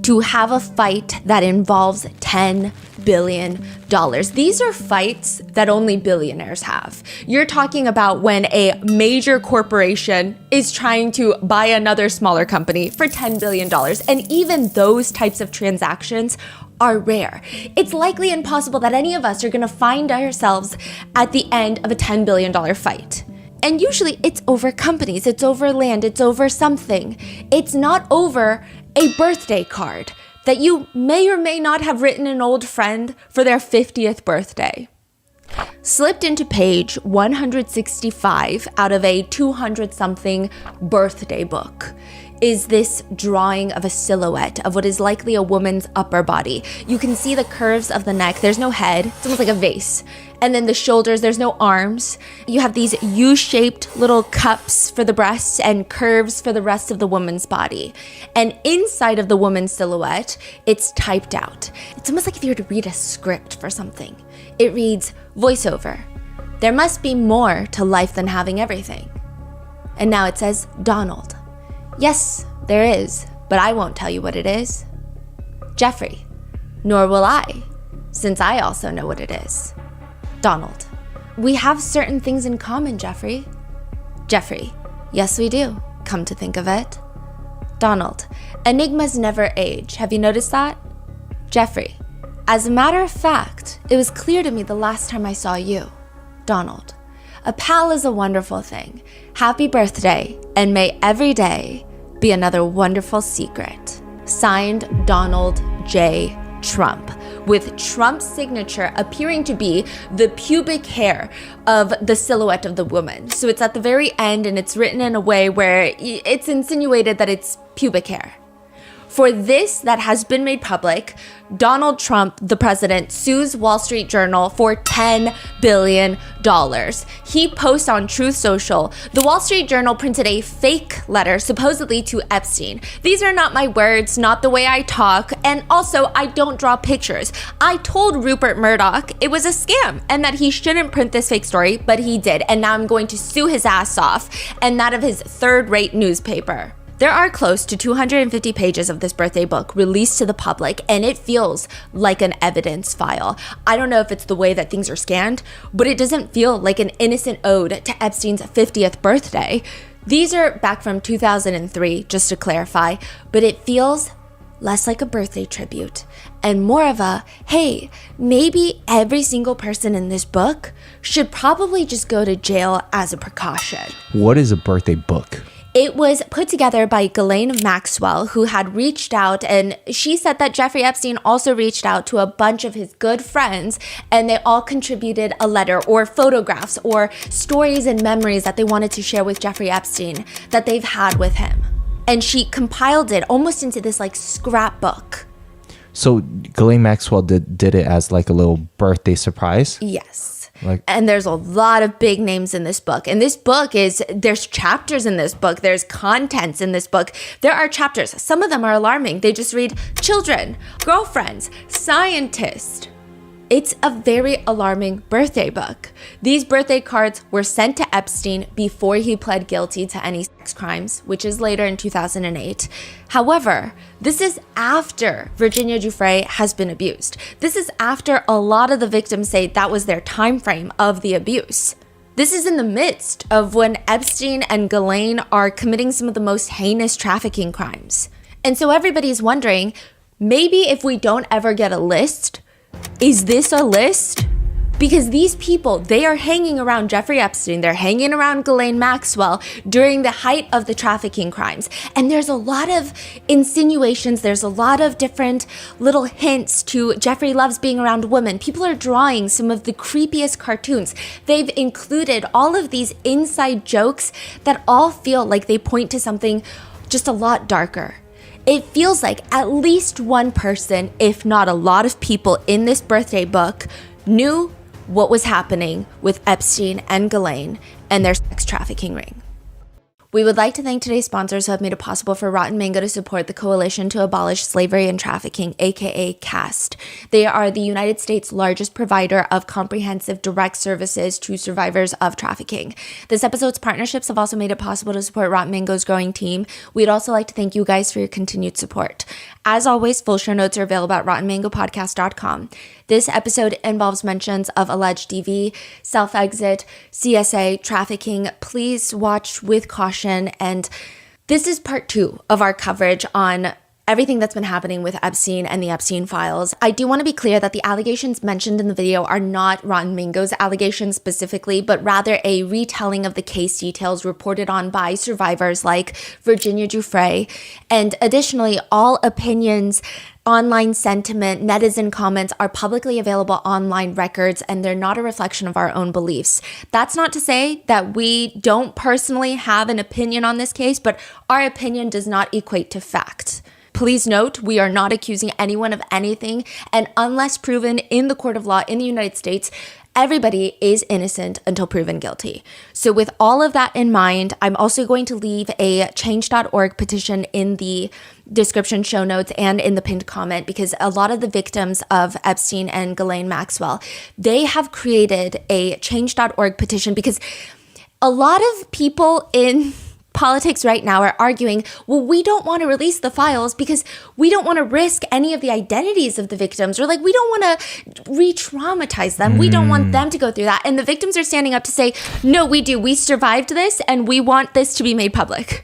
to have a fight that involves $10 billion. These are fights that only billionaires have. You're talking about when a major corporation is trying to buy another smaller company for $10 billion. And even those types of transactions are rare. It's likely impossible that any of us are going to find ourselves at the end of a $10 billion fight. And usually it's over companies, it's over land, it's over something. It's not over a birthday card that you may or may not have written an old friend for their 50th birthday. Slipped into page 165 out of a 200-something birthday book is this drawing of a silhouette of what is likely a woman's upper body. You can see the curves of the neck. There's no head. It's almost like a vase. And then the shoulders, there's no arms. You have these U-shaped little cups for the breasts and curves for the rest of the woman's body. And inside of the woman's silhouette, it's typed out. It's almost like if you were to read a script for something. It reads, voiceover. There must be more to life than having everything. And now it says, Donald. Yes, there is, but I won't tell you what it is. Jeffrey. Nor will I, since I also know what it is. Donald. We have certain things in common, Jeffrey. Jeffrey. Yes, we do, come to think of it. Donald. Enigmas never age. Have you noticed that? Jeffrey. As a matter of fact, it was clear to me the last time I saw you. Donald. A pal is a wonderful thing. Happy birthday, and may every day be another wonderful secret. Signed, Donald J. Trump, with Trump's signature appearing to be the pubic hair of the silhouette of the woman. So it's at the very end, and it's written in a way where it's insinuated that it's pubic hair. For this that has been made public, Donald Trump, the president, sues Wall Street Journal for $10 billion. He posts on Truth Social, the Wall Street Journal printed a fake letter supposedly to Epstein. These are not my words, not the way I talk, and also I don't draw pictures. I told Rupert Murdoch it was a scam and that he shouldn't print this fake story, but he did, and now I'm going to sue his ass off and that of his third-rate newspaper. There are close to 250 pages of this birthday book released to the public, and it feels like an evidence file. I don't know if it's the way that things are scanned, but it doesn't feel like an innocent ode to Epstein's 50th birthday. These are back from 2003, just to clarify, but it feels less like a birthday tribute and more of a, hey, maybe every single person in this book should probably just go to jail as a precaution. What is a birthday book? It was put together by Ghislaine Maxwell, who had reached out, and she said that Jeffrey Epstein also reached out to a bunch of his good friends, and they all contributed a letter or photographs or stories and memories that they wanted to share with Jeffrey Epstein that they've had with him. And she compiled it almost into this like scrapbook. So Ghislaine Maxwell did it as like a little birthday surprise? Yes. And there's a lot of big names in this book. And this book there's chapters in this book. There's contents in this book. There are chapters. Some of them are alarming. They just read children, girlfriends, scientist. It's a very alarming birthday book. These birthday cards were sent to Epstein before he pled guilty to any sex crimes, which is later in 2008. However, this is after Virginia Giuffre has been abused. This is after a lot of the victims say that was their time frame of the abuse. This is in the midst of when Epstein and Ghislaine are committing some of the most heinous trafficking crimes. And so everybody's wondering, maybe if we don't ever get a list, is this a list? Because these people, they are hanging around Jeffrey Epstein, they're hanging around Ghislaine Maxwell during the height of the trafficking crimes. And there's a lot of insinuations, there's a lot of different little hints to Jeffrey loves being around women. People are drawing some of the creepiest cartoons. They've included all of these inside jokes that all feel like they point to something just a lot darker. It feels like at least one person, if not a lot of people in this birthday book, knew what was happening with Epstein and Ghislaine and their sex trafficking ring. We would like to thank today's sponsors who have made it possible for Rotten Mango to support the Coalition to Abolish Slavery and Trafficking, aka CAST. They are the United States' largest provider of comprehensive direct services to survivors of trafficking. This episode's partnerships have also made it possible to support Rotten Mango's growing team. We'd also like to thank you guys for your continued support. As always, full show notes are available at rottenmangopodcast.com. This episode involves mentions of alleged DV, self-exit, CSA, trafficking. Please watch with caution. And this is part 2 of our coverage on everything that's been happening with Epstein and the Epstein files. I do want to be clear that the allegations mentioned in the video are not Rotten Mango's allegations specifically, but rather a retelling of the case details reported on by survivors like Virginia Giuffre. And additionally, all opinions, online sentiment, netizen comments are publicly available online records, and they're not a reflection of our own beliefs. That's not to say that we don't personally have an opinion on this case, but our opinion does not equate to fact. Please note, we are not accusing anyone of anything, and unless proven in the court of law in the United States, everybody is innocent until proven guilty. So with all of that in mind, I'm also going to leave a change.org petition in the description, show notes, and in the pinned comment, because a lot of the victims of Epstein and Ghislaine Maxwell, they have created a change.org petition because a lot of people in politics right now are arguing, well, we don't want to release the files because we don't want to risk any of the identities of the victims, or like we don't want to re-traumatize them. We don't want them to go through that. And the victims are standing up to say, no, we do. We survived this and we want this to be made public.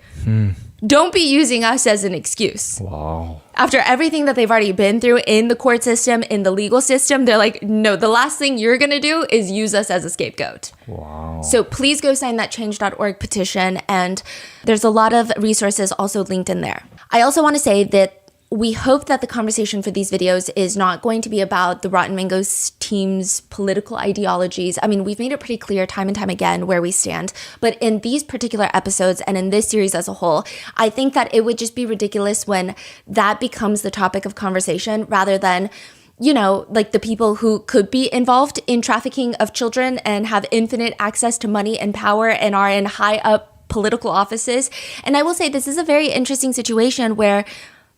Don't be using us as an excuse. Wow. After everything that they've already been through in the court system, in the legal system, they're like, no, the last thing you're going to do is use us as a scapegoat. Wow. So please go sign that change.org petition. And there's a lot of resources also linked in there. I also want to say that we hope that the conversation for these videos is not going to be about the Rotten Mango's team's political ideologies. I mean, we've made it pretty clear time and time again where we stand. But in these particular episodes and in this series as a whole, I think that it would just be ridiculous when that becomes the topic of conversation rather than, you know, like the people who could be involved in trafficking of children and have infinite access to money and power and are in high up political offices. And I will say this is a very interesting situation where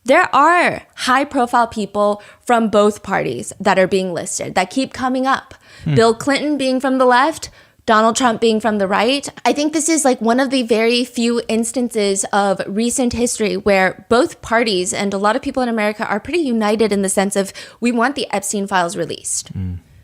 there are high-profile people from both parties that are being listed that keep coming up. Bill Clinton being from the left, Donald Trump being from the right. I think this is like one of the very few instances of recent history where both parties and a lot of people in America are pretty united in the sense of we want the Epstein files released.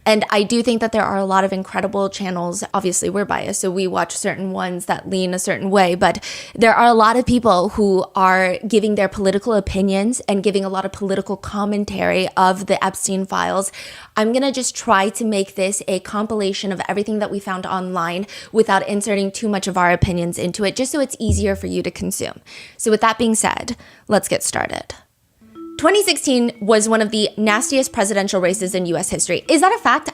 And I do think that there are a lot of incredible channels. Obviously, we're biased, so we watch certain ones that lean a certain way. But there are a lot of people who are giving their political opinions and giving a lot of political commentary of the Epstein files. I'm going to just try to make this a compilation of everything that we found online without inserting too much of our opinions into it, just so it's easier for you to consume. So with that being said, let's get started. 2016 was one of the nastiest presidential races in US history. Is that a fact?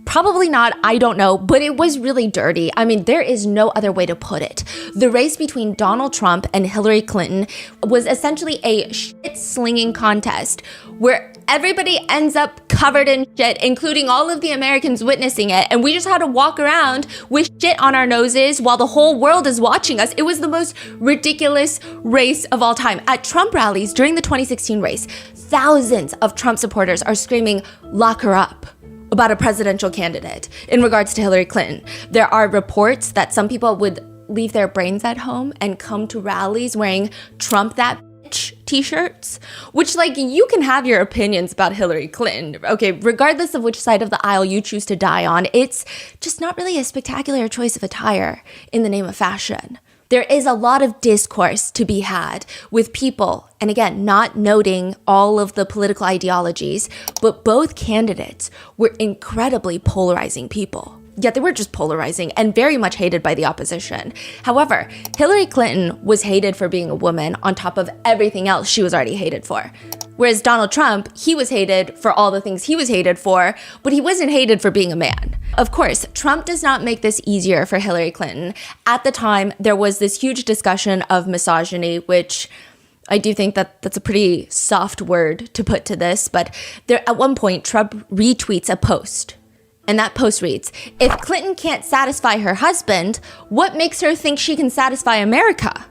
Probably not. I don't know, but it was really dirty. I mean, there is no other way to put it. The race between Donald Trump and Hillary Clinton was essentially a shit-slinging contest where everybody ends up covered in shit, including all of the Americans witnessing it. And we just had to walk around with shit on our noses while the whole world is watching us. It was the most ridiculous race of all time. At Trump rallies during the 2016 race, thousands of Trump supporters are screaming, "Lock her up," about a presidential candidate in regards to Hillary Clinton. There are reports that some people would leave their brains at home and come to rallies wearing "Trump that bitch" t-shirts, which, like, you can have your opinions about Hillary Clinton, okay, regardless of which side of the aisle you choose to die on. It's just not really a spectacular choice of attire in the name of fashion. There is a lot of discourse to be had with people, and again, not noting all of the political ideologies, but both candidates were incredibly polarizing people. Yet they were just polarizing and very much hated by the opposition. However, Hillary Clinton was hated for being a woman on top of everything else she was already hated for. Whereas Donald Trump, he was hated for all the things he was hated for, but he wasn't hated for being a man. Of course, Trump does not make this easier for Hillary Clinton. At the time, there was this huge discussion of misogyny, which I do think that that's a pretty soft word to put to this, but there, at one point, Trump retweets a post And that post reads, if Clinton can't satisfy her husband, what makes her think she can satisfy America?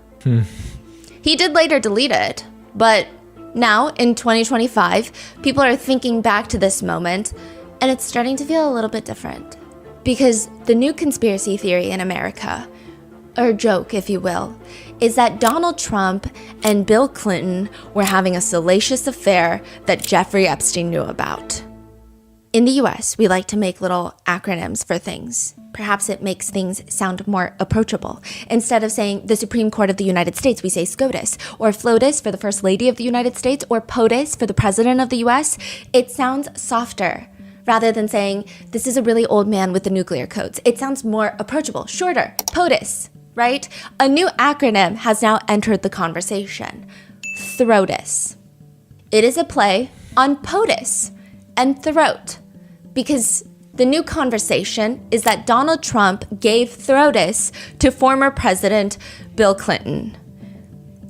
He did later delete it, but now in 2025, people are thinking back to this moment, and it's starting to feel a little bit different. Because the new conspiracy theory in America, or joke if you will, is that Donald Trump and Bill Clinton were having a salacious affair that Jeffrey Epstein knew about. In the US, we like to make little acronyms for things. Perhaps it makes things sound more approachable. Instead of saying the Supreme Court of the United States, we say SCOTUS, or FLOTUS for the First Lady of the United States, or POTUS for the President of the US. It sounds softer. Rather than saying, this is a really old man with the nuclear codes. It sounds more approachable, shorter, POTUS, right? A new acronym has now entered the conversation, THROTUS. It is a play on POTUS and throat, because the new conversation is that Donald Trump gave throatus to former President Bill Clinton.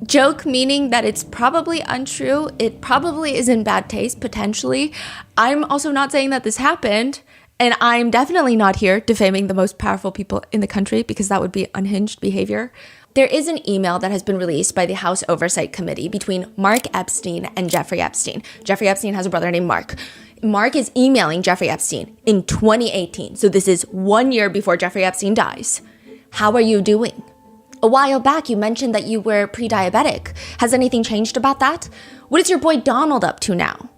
Joke meaning that it's probably untrue. It probably is in bad taste, potentially. I'm also not saying that this happened, and I'm definitely not here defaming the most powerful people in the country because that would be unhinged behavior. There is an email that has been released by the House Oversight Committee between Mark Epstein and Jeffrey Epstein. Jeffrey Epstein has a brother named Mark. Mark is emailing Jeffrey Epstein in 2018. So this is 1 year before Jeffrey Epstein dies. How are you doing? A while back, you mentioned that you were pre-diabetic. Has anything changed about that? What is your boy Donald up to now?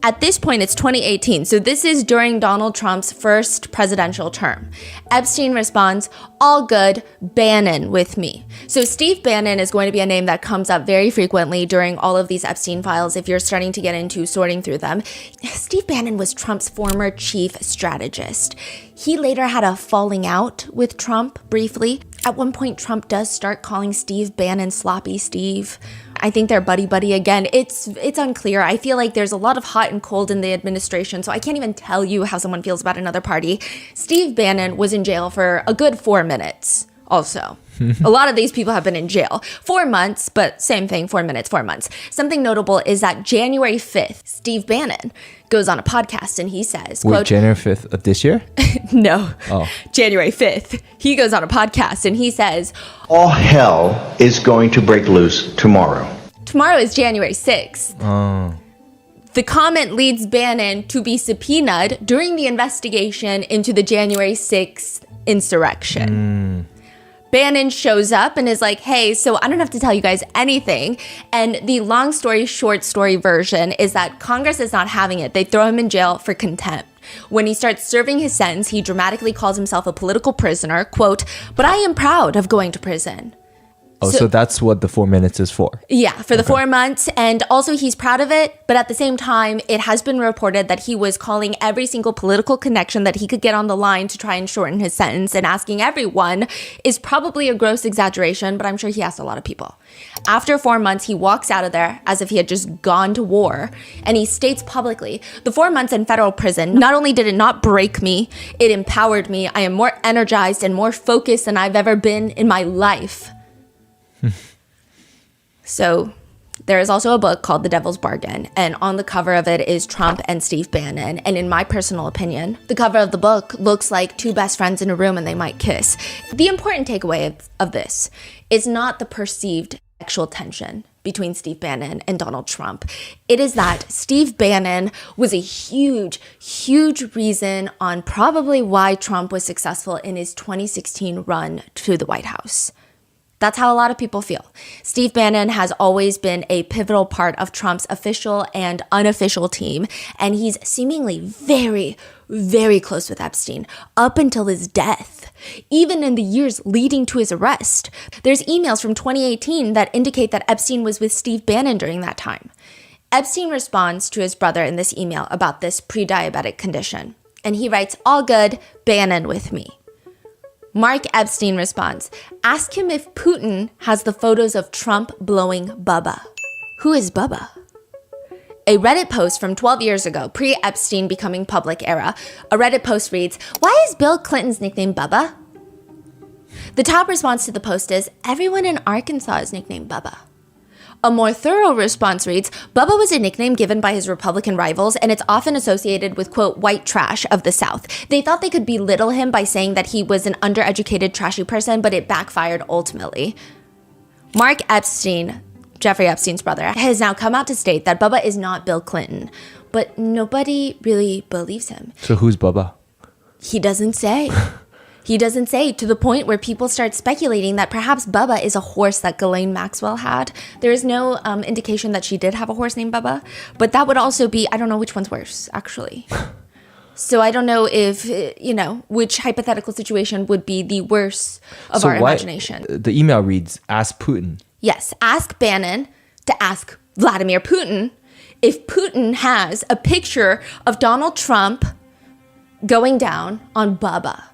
At this point, it's 2018, so this is during Donald Trump's first presidential term. Epstein responds, all good, Bannon with me. So Steve Bannon is going to be a name that comes up very frequently during all of these Epstein files if you're starting to get into sorting through them. Steve Bannon was Trump's former chief strategist. He later had a falling out with Trump briefly. At one point, Trump does start calling Steve Bannon Sloppy Steve. I think they're buddy-buddy again. It's unclear. I feel like there's a lot of hot and cold in the administration, so I can't even tell you how someone feels about another party. Steve Bannon was in jail for a good 4 minutes also. A lot of these people have been in jail. 4 months, but same thing, 4 minutes, 4 months. Something notable is that January 5th, Steve Bannon goes on a podcast and he says, Wait, quote, January 5th of this year? No, Oh. January 5th. He goes on a podcast and he says, All hell is going to break loose tomorrow. tomorrow is January 6th. Oh. The comment leads Bannon to be subpoenaed during the investigation into the January 6th insurrection. Bannon shows up and is like, hey, so I don't have to tell you guys anything. And the long story short story version is that Congress is not having it. They throw him in jail for contempt. When he starts serving his sentence, he dramatically calls himself a political prisoner, quote, but I am proud of going to prison. Oh, so that's what the 4 minutes is for. Yeah, for the 4 months. And also he's proud of it. But at the same time, it has been reported that he was calling every single political connection that he could get on the line to try and shorten his sentence, and asking everyone is probably a gross exaggeration, but I'm sure he asked a lot of people. After 4 months, he walks out of there as if he had just gone to war. And he states publicly, the 4 months in federal prison, not only did it not break me, it empowered me. I am more energized and more focused than I've ever been in my life. So there is also a book called The Devil's Bargain, and on the cover of it is Trump and Steve Bannon. And in my personal opinion, the cover of the book looks like two best friends in a room and they might kiss. The important takeaway of this is not the perceived sexual tension between Steve Bannon and Donald Trump. It is that Steve Bannon was a huge, huge reason on probably why Trump was successful in his 2016 run to the White House. That's how a lot of people feel. Steve Bannon has always been a pivotal part of Trump's official and unofficial team, and he's seemingly very, very close with Epstein up until his death, even in the years leading to his arrest. There's emails from 2018 that indicate that Epstein was with Steve Bannon during that time. Epstein responds to his brother in this email about this pre-diabetic condition, and he writes, all good, Bannon with me. Mark Epstein responds, ask him if Putin has the photos of Trump blowing Bubba. Who is Bubba? A Reddit post from 12 years ago, pre-Epstein becoming public era, a Reddit post reads, why is Bill Clinton's nickname Bubba? The top response to the post is, everyone in Arkansas is nicknamed Bubba. A more thorough response reads, Bubba was a nickname given by his Republican rivals, and it's often associated with, quote, white trash of the South. They thought they could belittle him by saying that he was an undereducated, trashy person, but it backfired ultimately. Mark Epstein, Jeffrey Epstein's brother, has now come out to state that Bubba is not Bill Clinton, but nobody really believes him. So who's Bubba? He doesn't say. He doesn't say, to the point where people start speculating that perhaps Bubba is a horse that Ghislaine Maxwell had. There is no indication that she did have a horse named Bubba, but that would also be, I don't know which one's worse, actually. So I don't know if, which hypothetical situation would be the worst of our imagination. The email reads, ask Putin. Yes, ask Bannon to ask Vladimir Putin if Putin has a picture of Donald Trump going down on Bubba.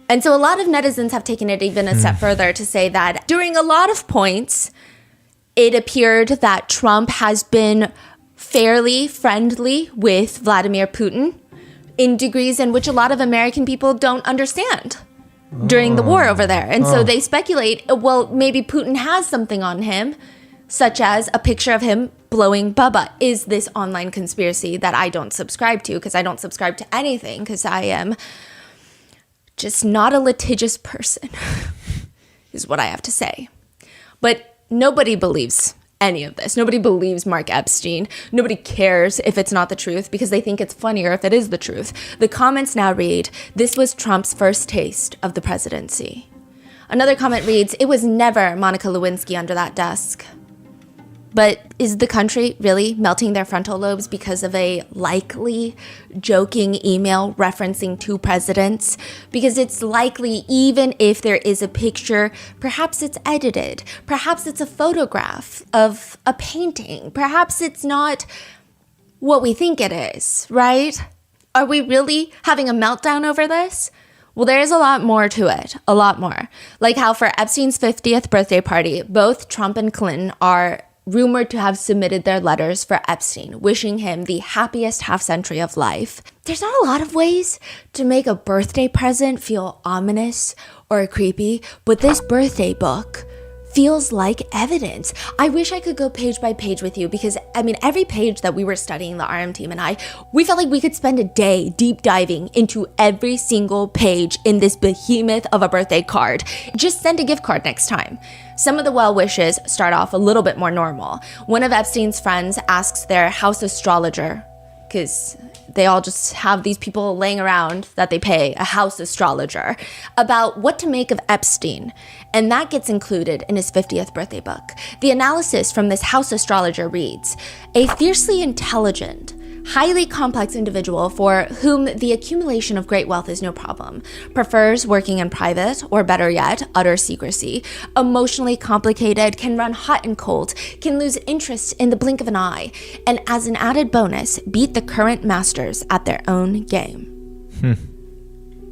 And so a lot of netizens have taken it even a step further to say that during a lot of points, it appeared that Trump has been fairly friendly with Vladimir Putin in degrees in which a lot of American people don't understand during the war over there. And so they speculate, well, maybe Putin has something on him, such as a picture of him blowing Bubba. Is this online conspiracy that I don't subscribe to, because I don't subscribe to anything, because I am just not a litigious person, is what I have to say. But nobody believes any of this. Nobody believes Mark Epstein. Nobody cares if it's not the truth, because they think it's funnier if it is the truth. The comments now read, this was Trump's first taste of the presidency. Another comment reads, it was never Monica Lewinsky under that desk. But is the country really melting their frontal lobes because of a likely joking email referencing two presidents? Because it's likely, even if there is a picture, perhaps it's edited. Perhaps it's a photograph of a painting. Perhaps it's not what we think it is, right? Are we really having a meltdown over this? Well, there is a lot more to it, a lot more. Like how for Epstein's 50th birthday party, both Trump and Clinton are rumored to have submitted their letters for Epstein, wishing him the happiest half-century of life. There's not a lot of ways to make a birthday present feel ominous or creepy, but this birthday book feels like evidence. I wish I could go page by page with you, because every page that we were studying, the RM team and I, we felt like we could spend a day deep diving into every single page in this behemoth of a birthday card. Just send a gift card next time. Some of the well wishes start off a little bit more normal. One of Epstein's friends asks their house astrologer, because they all just have these people laying around that they pay, a house astrologer, about what to make of Epstein. And that gets included in his 50th birthday book. The analysis from this house astrologer reads, a fiercely intelligent, highly complex individual for whom the accumulation of great wealth is no problem, prefers working in private, or better yet, utter secrecy, emotionally complicated, can run hot and cold, can lose interest in the blink of an eye, and as an added bonus, beat the current masters at their own game.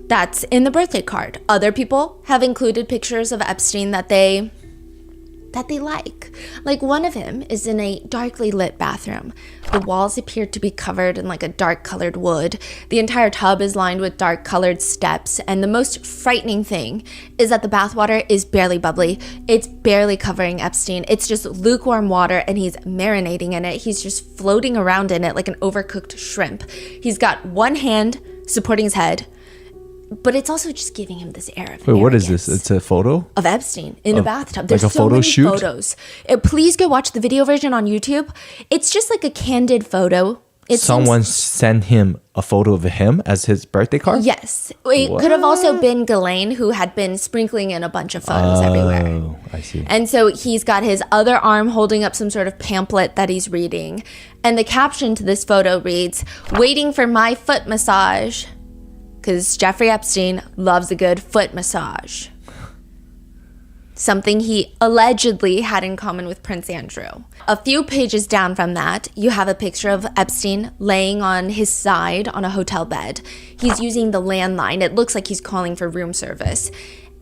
That's in the birthday card. Other people have included pictures of Epstein that they like. Like one of him is in a darkly lit bathroom. The walls appear to be covered in like a dark colored wood. The entire tub is lined with dark colored steps. And the most frightening thing is that the bathwater is barely bubbly. It's barely covering Epstein. It's just lukewarm water and he's marinating in it. He's just floating around in it like an overcooked shrimp. He's got one hand supporting his head, but it's also just giving him this air of Wait, what is this? It's a photo? Of Epstein in a bathtub. There's like a so photo many shoot? photos. Please go watch the video version on YouTube. It's just like a candid photo. Someone sent him a photo of him as his birthday card? Yes. It could have also been Ghislaine, who had been sprinkling in a bunch of photos everywhere. Oh, I see. And so he's got his other arm holding up some sort of pamphlet that he's reading. And the caption to this photo reads, "Waiting for my foot massage." Because Jeffrey Epstein loves a good foot massage. Something he allegedly had in common with Prince Andrew. A few pages down from that, you have a picture of Epstein laying on his side on a hotel bed. He's using the landline. It looks like he's calling for room service.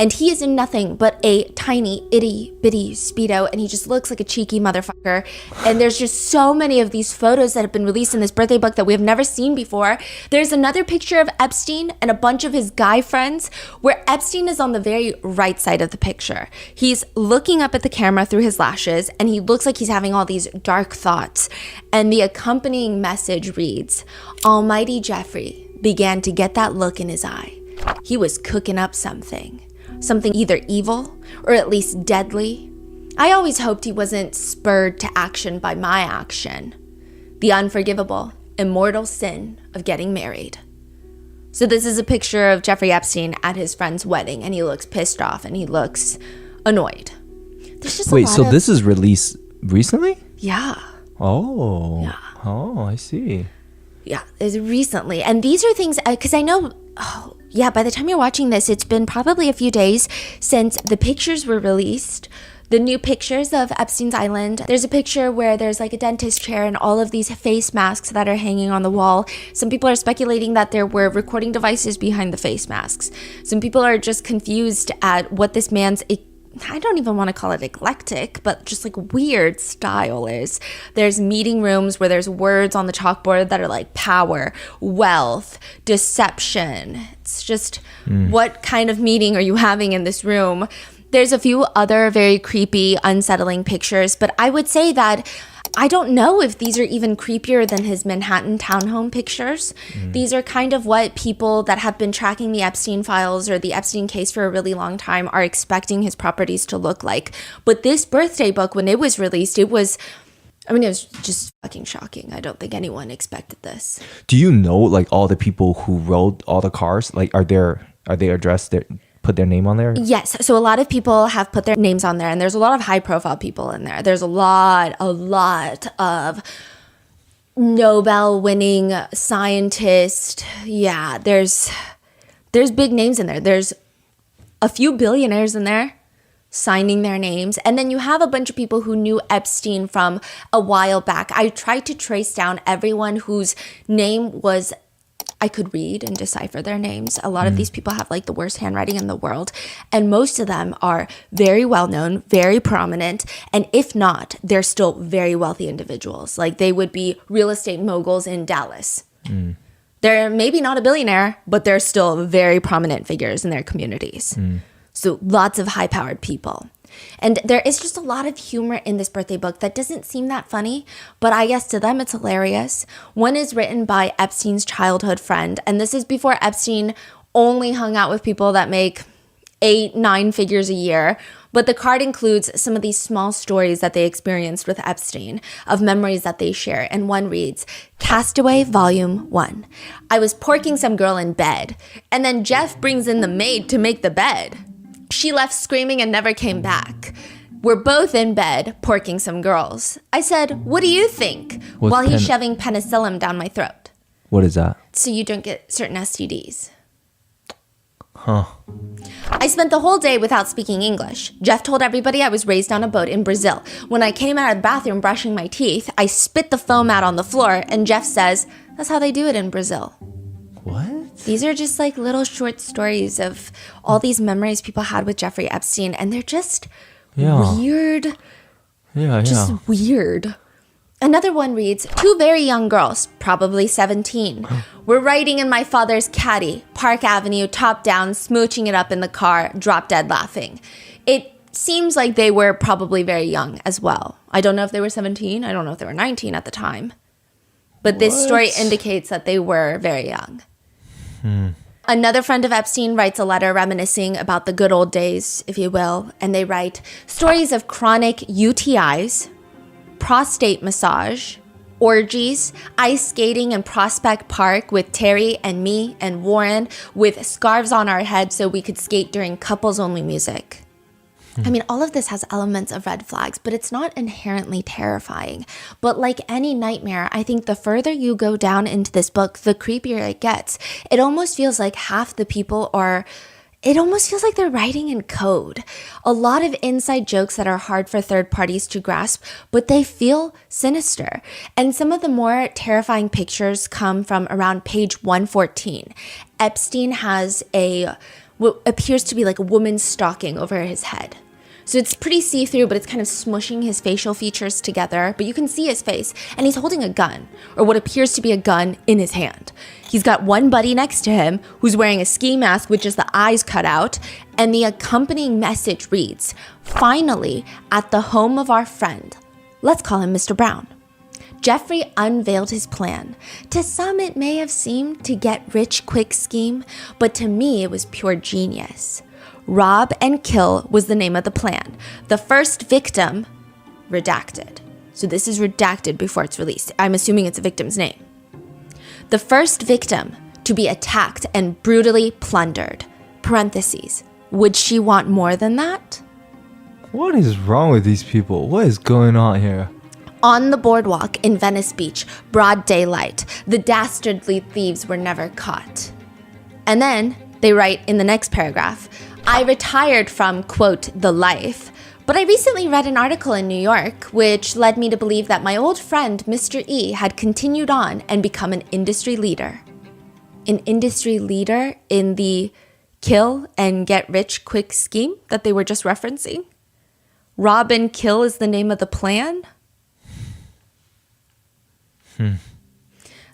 And he is in nothing but a tiny, itty bitty Speedo, and he just looks like a cheeky motherfucker. And there's just so many of these photos that have been released in this birthday book that we have never seen before. There's another picture of Epstein and a bunch of his guy friends where Epstein is on the very right side of the picture. He's looking up at the camera through his lashes, and he looks like he's having all these dark thoughts. And the accompanying message reads, "Almighty Jeffrey began to get that look in his eye. He was cooking up something either evil or at least deadly. I always hoped he wasn't spurred to action by my action. The unforgivable, immortal sin of getting married." So this is a picture of Jeffrey Epstein at his friend's wedding, and he looks pissed off and he looks annoyed. There's just Wait, so this is released recently? Yeah. Oh. Yeah. Oh, I see. Yeah, it's recently. And these are things, because I know, by the time you're watching this, it's been probably a few days since the pictures were released. The new pictures of Epstein's Island. There's a picture where there's like a dentist chair and all of these face masks that are hanging on the wall. Some people are speculating that there were recording devices behind the face masks. Some people are just confused at what this man's, I don't even want to call it eclectic, but just like weird style is. There's meeting rooms where there's words on the chalkboard that are like power, wealth, deception. It's just what kind of meeting are you having in this room? There's a few other very creepy, unsettling pictures, but I would say that I don't know if these are even creepier than his Manhattan townhome pictures. These are kind of what people that have been tracking the Epstein files or the Epstein case for a really long time are expecting his properties to look like. But this birthday book, when it was released, it was just fucking shocking. I don't think anyone expected this. Do you know like all the people who rode all the cars? Like are they addressed there? Put their name on there? Yes. So a lot of people have put their names on there, and there's a lot of high profile people in there. There's a lot of Nobel winning scientists. Yeah, there's big names in there. There's a few billionaires in there signing their names. And then you have a bunch of people who knew Epstein from a while back. I tried to trace down everyone whose name was I could read and decipher their names. A lot of these people have like the worst handwriting in the world. And most of them are very well known, very prominent. And if not, they're still very wealthy individuals. Like they would be real estate moguls in Dallas. They're maybe not a billionaire, but they're still very prominent figures in their communities. So lots of high powered people. And there is just a lot of humor in this birthday book that doesn't seem that funny, but I guess to them it's hilarious. One is written by Epstein's childhood friend, and this is before Epstein only hung out with people that make 8-9 figures a year. But the card includes some of these small stories that they experienced with Epstein, of memories that they share. And one reads, "Castaway Volume 1. I was porking some girl in bed, and then Jeff brings in the maid to make the bed. She left screaming and never came back. We're both in bed, porking some girls. I said, 'What do you think?' while he's shoving penicillin down my throat." What is that? So you don't get certain STDs. Huh. "I spent the whole day without speaking English. Jeff told everybody I was raised on a boat in Brazil. When I came out of the bathroom brushing my teeth, I spit the foam out on the floor, and Jeff says, 'That's how they do it in Brazil.'" What? These are just like little short stories of all these memories people had with Jeffrey Epstein, and they're just weird. Just weird. Another one reads, "Two very young girls, probably 17, were riding in my father's caddy, Park Avenue, top down, smooching it up in the car, drop dead laughing." It seems like they were probably very young as well. I don't know if they were 17. I don't know if they were 19 at the time. But this story indicates that they were very young. Another friend of Epstein writes a letter reminiscing about the good old days, if you will, and they write, "Stories of chronic UTIs, prostate massage, orgies, ice skating in Prospect Park with Terry and me and Warren with scarves on our heads so we could skate during couples-only music." I mean, all of this has elements of red flags, but it's not inherently terrifying. But like any nightmare, I think the further you go down into this book, the creepier it gets. It almost feels like half the people it almost feels like they're writing in code. A lot of inside jokes that are hard for third parties to grasp, but they feel sinister. And some of the more terrifying pictures come from around page 114. Epstein has a what appears to be like a woman's stocking over his head. So it's pretty see-through, but it's kind of smushing his facial features together. But you can see his face, and he's holding a gun, or what appears to be a gun, in his hand. He's got one buddy next to him who's wearing a ski mask with just the eyes cut out, and the accompanying message reads, "Finally, at the home of our friend. Let's call him Mr. Brown." Jeffrey unveiled his plan. To some, it may have seemed to get rich quick scheme, but to me, it was pure genius. Rob and kill was the name of the plan. The first victim, redacted. So this is redacted before it's released. I'm assuming it's a victim's name. The first victim to be attacked and brutally plundered. Parentheses. Would she want more than that? What is wrong with these people? What is going on here? On the boardwalk in Venice Beach, broad daylight, the dastardly thieves were never caught. And then they write in the next paragraph, I retired from, quote, the life, but I recently read an article in New York which led me to believe that my old friend, Mr. E, had continued on and become an industry leader. An industry leader in the kill and get rich quick scheme that they were just referencing? Rob and kill is the name of the plan?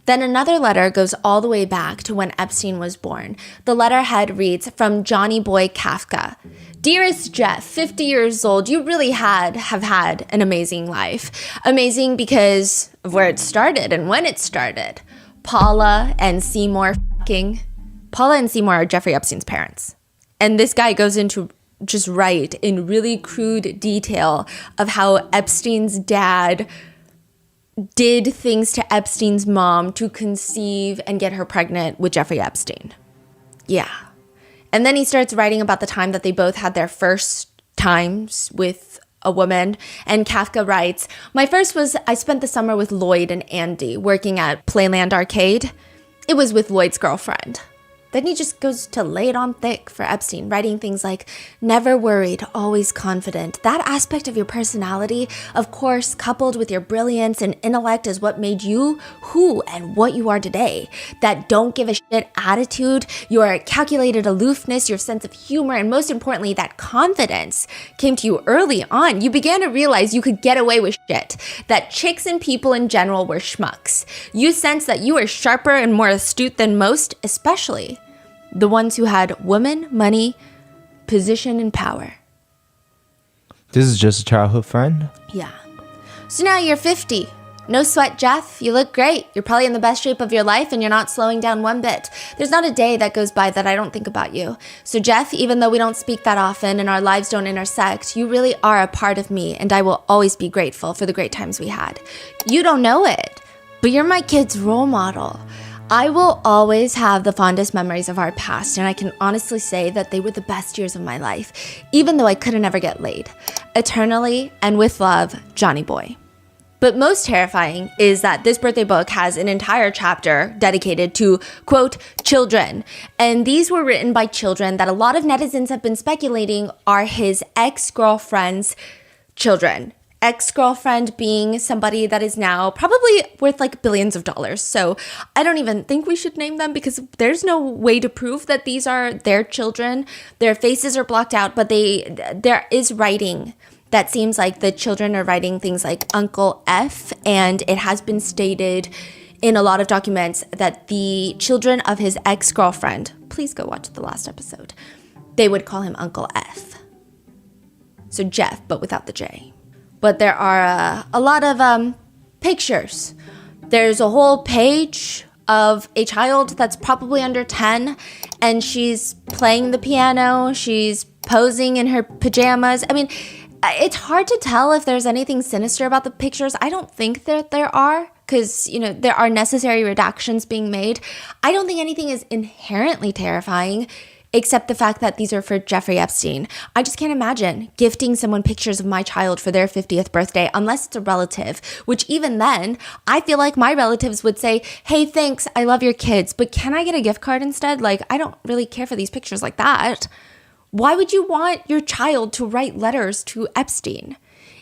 Then another letter goes all the way back to when Epstein was born. The letterhead reads, from Johnny Boy Kafka. Dearest Jeff, 50 years old, you really have had an amazing life. Amazing because of where it started and when it started. Paula and Seymour are Jeffrey Epstein's parents. And this guy goes into just write in really crude detail of how Epstein's dad did things to Epstein's mom to conceive and get her pregnant with Jeffrey Epstein. Yeah. And then he starts writing about the time that they both had their first times with a woman. And Kafka writes, my first was I spent the summer with Lloyd and Andy working at Playland Arcade. It was with Lloyd's girlfriend. Then he just goes to lay it on thick for Epstein, writing things like, never worried, always confident. That aspect of your personality, of course, coupled with your brilliance and intellect is what made you who and what you are today. That don't give a shit attitude, your calculated aloofness, your sense of humor, and most importantly, that confidence came to you early on. You began to realize you could get away with shit, that chicks and people in general were schmucks. You sensed that you were sharper and more astute than most, especially the ones who had women, money, position, and power. This is just a childhood friend? Yeah. So now you're 50. No sweat, Jeff. You look great. You're probably in the best shape of your life and you're not slowing down one bit. There's not a day that goes by that I don't think about you. So Jeff, even though we don't speak that often and our lives don't intersect, you really are a part of me and I will always be grateful for the great times we had. You don't know it, but you're my kid's role model. I will always have the fondest memories of our past, and I can honestly say that they were the best years of my life, even though I could never get laid. Eternally and with love, Johnny Boy. But most terrifying is that this birthday book has an entire chapter dedicated to, quote, children. And these were written by children that a lot of netizens have been speculating are his ex-girlfriend's children. Ex-girlfriend being somebody that is now probably worth like billions of dollars. So I don't even think we should name them because there's no way to prove that these are their children. Their faces are blocked out, but there is writing that seems like the children are writing things like Uncle F, and it has been stated in a lot of documents that the children of his ex-girlfriend, please go watch the last episode, they would call him Uncle F. So Jeff, but without the J. But there are a lot of pictures. There's a whole page of a child that's probably under 10, and she's playing the piano. She's posing in her pajamas. I mean, it's hard to tell if there's anything sinister about the pictures. I don't think that there are, because, you know, there are necessary redactions being made. I don't think anything is inherently terrifying, except the fact that these are for Jeffrey Epstein. I just can't imagine gifting someone pictures of my child for their 50th birthday, unless it's a relative, which even then, I feel like my relatives would say, hey, thanks, I love your kids, but can I get a gift card instead? Like, I don't really care for these pictures like that. Why would you want your child to write letters to Epstein?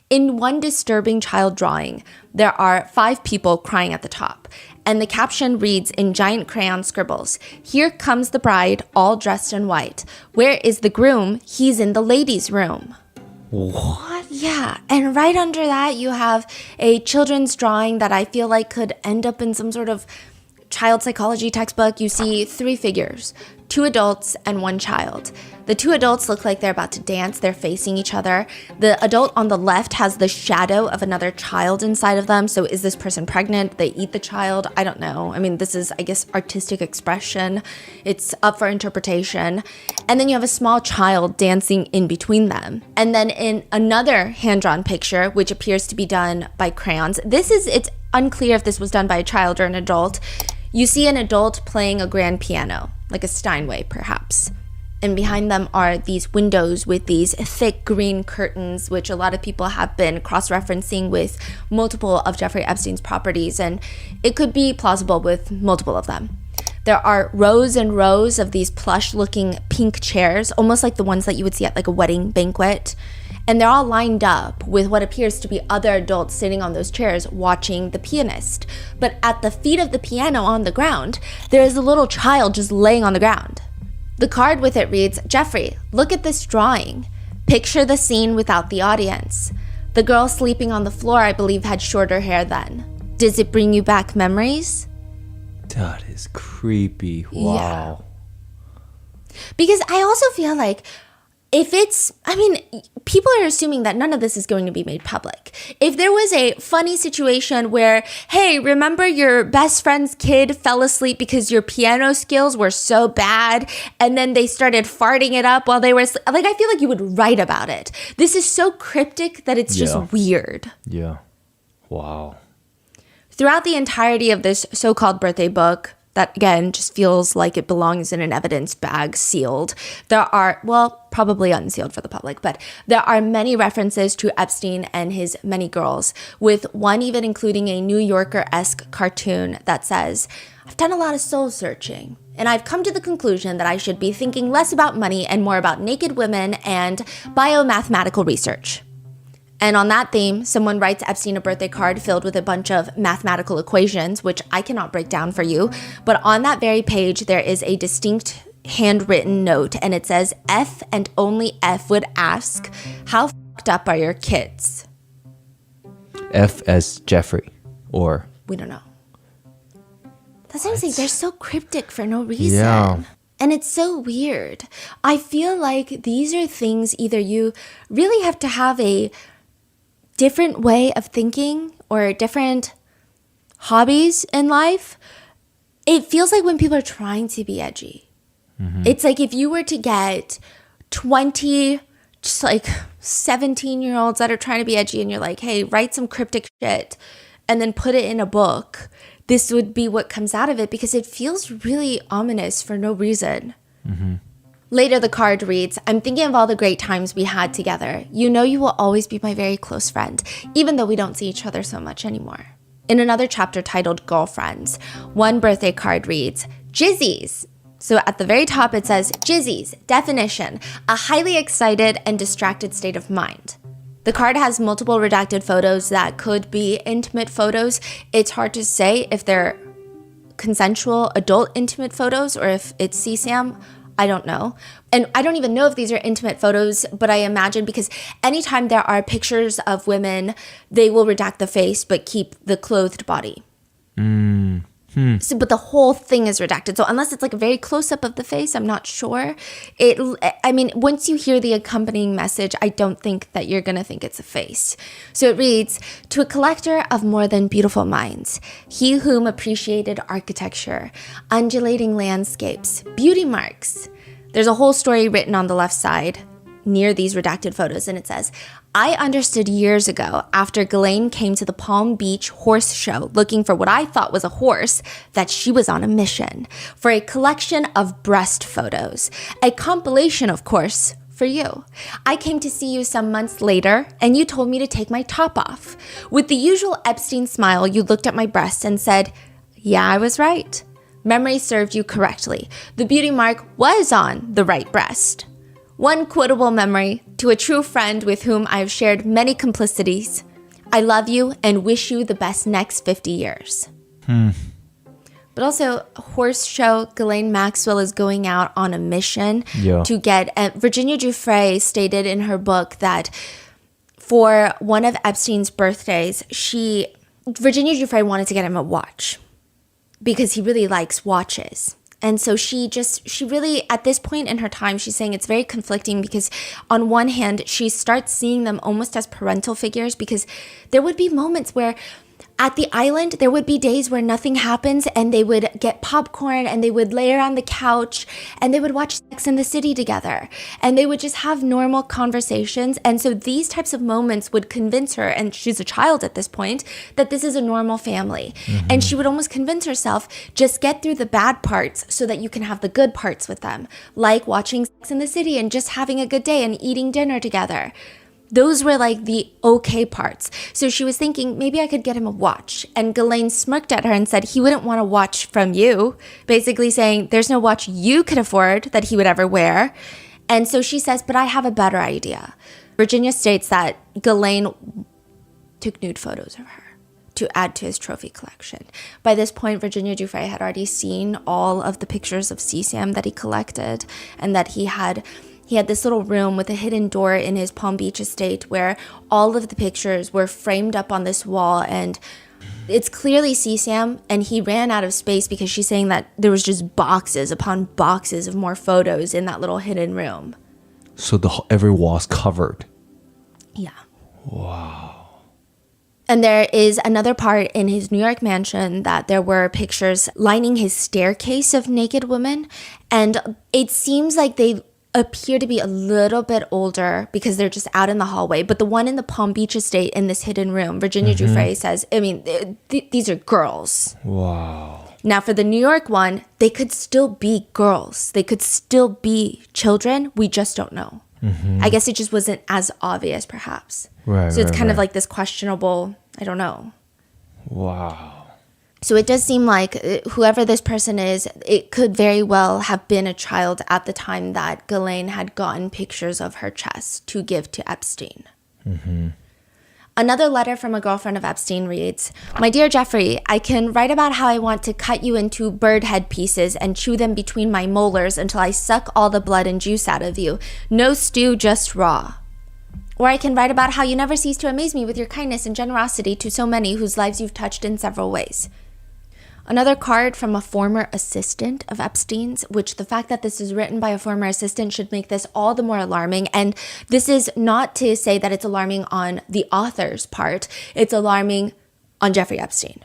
In one disturbing child drawing, there are 5 people crying at the top. And the caption reads in giant crayon scribbles, "Here comes the bride, all dressed in white. Where is the groom? He's in the ladies' room." What? Yeah, and right under that you have a children's drawing that I feel like could end up in some sort of child psychology textbook. You see 3 figures, 2 adults and 1 child. The 2 adults look like they're about to dance. They're facing each other. The adult on the left has the shadow of another child inside of them. So is this person pregnant? They eat the child? I don't know. I mean, this is, I guess, artistic expression. It's up for interpretation. And then you have a small child dancing in between them. And then in another hand-drawn picture, which appears to be done by crayons, it's unclear if this was done by a child or an adult. You see an adult playing a grand piano, like a Steinway perhaps. And behind them are these windows with these thick green curtains, which a lot of people have been cross-referencing with multiple of Jeffrey Epstein's properties, and it could be plausible with multiple of them. There are rows and rows of these plush-looking pink chairs, almost like the ones that you would see at like a wedding banquet. And they're all lined up with what appears to be other adults sitting on those chairs watching the pianist. But at the feet of the piano on the ground, there is a little child just laying on the ground. The card with it reads, "Jeffrey, look at this drawing. Picture the scene without the audience. The girl sleeping on the floor, I believe, had shorter hair then. Does it bring you back memories?" That is creepy. Wow. Yeah. Because I also feel like people are assuming that none of this is going to be made public. If there was a funny situation where, hey, remember your best friend's kid fell asleep because your piano skills were so bad, and then they started farting it up while they were asleep, like, I feel like you would write about it. This is so cryptic that it's just weird. Yeah. Wow. Throughout the entirety of this so-called birthday book, that again just feels like it belongs in an evidence bag sealed, there are, well, probably unsealed for the public, but there are many references to Epstein and his many girls, with one even including a New Yorker-esque cartoon that says, "I've done a lot of soul searching, and I've come to the conclusion that I should be thinking less about money and more about naked women and biomathematical research." And on that theme, someone writes Epstein a birthday card filled with a bunch of mathematical equations, which I cannot break down for you. But on that very page, there is a distinct handwritten note, and it says, "F and only F would ask, how fucked up are your kids?" F as Jeffrey, or? We don't know. That's what I'm saying. They're so cryptic for no reason. Yeah. And it's so weird. I feel like these are things either you really have to have a different way of thinking or different hobbies in life. It feels like when people are trying to be edgy. It's like if you were to get 20 just like 17-year-olds that are trying to be edgy and you're like, hey, write some cryptic shit and then put it in a book, this would be what comes out of it, because it feels really ominous for no reason. Later, the card reads, "I'm thinking of all the great times we had together. You know you will always be my very close friend, even though we don't see each other so much anymore." In another chapter titled Girlfriends, one birthday card reads, "Jizzies." So at the very top it says, "Jizzies, definition, a highly excited and distracted state of mind." The card has multiple redacted photos that could be intimate photos. It's hard to say if they're consensual adult intimate photos or if it's CSAM. I don't know. And I don't even know if these are intimate photos, but I imagine because anytime there are pictures of women, they will redact the face but keep the clothed body. So, but the whole thing is redacted. So unless it's like a very close-up of the face, I'm not sure. Once you hear the accompanying message, I don't think that you're going to think it's a face. So it reads, "To a collector of more than beautiful minds, he whom appreciated architecture, undulating landscapes, beauty marks." There's a whole story written on the left side near these redacted photos, and it says, "I understood years ago after Ghislaine came to the Palm Beach horse show looking for what I thought was a horse that she was on a mission for a collection of breast photos, a compilation, of course, for you. I came to see you some months later and you told me to take my top off. With the usual Epstein smile, you looked at my breasts and said, 'Yeah, I was right. Memory served you correctly. The beauty mark was on the right breast.' One quotable memory to a true friend with whom I have shared many complicities. I love you and wish you the best next 50 years. But also, horse show, Ghislaine Maxwell is going out on a mission to get... Virginia Giuffre stated in her book that for one of Epstein's birthdays, Virginia Giuffre wanted to get him a watch because he really likes watches. And so she really, at this point in her time, she's saying it's very conflicting because on one hand, she starts seeing them almost as parental figures because there would be moments where at the island, there would be days where nothing happens and they would get popcorn and they would lay around the couch and they would watch Sex and the City together and they would just have normal conversations. And so these types of moments would convince her, and she's a child at this point, that this is a normal family. Mm-hmm. And she would almost convince herself, just get through the bad parts so that you can have the good parts with them, like watching Sex and the City and just having a good day and eating dinner together. Those were like the okay parts. So she was thinking, maybe I could get him a watch. And Ghislaine smirked at her and said he wouldn't want a watch from you, basically saying there's no watch you could afford that he would ever wear. And so she says, but I have a better idea. Virginia states that Ghislaine took nude photos of her to add to his trophy collection. By this point, Virginia Giuffre had already seen all of the pictures of CSAM that he collected, and that he had this little room with a hidden door in his Palm Beach estate where all of the pictures were framed up on this wall, and it's clearly CSAM, and he ran out of space because she's saying that there was just boxes upon boxes of more photos in that little hidden room. So every wall's covered. Yeah. Wow. And there is another part in his New York mansion that there were pictures lining his staircase of naked women, and it seems like they appear to be a little bit older because they're just out in the hallway. But the one in the Palm Beach estate in this hidden room, Virginia Giuffre says, I mean, these are girls. Wow. Now, for the New York one, they could still be girls. They could still be children. We just don't know. Mm-hmm. I guess it just wasn't as obvious, perhaps. Right. So it's kind of like this questionable, I don't know. Wow. So it does seem like whoever this person is, it could very well have been a child at the time that Ghislaine had gotten pictures of her chest to give to Epstein. Mm-hmm. Another letter from a girlfriend of Epstein reads, "My dear Jeffrey, I can write about how I want to cut you into bird head pieces and chew them between my molars until I suck all the blood and juice out of you. No stew, just raw. Or I can write about how you never cease to amaze me with your kindness and generosity to so many whose lives you've touched in several ways." Another card from a former assistant of Epstein's, which the fact that this is written by a former assistant should make this all the more alarming. And this is not to say that it's alarming on the author's part. It's alarming on Jeffrey Epstein.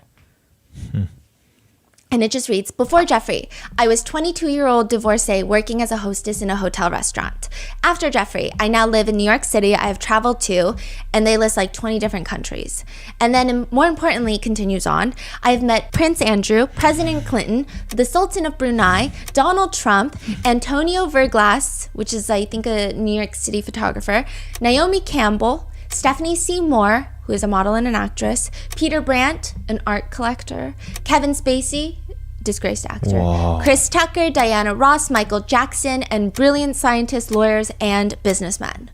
And it just reads, "Before Jeffrey, I was 22-year-old divorcee working as a hostess in a hotel restaurant. After Jeffrey, I now live in New York City. I have traveled to," and they list like 20 different countries. And then more importantly, continues on, "I have met Prince Andrew, President Clinton, the Sultan of Brunei, Donald Trump, Antonio Verglas," which is I think a New York City photographer, "Naomi Campbell, Stephanie Seymour," who is a model and an actress, "Peter Brandt, an art collector, Kevin Spacey, disgraced actor, Wow. Chris Tucker, Diana Ross, Michael Jackson, and brilliant scientists, lawyers, and businessmen."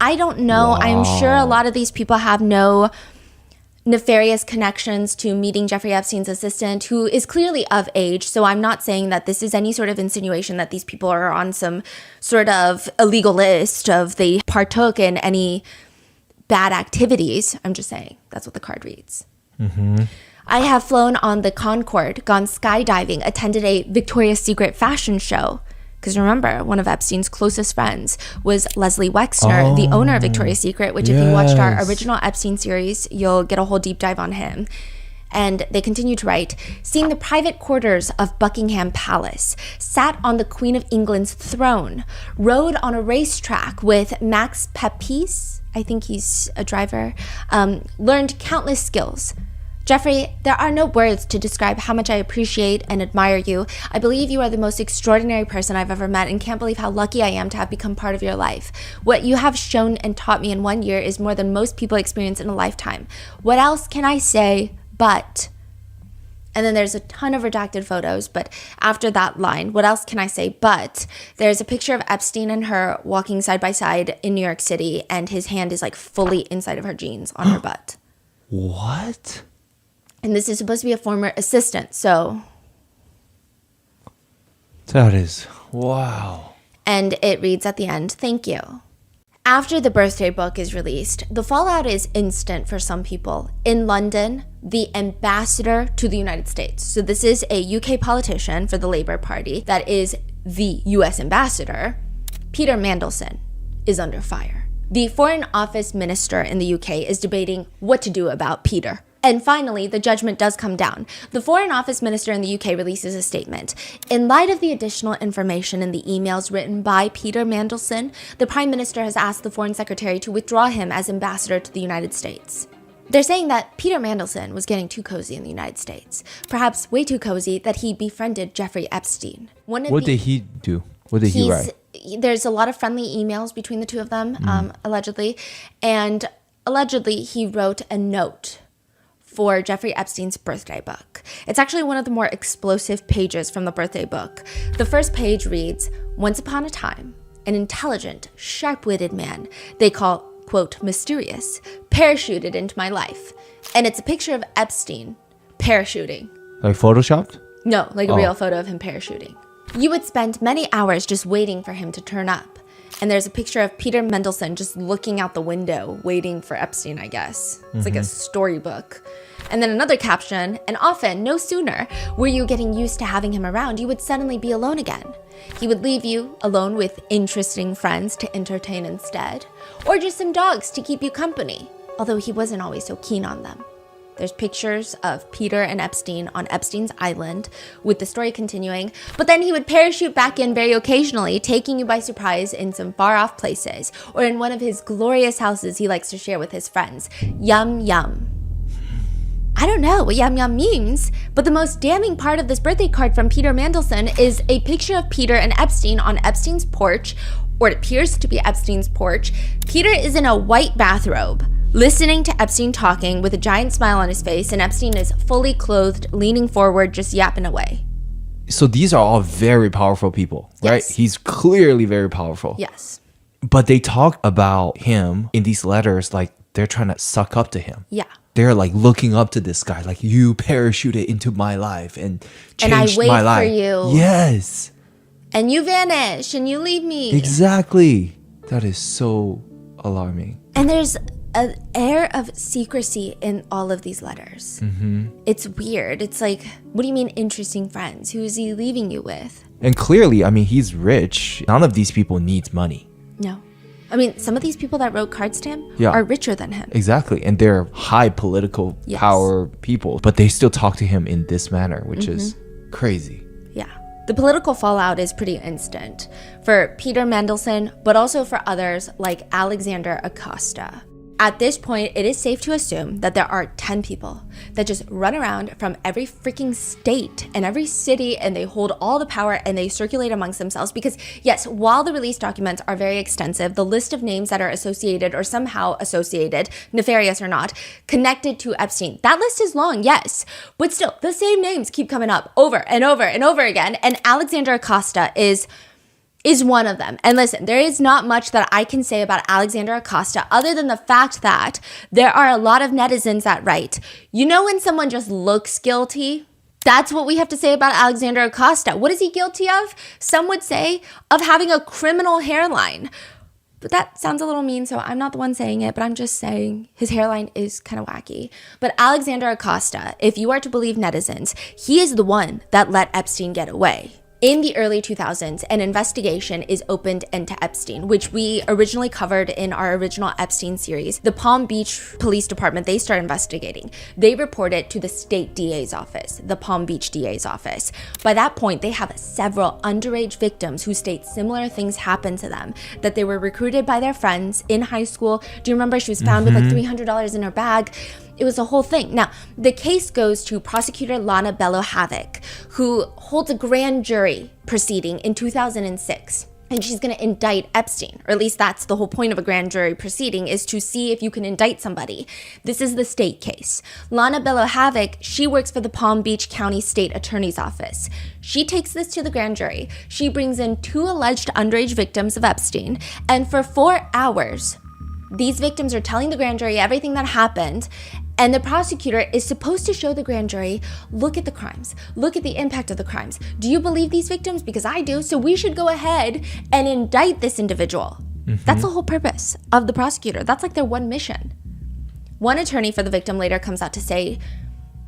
I don't know. Wow. I'm sure a lot of these people have no nefarious connections to meeting Jeffrey Epstein's assistant, who is clearly of age. So I'm not saying that this is any sort of insinuation that these people are on some sort of illegal list of they partook in any bad activities. I'm just saying that's what the card reads. Mm-hmm. "I have flown on the Concorde, gone skydiving, attended a Victoria's Secret fashion show." Because remember, one of Epstein's closest friends was Leslie Wexner, the owner of Victoria's Secret, which if you watched our original Epstein series, you'll get a whole deep dive on him. And they continue to write, "Seen the private quarters of Buckingham Palace, sat on the Queen of England's throne, rode on a racetrack with Max Pepys," I think he's a driver, "learned countless skills. Jeffrey, there are no words to describe how much I appreciate and admire you. I believe you are the most extraordinary person I've ever met and can't believe how lucky I am to have become part of your life. What you have shown and taught me in 1 year is more than most people experience in a lifetime. What else can I say but..." And then there's a ton of redacted photos, but after that line, "What else can I say but..." there's a picture of Epstein and her walking side by side in New York City, and his hand is like fully inside of her jeans on her butt. What? And this is supposed to be a former assistant, so That is, wow. And it reads at the end, "Thank you." After the birthday book is released, the fallout is instant for some people. In London, the ambassador to the United States, so this is a UK politician for the Labour Party that is the US ambassador, Peter Mandelson, is under fire. The Foreign Office Minister in the UK is debating what to do about Peter. And finally, the judgment does come down. The Foreign Office Minister in the UK releases a statement. In light of the additional information in the emails written by Peter Mandelson, the Prime Minister has asked the Foreign Secretary to withdraw him as ambassador to the United States. They're saying that Peter Mandelson was getting too cozy in the United States. Perhaps way too cozy that he befriended Jeffrey Epstein. What did he do? What did he write? There's a lot of friendly emails between the two of them, allegedly. And allegedly, he wrote a note for Jeffrey Epstein's birthday book. It's actually one of the more explosive pages from the birthday book. The first page reads, "Once upon a time, an intelligent, sharp-witted man they call, quote, mysterious, parachuted into my life." And it's a picture of Epstein parachuting. Like photoshopped? No, like a real photo of him parachuting. You would spend many hours just waiting for him to turn up. And there's a picture of Peter Mandelson just looking out the window, waiting for Epstein, I guess. It's like a storybook. And then another caption, "And often, no sooner were you getting used to having him around, you would suddenly be alone again. He would leave you alone with interesting friends to entertain instead, or just some dogs to keep you company, although he wasn't always so keen on them." There's pictures of Peter and Epstein on Epstein's island, with the story continuing. But then he would parachute back in very occasionally, taking you by surprise in some far-off places, or in one of his glorious houses he likes to share with his friends. Yum, yum. I don't know what yum yum means, but the most damning part of this birthday card from Peter Mandelson is a picture of Peter and Epstein on Epstein's porch, or it appears to be Epstein's porch. Peter is in a white bathrobe, listening to Epstein talking with a giant smile on his face, and Epstein is fully clothed, leaning forward, just yapping away. So these are all very powerful people, right? Yes. He's clearly very powerful. Yes. But they talk about him in these letters like they're trying to suck up to him. Yeah. They're like looking up to this guy, like, you parachuted into my life and changed wait my for life. you. Yes. And you vanish and you leave me. Exactly. That is so alarming. And there's an air of secrecy in all of these letters. It's weird. It's like, what do you mean interesting friends? Who is he leaving you with? And clearly, I mean, he's rich. None of these people needs money. No. I mean, some of these people that wrote cards to him Yeah. are richer than him. Exactly. And they're high political Yes. power people, but they still talk to him in this manner, which is crazy. Yeah. The political fallout is pretty instant for Peter Mandelson, but also for others like Alexander Acosta. At this point, it is safe to assume that there are 10 people that just run around from every freaking state and every city, and they hold all the power and they circulate amongst themselves. Because yes, while the release documents are very extensive, the list of names that are associated or somehow associated, nefarious or not, connected to Epstein, that list is long, yes. But still, the same names keep coming up over and over and over again. And Alexander Acosta is one of them. And listen, there is not much that I can say about Alexander Acosta other than the fact that there are a lot of netizens that write, you know, when someone just looks guilty, that's what we have to say about Alexander Acosta. What is he guilty of? Some would say of having a criminal hairline. But that sounds a little mean, so I'm not the one saying it, but I'm just saying his hairline is kind of wacky. But Alexander Acosta, if you are to believe netizens, he is the one that let Epstein get away. In the early 2000s, an investigation is opened into Epstein, which we originally covered in our original Epstein series. The Palm Beach Police Department, they start investigating. They report it to the state DA's office, the Palm Beach DA's office. By that point, they have several underage victims who state similar things happened to them, that they were recruited by their friends in high school. Do you remember she was found with like $300 in her bag? It was a whole thing. Now, the case goes to prosecutor Lana Bello-Havoc, who holds a grand jury proceeding in 2006. And she's going to indict Epstein, or at least that's the whole point of a grand jury proceeding, is to see if you can indict somebody. This is the state case. Lana Bello-Havoc, she works for the Palm Beach County State Attorney's Office. She takes this to the grand jury. She brings in 2 alleged underage victims of Epstein, and for 4 hours, these victims are telling the grand jury everything that happened, And the prosecutor is supposed to show the grand jury, look at the crimes, look at the impact of the crimes. Do you believe these victims? Because I do. So we should go ahead and indict this individual. That's the whole purpose of the prosecutor. That's like their one mission. One attorney for the victim later comes out to say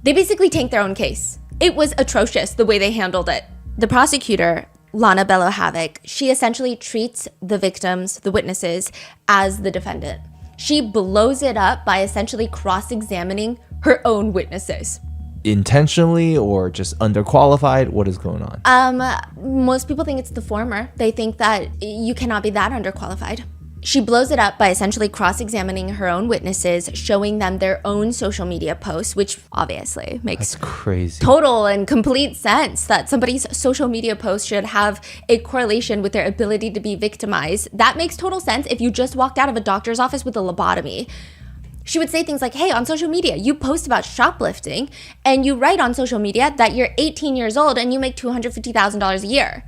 they basically tanked their own case. It was atrocious the way they handled it. The prosecutor, Lana Bello Havoc, she essentially treats the victims, the witnesses, as the defendant. She blows it up by essentially cross-examining her own witnesses. Intentionally or just underqualified? What is going on? Most people think it's the former. They think that you cannot be that underqualified. She blows it up by essentially cross-examining her own witnesses, showing them their own social media posts, which obviously makes That's crazy. total and complete sense that somebody's social media post should have a correlation with their ability to be victimized. That makes total sense if you just walked out of a doctor's office with a lobotomy. She would say things like, hey, on social media, you post about shoplifting and you write on social media that you're 18 years old and you make $250,000 a year.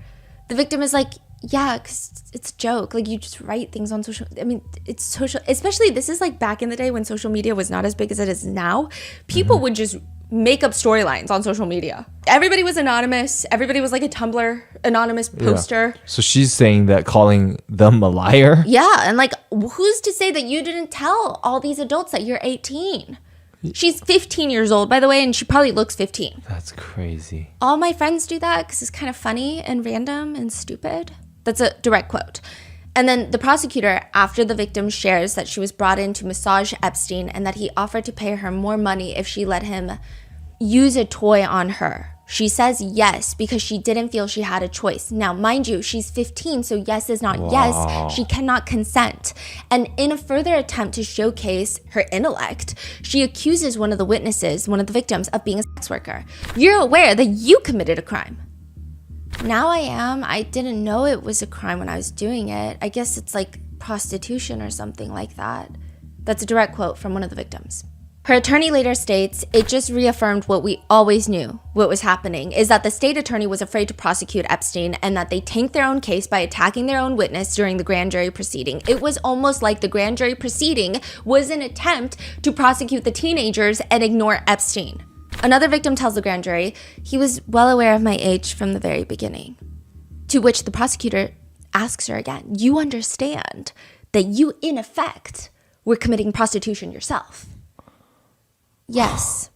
The victim is like, yeah, because it's a joke. Like, you just write things on social. I mean, it's social. Especially, this is like back in the day when social media was not as big as it is now. People would just make up storylines on social media. Everybody was anonymous. Everybody was like a Tumblr anonymous poster. Yeah. So she's saying that calling them a liar? Yeah. And like, who's to say that you didn't tell all these adults that you're 18? She's 15 years old, by the way, and she probably looks 15. That's crazy. All my friends do that because it's kind of funny and random and stupid. That's a direct quote. And then the prosecutor, after the victim shares that she was brought in to massage Epstein and that he offered to pay her more money if she let him use a toy on her, she says yes because she didn't feel she had a choice. Now, mind you, she's 15, so yes is not yes. She cannot consent. And in a further attempt to showcase her intellect, she accuses one of the witnesses, one of the victims, of being a sex worker. You're aware that you committed a crime. Now I am. I didn't know it was a crime when I was doing it. I guess it's like prostitution or something like that. That's a direct quote from one of the victims. Her attorney later states, it just reaffirmed what we always knew, what was happening, is that the state attorney was afraid to prosecute Epstein and that they tanked their own case by attacking their own witness during the grand jury proceeding. It was almost like the grand jury proceeding was an attempt to prosecute the teenagers and ignore Epstein. Another victim tells the grand jury, he was well aware of my age from the very beginning. To which the prosecutor asks her again, you understand that you, in effect, were committing prostitution yourself? Yes.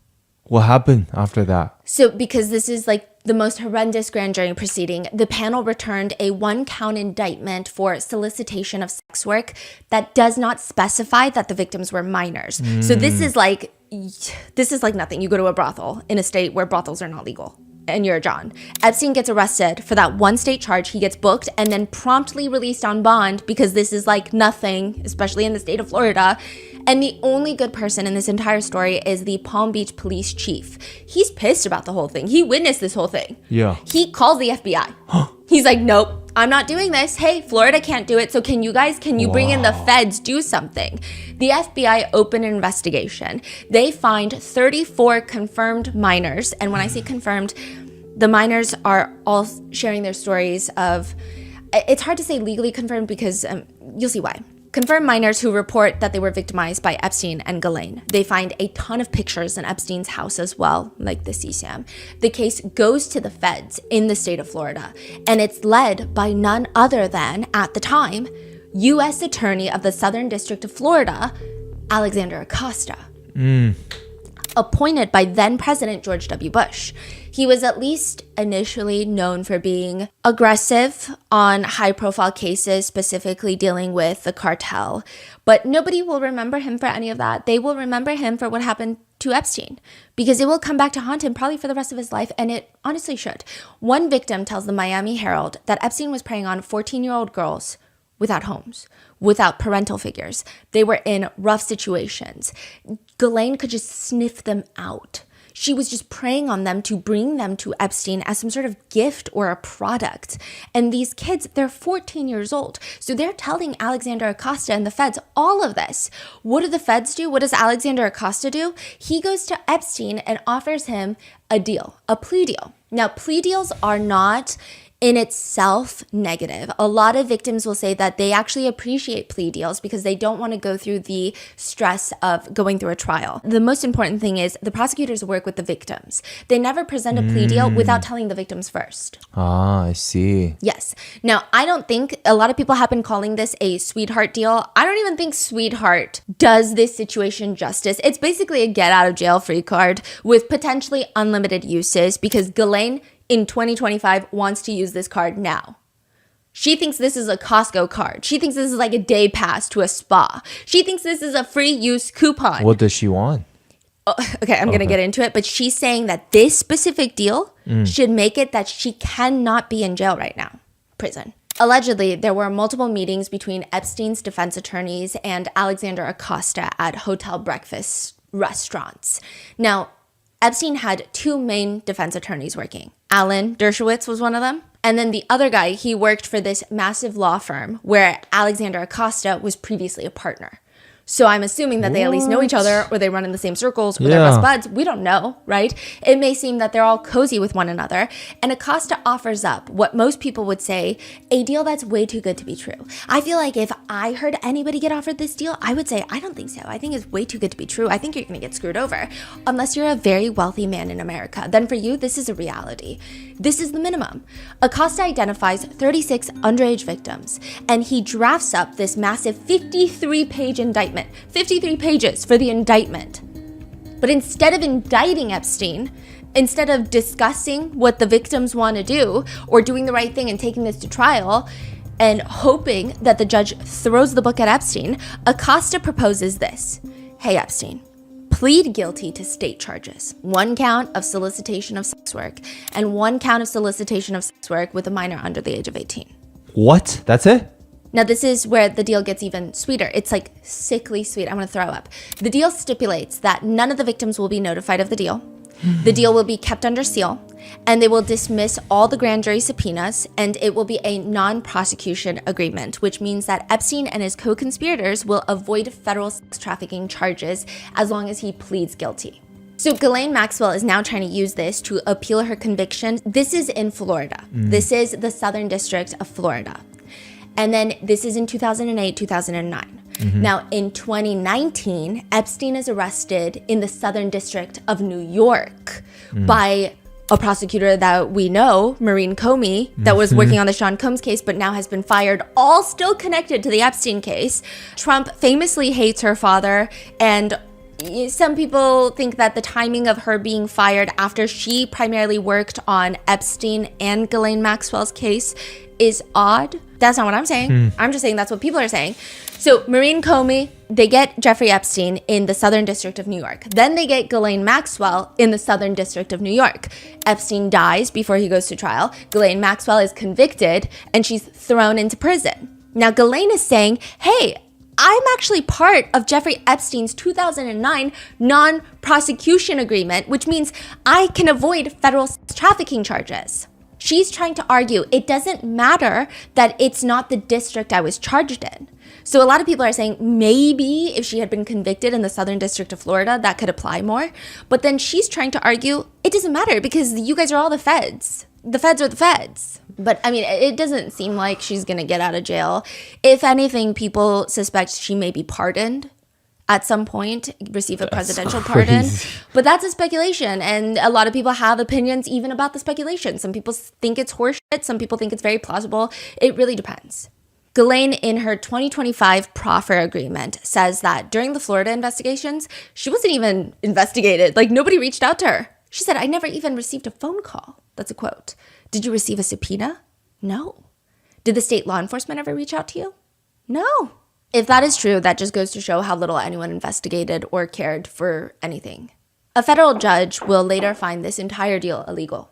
What happened after that? So because this is like the most horrendous grand jury proceeding, the panel returned a 1-count indictment for solicitation of sex work that does not specify that the victims were minors. So this is like nothing. You go to a brothel in a state where brothels are not legal and you're a John. Epstein gets arrested for that one state charge. He gets booked and then promptly released on bond because this is like nothing, especially in the state of Florida. And the only good person in this entire story is the Palm Beach police chief. He's pissed about the whole thing. He witnessed this whole thing. Yeah. He calls the FBI. He's like, nope, I'm not doing this. Hey, Florida can't do it. So can you bring in the feds, do something? The FBI opened an investigation. They find 34 confirmed minors. And when I say confirmed, the minors are all sharing their stories of, it's hard to say legally confirmed because you'll see why. Confirmed minors who report that they were victimized by Epstein and Ghislaine. They find a ton of pictures in Epstein's house as well, like the CSAM. The case goes to the feds in the state of Florida, and it's led by none other than, at the time, U.S. Attorney of the Southern District of Florida, Alexander Acosta. Appointed by then President George W. Bush. He was at least initially known for being aggressive on high-profile cases, specifically dealing with the cartel. But nobody will remember him for any of that. They will remember him for what happened to Epstein, because it will come back to haunt him probably for the rest of his life, and it honestly should. One victim tells the Miami Herald that Epstein was preying on 14-year-old girls without homes, without parental figures. They were in rough situations. Ghislaine could just sniff them out. She was just preying on them to bring them to Epstein as some sort of gift or a product. And these kids, they're 14 years old. So they're telling Alexander Acosta and the feds all of this. What do the feds do? What does Alexander Acosta do? He goes to Epstein and offers him a deal, a plea deal. Now, plea deals are not in itself negative. A lot of victims will say that they actually appreciate plea deals because they don't want to go through the stress of going through a trial. The most important thing is the prosecutors work with the victims. They never present a plea deal without telling the victims first. Ah, I see. Yes. Now, I don't think a lot of people have been calling this a sweetheart deal. I don't even think sweetheart does this situation justice. It's basically a get out of jail free card with potentially unlimited uses because Ghislaine in 2025 wants to use this card now. She thinks this is a Costco card. She thinks this is like a day pass to a spa. She thinks this is a free use coupon. What does she want? Okay, I'm going to get into it, but she's saying that this specific deal should make it that she cannot be in jail right now, prison. Allegedly, there were multiple meetings between Epstein's defense attorneys and Alexander Acosta at hotel breakfast restaurants. Now, Epstein had two main defense attorneys working. Alan Dershowitz was one of them. And then the other guy, he worked for this massive law firm where Alexander Acosta was previously a partner. So I'm assuming that they at least know each other or they run in the same circles or they're best buds. We don't know, right? It may seem that they're all cozy with one another. And Acosta offers up what most people would say, a deal that's way too good to be true. I feel like if I heard anybody get offered this deal, I would say, I don't think so. I think it's way too good to be true. I think you're going to get screwed over. Unless you're a very wealthy man in America. Then for you, this is a reality. This is the minimum. Acosta identifies 36 underage victims and he drafts up this massive 53-page indictment. 53 pages for the indictment. But instead of indicting Epstein, instead of discussing what the victims want to do or doing the right thing and taking this to trial and hoping that the judge throws the book at Epstein, Acosta proposes this. Hey, Epstein, plead guilty to state charges. 1 count of solicitation of sex work and 1 count of solicitation of sex work with a minor under the age of 18. What? That's it? Now, this is where the deal gets even sweeter. It's like sickly sweet. I'm going to throw up. The deal stipulates that none of the victims will be notified of the deal. The deal will be kept under seal, and they will dismiss all the grand jury subpoenas, and it will be a non-prosecution agreement, which means that Epstein and his co-conspirators will avoid federal sex trafficking charges as long as he pleads guilty. So Ghislaine Maxwell is now trying to use this to appeal her conviction. This is in Florida. This is the Southern District of Florida. And then this is in 2008, 2009. Now, in 2019, Epstein is arrested in the Southern District of New York by a prosecutor that we know, Maureen Comey, that was working on the Sean Combs case, but now has been fired, all still connected to the Epstein case. Trump famously hates her father, and some people think that the timing of her being fired after she primarily worked on Epstein and Ghislaine Maxwell's case is odd. That's not what I'm saying. I'm just saying that's what people are saying. So Maureen Comey, they get Jeffrey Epstein in the Southern District of New York. Then they get Ghislaine Maxwell in the Southern District of New York. Epstein dies before he goes to trial. Ghislaine Maxwell is convicted and she's thrown into prison. Now Ghislaine is saying, hey, I'm actually part of Jeffrey Epstein's 2009 non-prosecution agreement, which means I can avoid federal sex trafficking charges. She's trying to argue it doesn't matter that it's not the district I was charged in. So a lot of people are saying maybe if she had been convicted in the Southern District of Florida, that could apply more. But then she's trying to argue it doesn't matter because you guys are all the feds. The feds are the feds. But I mean, it doesn't seem like she's going to get out of jail. If anything, people suspect she may be pardoned at some point, receive a presidential pardon. But that's a speculation. And a lot of people have opinions even about the speculation. Some people think it's horseshit. Some people think it's very plausible. It really depends. Ghislaine, in her 2025 proffer agreement, says that during the Florida investigations, she wasn't even investigated. Like, nobody reached out to her. She said, I never even received a phone call. That's a quote. Did you receive a subpoena? No. Did the state law enforcement ever reach out to you? No. If that is true, that just goes to show how little anyone investigated or cared for anything. A federal judge will later find this entire deal illegal.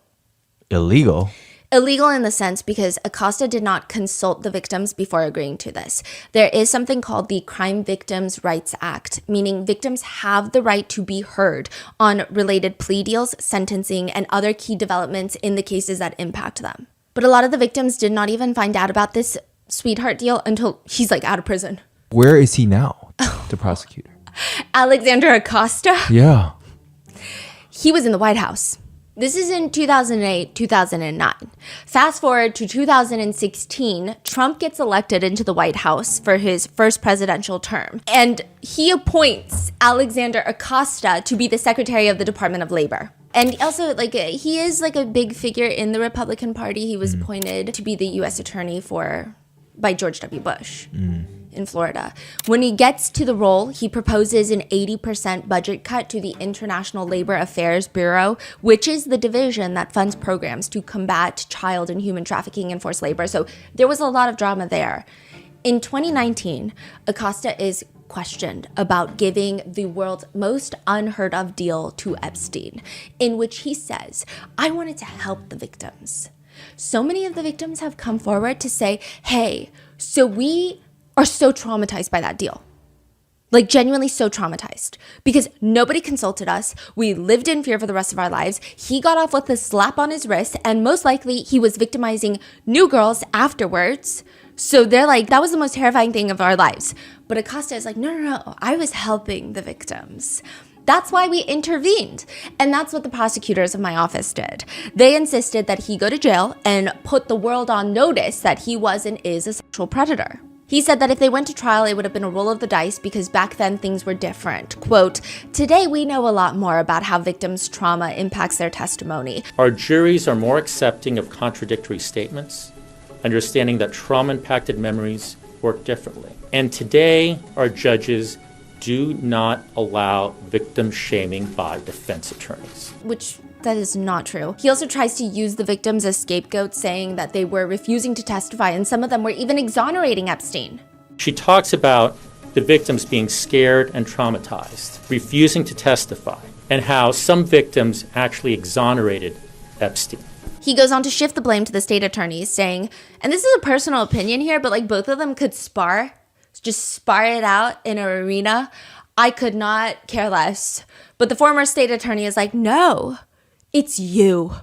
Illegal? Illegal in the sense because Acosta did not consult the victims before agreeing to this. There is something called the Crime Victims' Rights Act, meaning victims have the right to be heard on related plea deals, sentencing, and other key developments in the cases that impact them. But a lot of the victims did not even find out about this sweetheart deal until he's like out of prison. Where is he now, the prosecutor? Alexander Acosta? Yeah. He was in the White House. This is in 2008, 2009. Fast forward to 2016, Trump gets elected into the White House for his first presidential term. And he appoints Alexander Acosta to be the Secretary of the Department of Labor. And also, he is a big figure in the Republican Party. He was appointed to be the U.S. Attorney by George W. Bush in Florida. When he gets to the role, he proposes an 80% budget cut to the International Labor Affairs Bureau, which is the division that funds programs to combat child and human trafficking and forced labor. So there was a lot of drama there. In 2019, Acosta is questioned about giving the world's most unheard of deal to Epstein, in which he says, I wanted to help the victims. So many of the victims have come forward to say, hey, so we are so traumatized by that deal. Genuinely so traumatized because nobody consulted us. We lived in fear for the rest of our lives. He got off with a slap on his wrist, and most likely he was victimizing new girls afterwards. So they're that was the most terrifying thing of our lives. But Acosta is no, I was helping the victims. That's why we intervened. And that's what the prosecutors of my office did. They insisted that he go to jail and put the world on notice that he was and is a sexual predator. He said that if they went to trial, it would have been a roll of the dice because back then things were different. Quote, today we know a lot more about how victims' trauma impacts their testimony. Our juries are more accepting of contradictory statements, understanding that trauma-impacted memories work differently. And today, our judges do not allow victim shaming by defense attorneys. Which that is not true. He also tries to use the victims as scapegoats, saying that they were refusing to testify, and some of them were even exonerating Epstein. She talks about the victims being scared and traumatized, refusing to testify, and how some victims actually exonerated Epstein. He goes on to shift the blame to the state attorneys, saying, and this is a personal opinion here, but both of them could just spar it out in an arena. I could not care less. But the former state attorney is no, it's you.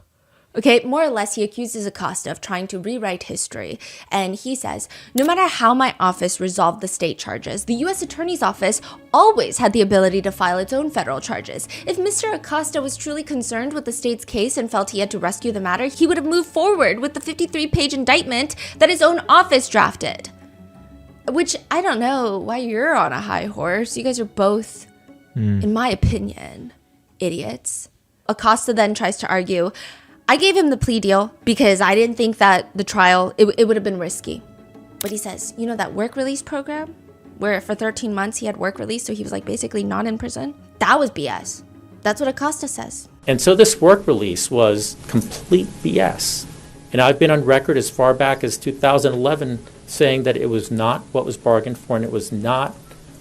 Okay, more or less, he accuses Acosta of trying to rewrite history. And he says, no matter how my office resolved the state charges, the U.S. Attorney's Office always had the ability to file its own federal charges. If Mr. Acosta was truly concerned with the state's case and felt he had to rescue the matter, he would have moved forward with the 53-page indictment that his own office drafted. Which, I don't know why you're on a high horse. You guys are both, in my opinion, idiots. Acosta then tries to argue, I gave him the plea deal because I didn't think that the trial, it would have been risky. But he says, that work release program where for 13 months he had work release, so he was basically not in prison? That was BS. That's what Acosta says. And so this work release was complete BS. And I've been on record as far back as 2011 saying that it was not what was bargained for and it was not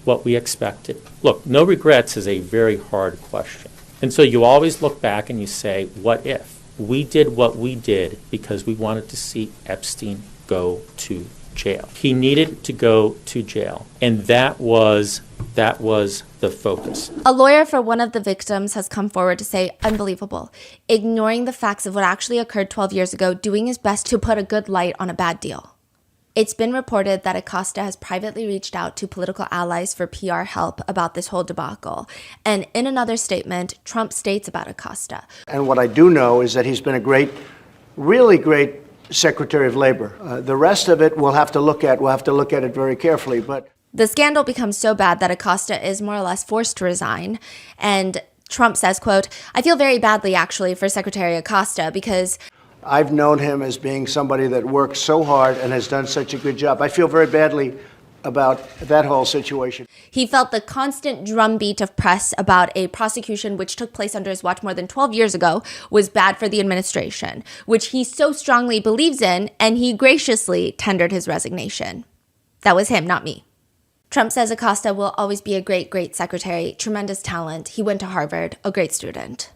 what we expected. Look, no regrets is a very hard question. And so you always look back and you say, what if? We did what we did because we wanted to see Epstein go to jail. He needed to go to jail. And that was the focus. A lawyer for one of the victims has come forward to say, unbelievable, ignoring the facts of what actually occurred 12 years ago, doing his best to put a good light on a bad deal. It's been reported that Acosta has privately reached out to political allies for PR help about this whole debacle. And in another statement, Trump states about Acosta. And what I do know is that he's been a really great Secretary of Labor. The rest of it we'll have to look at. We'll have to look at it very carefully. But the scandal becomes so bad that Acosta is more or less forced to resign. And Trump says, quote, I feel very badly, actually, for Secretary Acosta because I've known him as being somebody that works so hard and has done such a good job. I feel very badly about that whole situation. He felt the constant drumbeat of press about a prosecution which took place under his watch more than 12 years ago was bad for the administration, which he so strongly believes in, and he graciously tendered his resignation. That was him, not me. Trump says Acosta will always be a great, great secretary, tremendous talent. He went to Harvard, a great student.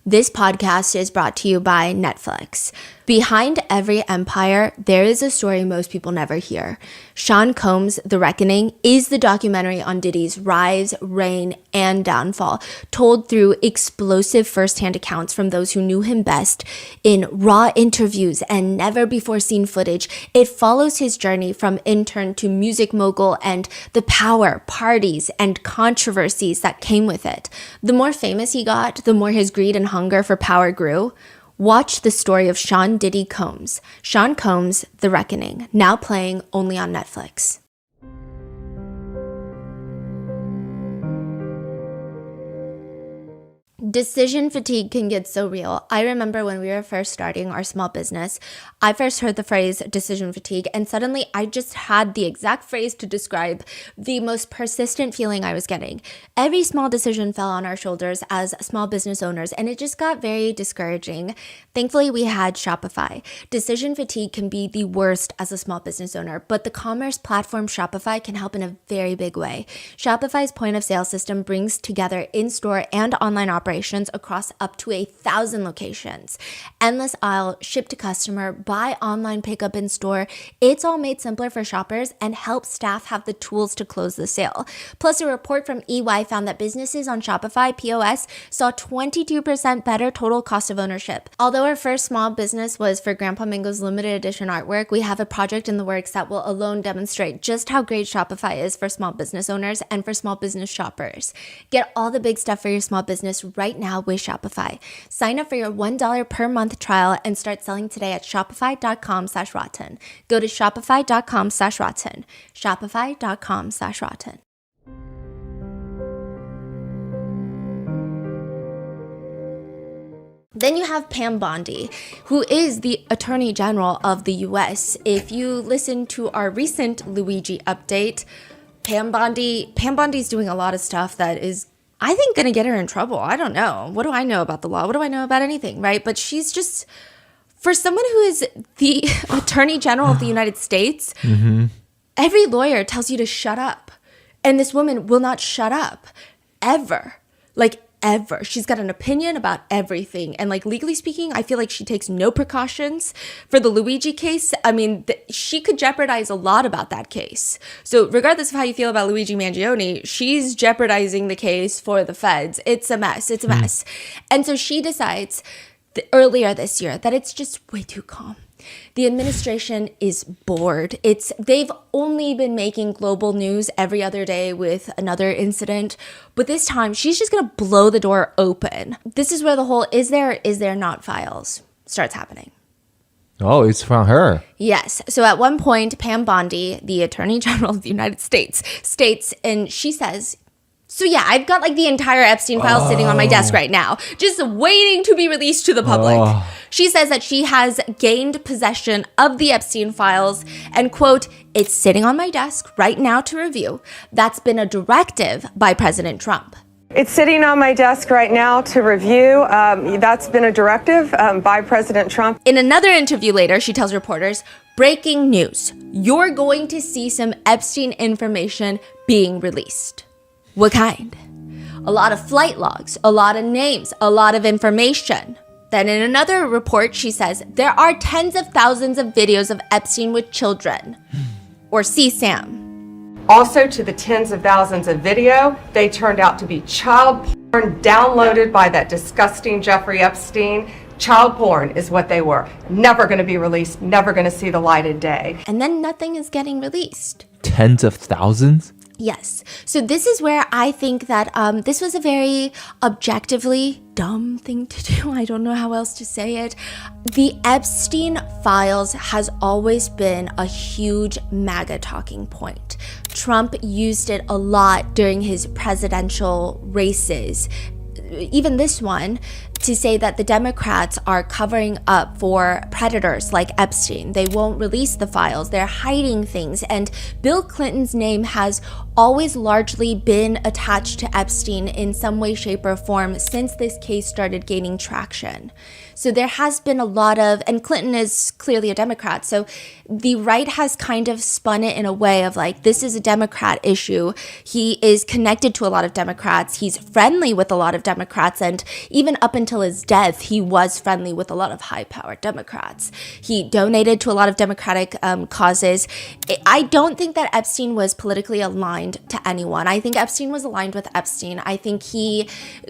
This podcast is brought to you by Netflix. Behind every empire, there is a story most people never hear. Sean Combs' The Reckoning is the documentary on Diddy's rise, reign, and downfall, told through explosive firsthand accounts from those who knew him best in raw interviews and never-before-seen footage. It follows his journey from intern to music mogul and the power, parties, and controversies that came with it. The more famous he got, the more his greed and hunger for power grew. Watch the story of Sean Diddy Combs. Sean Combs, The Reckoning, now playing only on Netflix. Decision fatigue can get so real. I remember when we were first starting our small business, I first heard the phrase decision fatigue, and suddenly I just had the exact phrase to describe the most persistent feeling I was getting. Every small decision fell on our shoulders as small business owners, and it just got very discouraging. Thankfully, we had Shopify. Decision fatigue can be the worst as a small business owner, but the commerce platform Shopify can help in a very big way. Shopify's point of sale system brings together in-store and online operations across up to 1,000 locations. Endless aisle, ship to customer, buy online, pickup in store. It's all made simpler for shoppers and helps staff have the tools to close the sale. Plus, a report from EY found that businesses on Shopify POS saw 22% better total cost of ownership. Although our first small business was for Grandpa Mingo's limited edition artwork, we have a project in the works that will alone demonstrate just how great Shopify is for small business owners and for small business shoppers. Get all the big stuff for your small business right now with Shopify. Sign up for your $1 per month trial and start selling today at shopify.com/rotten. Go to shopify.com/rotten. Shopify.com/rotten. Then you have Pam Bondi, who is the Attorney General of the US. If you listen to our recent Luigi update, Pam Bondi's doing a lot of stuff that is, I think, going to get her in trouble. I don't know. What do I know about the law? What do I know about anything, right? But she's just, for someone who is the Attorney General of the United States, every lawyer tells you to shut up. And this woman will not shut up, ever. Like, ever. She's got an opinion about everything. And like, legally speaking, I feel like she takes no precautions. For the Luigi case, I mean, she could jeopardize a lot about that case. So regardless of how you feel about Luigi Mangione, she's jeopardizing the case for the feds. It's a mess. It's a mess. And so she decides earlier this year that it's just way too calm. The administration is bored. They've only been making global news every other day with another incident, but this time she's just going to blow the door open. This is where the whole is there not files starts happening. Oh, it's from her. Yes. So at one point, Pam Bondi, the Attorney General of the United States, states, and she says, so yeah, I've got like the entire Epstein file sitting on my desk right now, just waiting to be released to the public. She says that she has gained possession of the Epstein files and, quote, it's sitting on my desk right now to review. That's been a directive by President Trump. It's sitting on my desk right now to review. That's been a directive by President Trump. In another interview later, she tells reporters, breaking news, you're going to see some Epstein information being released. What kind? A lot of flight logs, a lot of names, a lot of information. Then in another report, she says, there are tens of thousands of videos of Epstein with children. Or CSAM. Also, to the tens of thousands of video, they turned out to be child porn downloaded by that disgusting Jeffrey Epstein. Child porn is what they were. Never going to be released, never going to see the light of day. And then nothing is getting released. Tens of thousands? Yes. So this is where I think that this was a very objectively dumb thing to do. I don't know how else to say it. The Epstein files has always been a huge MAGA talking point. Trump used it a lot during his presidential races, even this one, to say that the Democrats are covering up for predators like Epstein. They won't release the files. They're hiding things. And Bill Clinton's name has always largely been attached to Epstein in some way, shape, or form since this case started gaining traction. So there has been a lot of, and Clinton is clearly a Democrat, so the right has kind of spun it in a way of like, this is a Democrat issue. He is connected to a lot of Democrats. He's friendly with a lot of Democrats. Democrats. And even up until his death, he was friendly with a lot of high-powered Democrats. He donated to a lot of Democratic causes. I don't think that Epstein was politically aligned to anyone. I think Epstein was aligned with Epstein. I think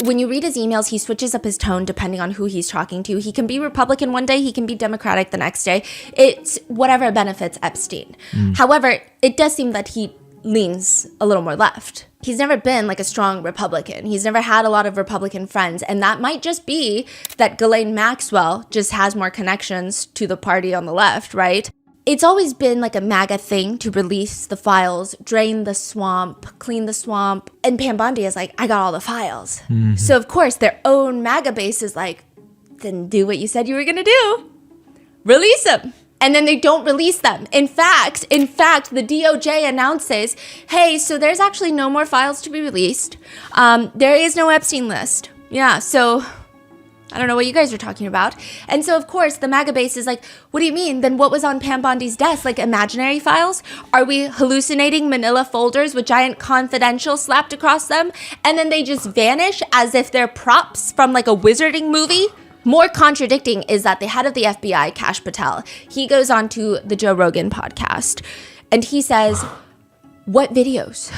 when you read his emails, he switches up his tone depending on who he's talking to. He can be Republican one day, he can be Democratic the next day. It's whatever benefits Epstein. However, it does seem that he leans a little more left. He's never been like a strong Republican. He's never had a lot of Republican friends. And that might just be that Ghislaine Maxwell just has more connections to the party on the left, right? It's always been like a MAGA thing to release the files, drain the swamp, clean the swamp. And Pam Bondi is like, I got all the files. So of course their own MAGA base is like, then do what you said you were gonna do. Release them. And then they don't release them. In fact, the DOJ announces, hey, so there's actually no more files to be released. There is no Epstein list. Yeah, so I don't know what you guys are talking about. And so, of course, the MAGA base is like, what do you mean? Then what was on Pam Bondi's desk? Like imaginary files? Are we hallucinating manila folders with giant confidential slapped across them? And then they just vanish as if they're props from like a wizarding movie? More contradicting is that the head of the FBI, Kash Patel, he goes on to the Joe Rogan podcast and he says, what videos?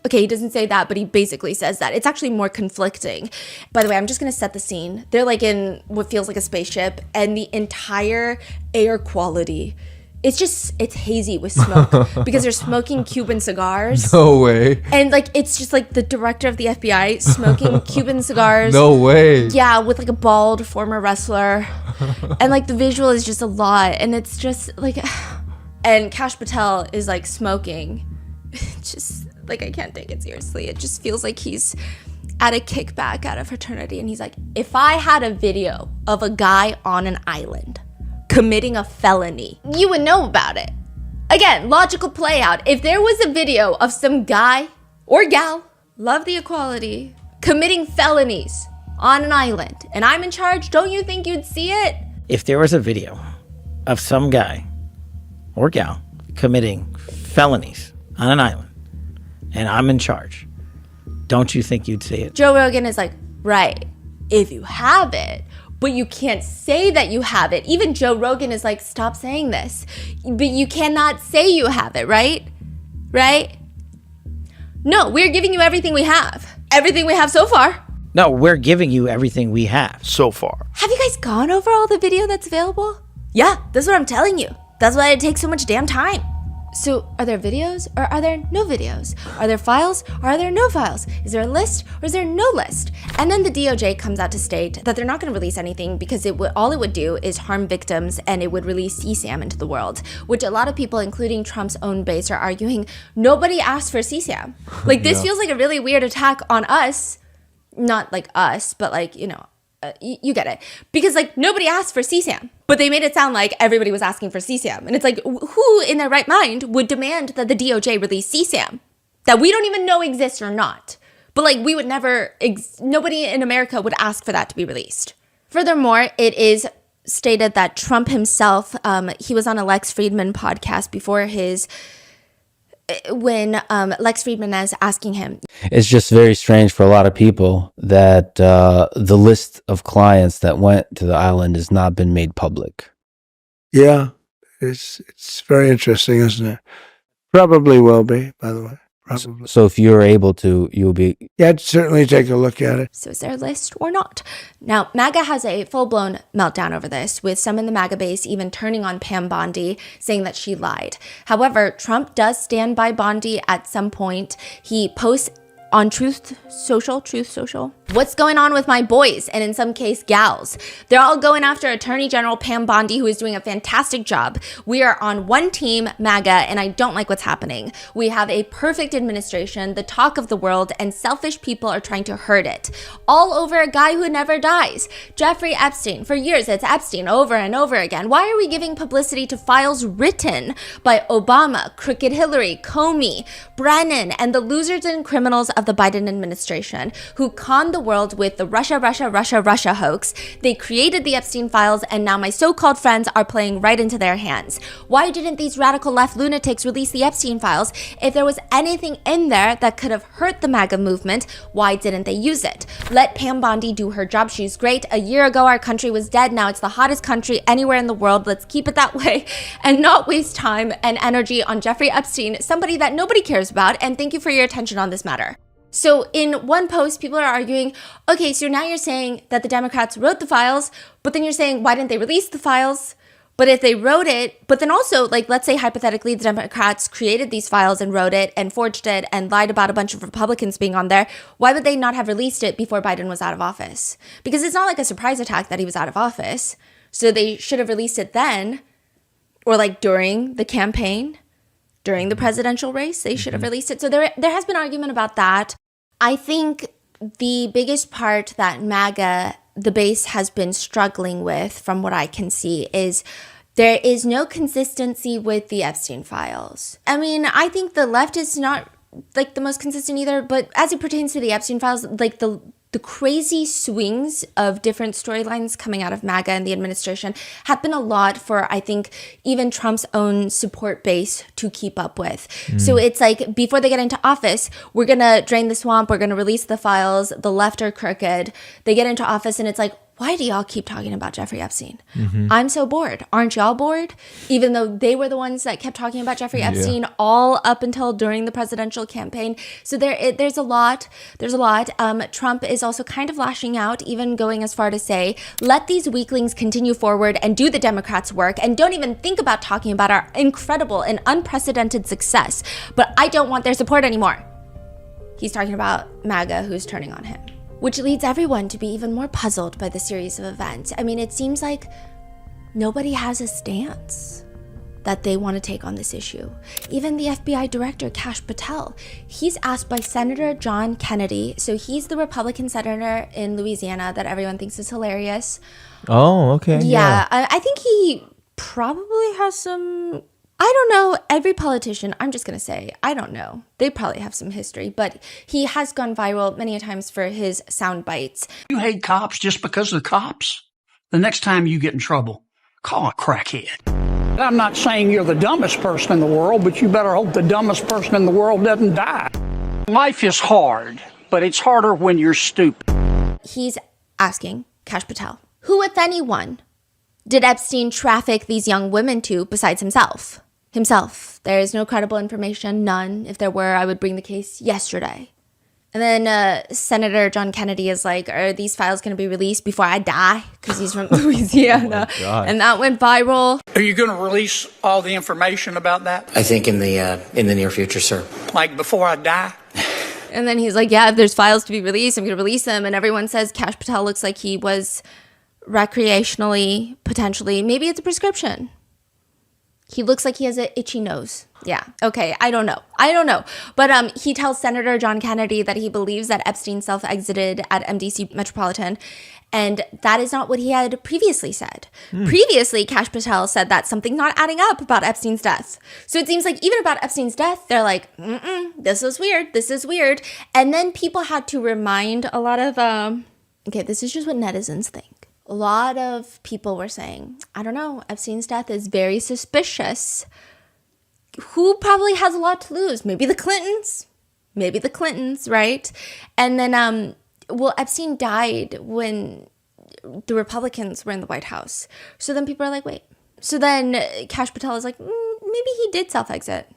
Okay, he doesn't say that, but he basically says that. It's actually more conflicting. By the way, I'm just going to set the scene. They're like in what feels like a spaceship and the entire air quality, it's hazy with smoke because they're smoking Cuban cigars. No way. And like, it's just like the director of the FBI smoking Cuban cigars. No way. Yeah, with like a bald former wrestler. And like the visual is just a lot. And it's just like, and Kash Patel is like smoking. It's just like, I can't take it seriously. It just feels like he's at a kickback at a fraternity. And he's like, if I had a video of a guy on an island committing a felony, you would know about it. Again, logical play out. If there was a video of some guy or gal, love the equality, committing felonies on an island, and I'm in charge, don't you think you'd see it? If there was a video of some guy or gal committing felonies on an island, and I'm in charge, don't you think you'd see it? Joe Rogan is like, right, if you have it, but you can't say that you have it. Even Joe Rogan is like, stop saying this. But you cannot say you have it, right? Right? No, we're giving you everything we have. Everything we have so far. No, we're giving you everything we have. So far. Have you guys gone over all the video that's available? Yeah, that's what I'm telling you. That's why it takes so much damn time. So are there videos or are there no videos? Are there files or are there no files? Is there a list or is there no list? And then the DOJ comes out to state that they're not going to release anything because all it would do is harm victims and it would release CSAM into the world, which a lot of people, including Trump's own base, are arguing nobody asked for CSAM. Like this feels like a really weird attack on us, not like us, but like, you know, you get it. Because like nobody asked for CSAM, but they made it sound like everybody was asking for CSAM. And it's like, who in their right mind would demand that the DOJ release CSAM that we don't even know exists or not? But like we would never, nobody in America would ask for that to be released. Furthermore, it is stated that Trump himself, he was on a Lex Fridman podcast before when Lex Fridman is asking him. It's just very strange for a lot of people that the list of clients that went to the island has not been made public. Yeah, it's very interesting, isn't it? Probably will be, by the way. Probably. So if you're able to, you'll be... Yeah, I'd certainly take a look at it. So is there a list or not? Now, MAGA has a full-blown meltdown over this, with some in the MAGA base even turning on Pam Bondi, saying that she lied. However, Trump does stand by Bondi at some point. He posts on Truth Social, what's going on with my boys, and in some case, gals? They're all going after Attorney General Pam Bondi, who is doing a fantastic job. We are on one team, MAGA, and I don't like what's happening. We have a perfect administration, the talk of the world, and selfish people are trying to hurt it. All over a guy who never dies. Jeffrey Epstein. For years, it's Epstein over and over again. Why are we giving publicity to files written by Obama, Crooked Hillary, Comey, Brennan, and the losers and criminals of the Biden administration who conned the world with the Russia hoax. They created the Epstein files, and now my so-called friends are playing right into their hands. Why didn't these radical left lunatics release the Epstein files? If there was anything in there that could have hurt the MAGA movement, why didn't they use it? Let Pam Bondi do her job. She's great. A year ago, our country was dead. Now it's the hottest country anywhere in the world. Let's keep it that way and not waste time and energy on Jeffrey Epstein, somebody that nobody cares about. And thank you for your attention on this matter. So in one post, people are arguing, okay, so now you're saying that the Democrats wrote the files, but then you're saying, why didn't they release the files? But if they wrote it, but then also, like, let's say hypothetically the Democrats created these files and wrote it and forged it and lied about a bunch of Republicans being on there, why would they not have released it before Biden was out of office? Because it's not like a surprise attack that he was out of office. So they should have released it then, or like during the campaign, during the presidential race, they should have released it. So there has been argument about that. I think the biggest part that MAGA, the base, has been struggling with, from what I can see, is there is no consistency with the Epstein files. I mean, I think the left is not like the most consistent either, but as it pertains to the Epstein files, like the crazy swings of different storylines coming out of MAGA and the administration have been a lot for, I think, even Trump's own support base to keep up with. So it's like, before they get into office, we're going to drain the swamp, we're going to release the files, the left are crooked. They get into office and it's like, why do y'all keep talking about Jeffrey Epstein? I'm so bored. Aren't y'all bored? Even though they were the ones that kept talking about Jeffrey Epstein all up until during the presidential campaign. So there's a lot. Trump is also kind of lashing out, even going as far to say, let these weaklings continue forward and do the Democrats' work and don't even think about talking about our incredible and unprecedented success. But I don't want their support anymore. He's talking about MAGA, who's turning on him. Which leads everyone to be even more puzzled by the series of events. I mean, it seems like nobody has a stance that they want to take on this issue. Even the FBI director, Kash Patel, he's asked by Senator John Kennedy. So he's the Republican senator in Louisiana that everyone thinks is hilarious. Oh, okay. Yeah. I think he probably has some... I don't know, every politician, I'm just going to say, I don't know. They probably have some history, but he has gone viral many times for his sound bites. You hate cops just because they're cops? The next time you get in trouble, call a crackhead. I'm not saying you're the dumbest person in the world, but you better hope the dumbest person in the world doesn't die. Life is hard, but it's harder when you're stupid. He's asking Kash Patel, who, if anyone, did Epstein traffic these young women to besides himself? There is no credible information, none. If there were, I would bring the case yesterday. And then Senator John Kennedy is like, are these files going to be released before I die? Because he's from Louisiana. And that went viral. Are you going to release all the information about that? I think in the near future, sir. Like before I die? And then he's like, yeah, if there's files to be released, I'm going to release them. And everyone says Kash Patel looks like he was recreationally, potentially, maybe it's a prescription. He looks like he has an itchy nose. Yeah. Okay. I don't know. But he tells Senator John Kennedy that he believes that Epstein self-exited at MDC Metropolitan. And that is not what he had previously said. Previously, Kash Patel said that something's not adding up about Epstein's death. So it seems like even about Epstein's death, they're like, this is weird. And then people had to remind a lot of, okay, this is just what netizens think. A lot of people were saying, I don't know, Epstein's death is very suspicious. Who probably has a lot to lose? Maybe the Clintons, right? And then, Epstein died when the Republicans were in the White House. So then people are like, wait. So then Kash Patel is like, maybe he did self-exit.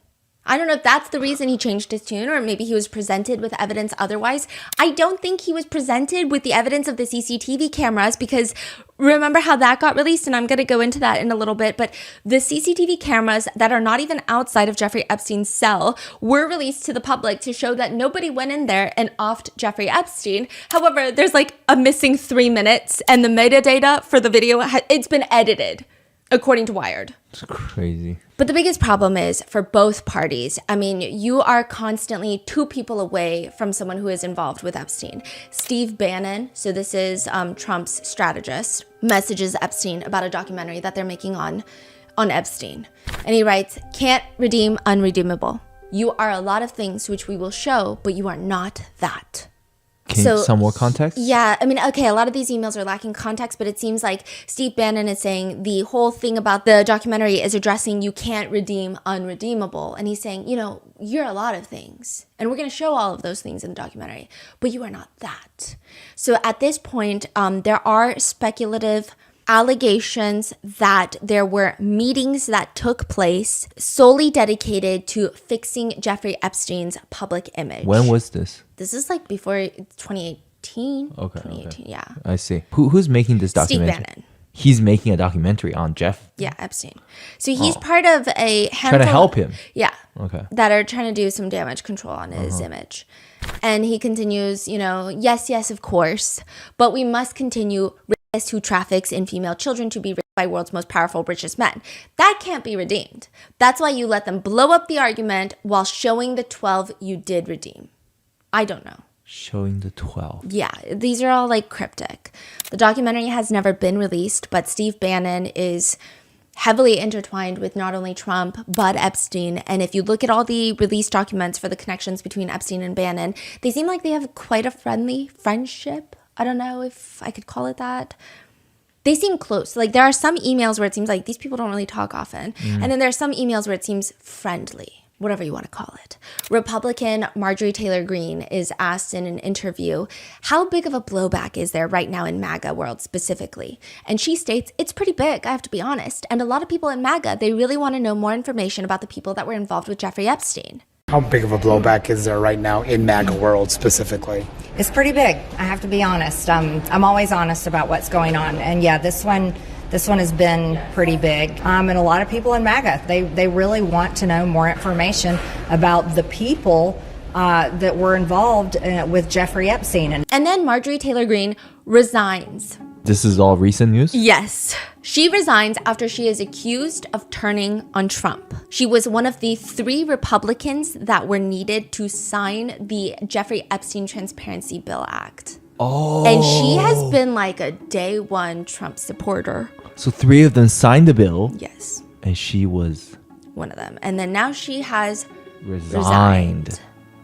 I don't know if that's the reason he changed his tune, or maybe he was presented with evidence otherwise. I don't think he was presented with the evidence of the CCTV cameras, because remember how that got released? And I'm going to go into that in a little bit. But the CCTV cameras that are not even outside of Jeffrey Epstein's cell were released to the public to show that nobody went in there and offed Jeffrey Epstein. However, there's like a missing 3 minutes, and the metadata for the video, it's been edited, according to Wired. It's crazy. But the biggest problem is for both parties. I mean, you are constantly 2 people away from someone who is involved with Epstein. Steve Bannon, so this is Trump's strategist, messages Epstein about a documentary that they're making on Epstein. And he writes, can't redeem unredeemable. You are a lot of things which we will show, but you are not that. Some more context? Yeah, I mean, okay, a lot of these emails are lacking context, but it seems like Steve Bannon is saying the whole thing about the documentary is addressing you can't redeem unredeemable. And he's saying, you're a lot of things. And we're going to show all of those things in the documentary, but you are not that. So at this point, there are speculative allegations that there were meetings that took place solely dedicated to fixing Jeffrey Epstein's public image. When was this? This is like before 2018. Okay. 2018, yeah. I see. Who's making this documentary? Steve Bannon. He's making a documentary on Jeff. Yeah, Epstein. So he's part of a handful. Trying to help him. Yeah. Okay. That are trying to do some damage control on his image. And he continues, yes, of course, but we must continue who traffics in female children to be raped by world's most powerful, richest men. That can't be redeemed. That's why you let them blow up the argument while showing the 12 you did redeem. I don't know. Showing the 12. Yeah, these are all like cryptic. The documentary has never been released, but Steve Bannon is heavily intertwined with not only Trump, but Epstein. And if you look at all the released documents for the connections between Epstein and Bannon, they seem like they have quite a friendship. I don't know if I could call it that. They seem close. Like there are some emails where it seems like these people don't really talk often. And then there are some emails where it seems friendly, whatever you want to call it. Republican Marjorie Taylor Greene is asked in an interview, how big of a blowback is there right now in MAGA world specifically? And she states, it's pretty big, I have to be honest. And a lot of people in MAGA, they really want to know more information about the people that were involved with Jeffrey Epstein. How big of a blowback is there right now in MAGA world specifically? It's pretty big, I have to be honest. I'm always honest about what's going on. And yeah, this one has been pretty big. And a lot of people in MAGA, they really want to know more information about the people that were involved with Jeffrey Epstein. And then Marjorie Taylor Greene resigns. This is all recent news? Yes. She resigns after she is accused of turning on Trump. She was one of the 3 Republicans that were needed to sign the Jeffrey Epstein Transparency Bill Act. Oh. And she has been like a day one Trump supporter. So 3 of them signed the bill. Yes. And she was one of them. And then now she has resigned.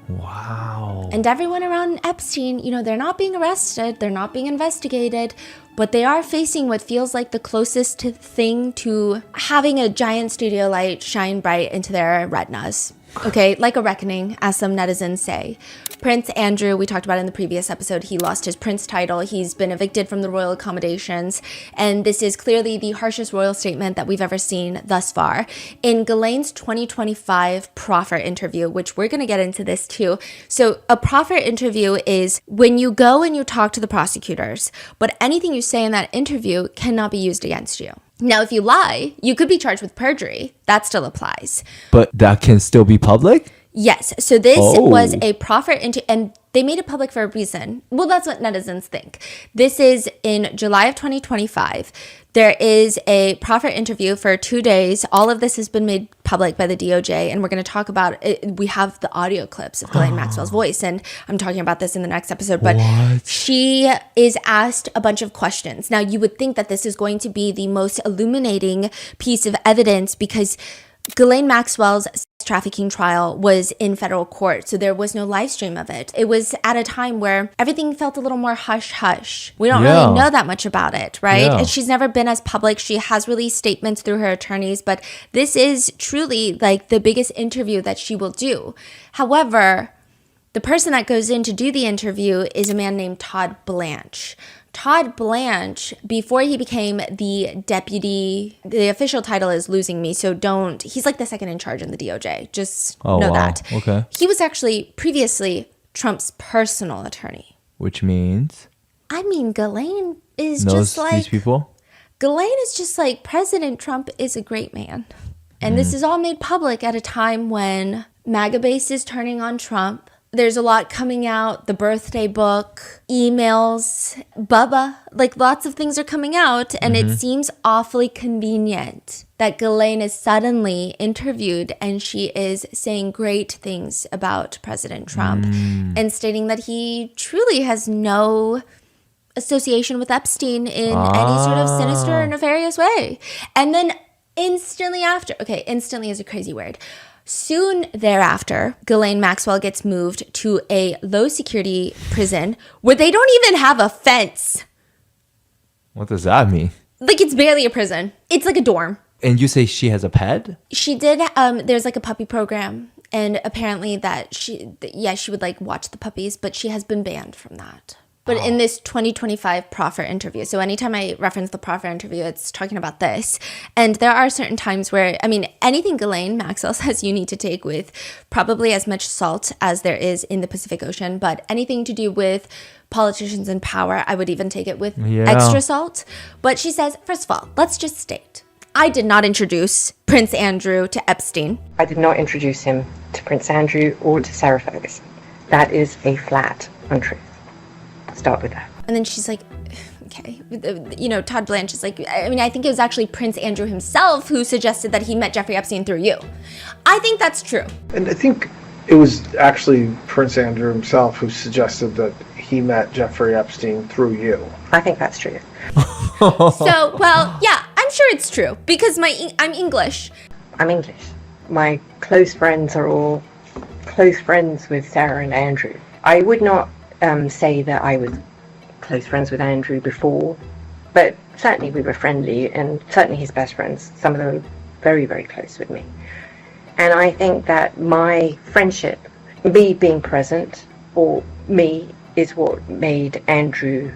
Wow. And everyone around Epstein, they're not being arrested, they're not being investigated, but they are facing what feels like the closest thing to having a giant studio light shine bright into their retinas. Okay, like a reckoning, as some netizens say. Prince Andrew, we talked about in the previous episode, he lost his prince title. He's been evicted from the royal accommodations. And this is clearly the harshest royal statement that we've ever seen thus far. In Ghislaine's 2025 proffer interview, which we're going to get into this too. So a proffer interview is when you go and you talk to the prosecutors, but anything you say in that interview cannot be used against you. Now, if you lie, you could be charged with perjury. That still applies. But that can still be public? Yes. So this was a proffer and they made it public for a reason. Well, that's what netizens think. This is in July of 2025. There is a proffer interview for 2 days. All of this has been made public by the DOJ, and we're going to talk about it. We have the audio clips of Ghislaine Maxwell's voice, and I'm talking about this in the next episode. But she is asked a bunch of questions. Now, you would think that this is going to be the most illuminating piece of evidence because Ghislaine Maxwell's trafficking trial was in federal court, so there was no live stream of it. It was at a time where everything felt a little more hush-hush. We don't really know that much about it, right? Yeah. And she's never been as public. She has released statements through her attorneys, but this is truly like the biggest interview that she will do. However, the person that goes in to do the interview is a man named Todd Blanche. Todd Blanche, before he became the deputy, the official title is losing me, so he's like the second in charge in the DOJ. Just know that. Okay. He was actually previously Trump's personal attorney. Which means? I mean, Ghislaine is knows just like... these people? Ghislaine is just like, President Trump is a great man. And this is all made public at a time when MAGA base is turning on Trump. There's a lot coming out, the birthday book, emails, Bubba, like lots of things are coming out. And it seems awfully convenient that Ghislaine is suddenly interviewed and she is saying great things about President Trump and stating that he truly has no association with Epstein in any sort of sinister or nefarious way. And then instantly after, okay, instantly is a crazy word. Soon thereafter, Ghislaine Maxwell gets moved to a low-security prison where they don't even have a fence. What does that mean? Like, it's barely a prison. It's like a dorm. And you say she has a pet? She did, there's like a puppy program, and apparently that she would like watch the puppies, but she has been banned from that. But in this 2025 proffer interview, so anytime I reference the proffer interview, it's talking about this. And there are certain times where, I mean, anything Ghislaine Maxwell says you need to take with probably as much salt as there is in the Pacific Ocean, but anything to do with politicians in power, I would even take it with extra salt. But she says, first of all, let's just state, I did not introduce Prince Andrew to Epstein. I did not introduce him to Prince Andrew or to Sarah Ferguson. That is a flat untruth. Start with that. And then she's like, okay. You know, Todd Blanche is like, I mean, I think it was actually Prince Andrew himself who suggested that he met Jeffrey Epstein through you. I think that's true. And I think it was actually Prince Andrew himself who suggested that he met Jeffrey Epstein through you. I think that's true. So, well, yeah, I'm sure it's true because I'm English. I'm English. My close friends are all close friends with Sarah and Andrew. I would not say that I was close friends with Andrew before, but certainly we were friendly, and certainly his best friends, some of them were very, very close with me. And I think that my friendship, me being present for me, is what made Andrew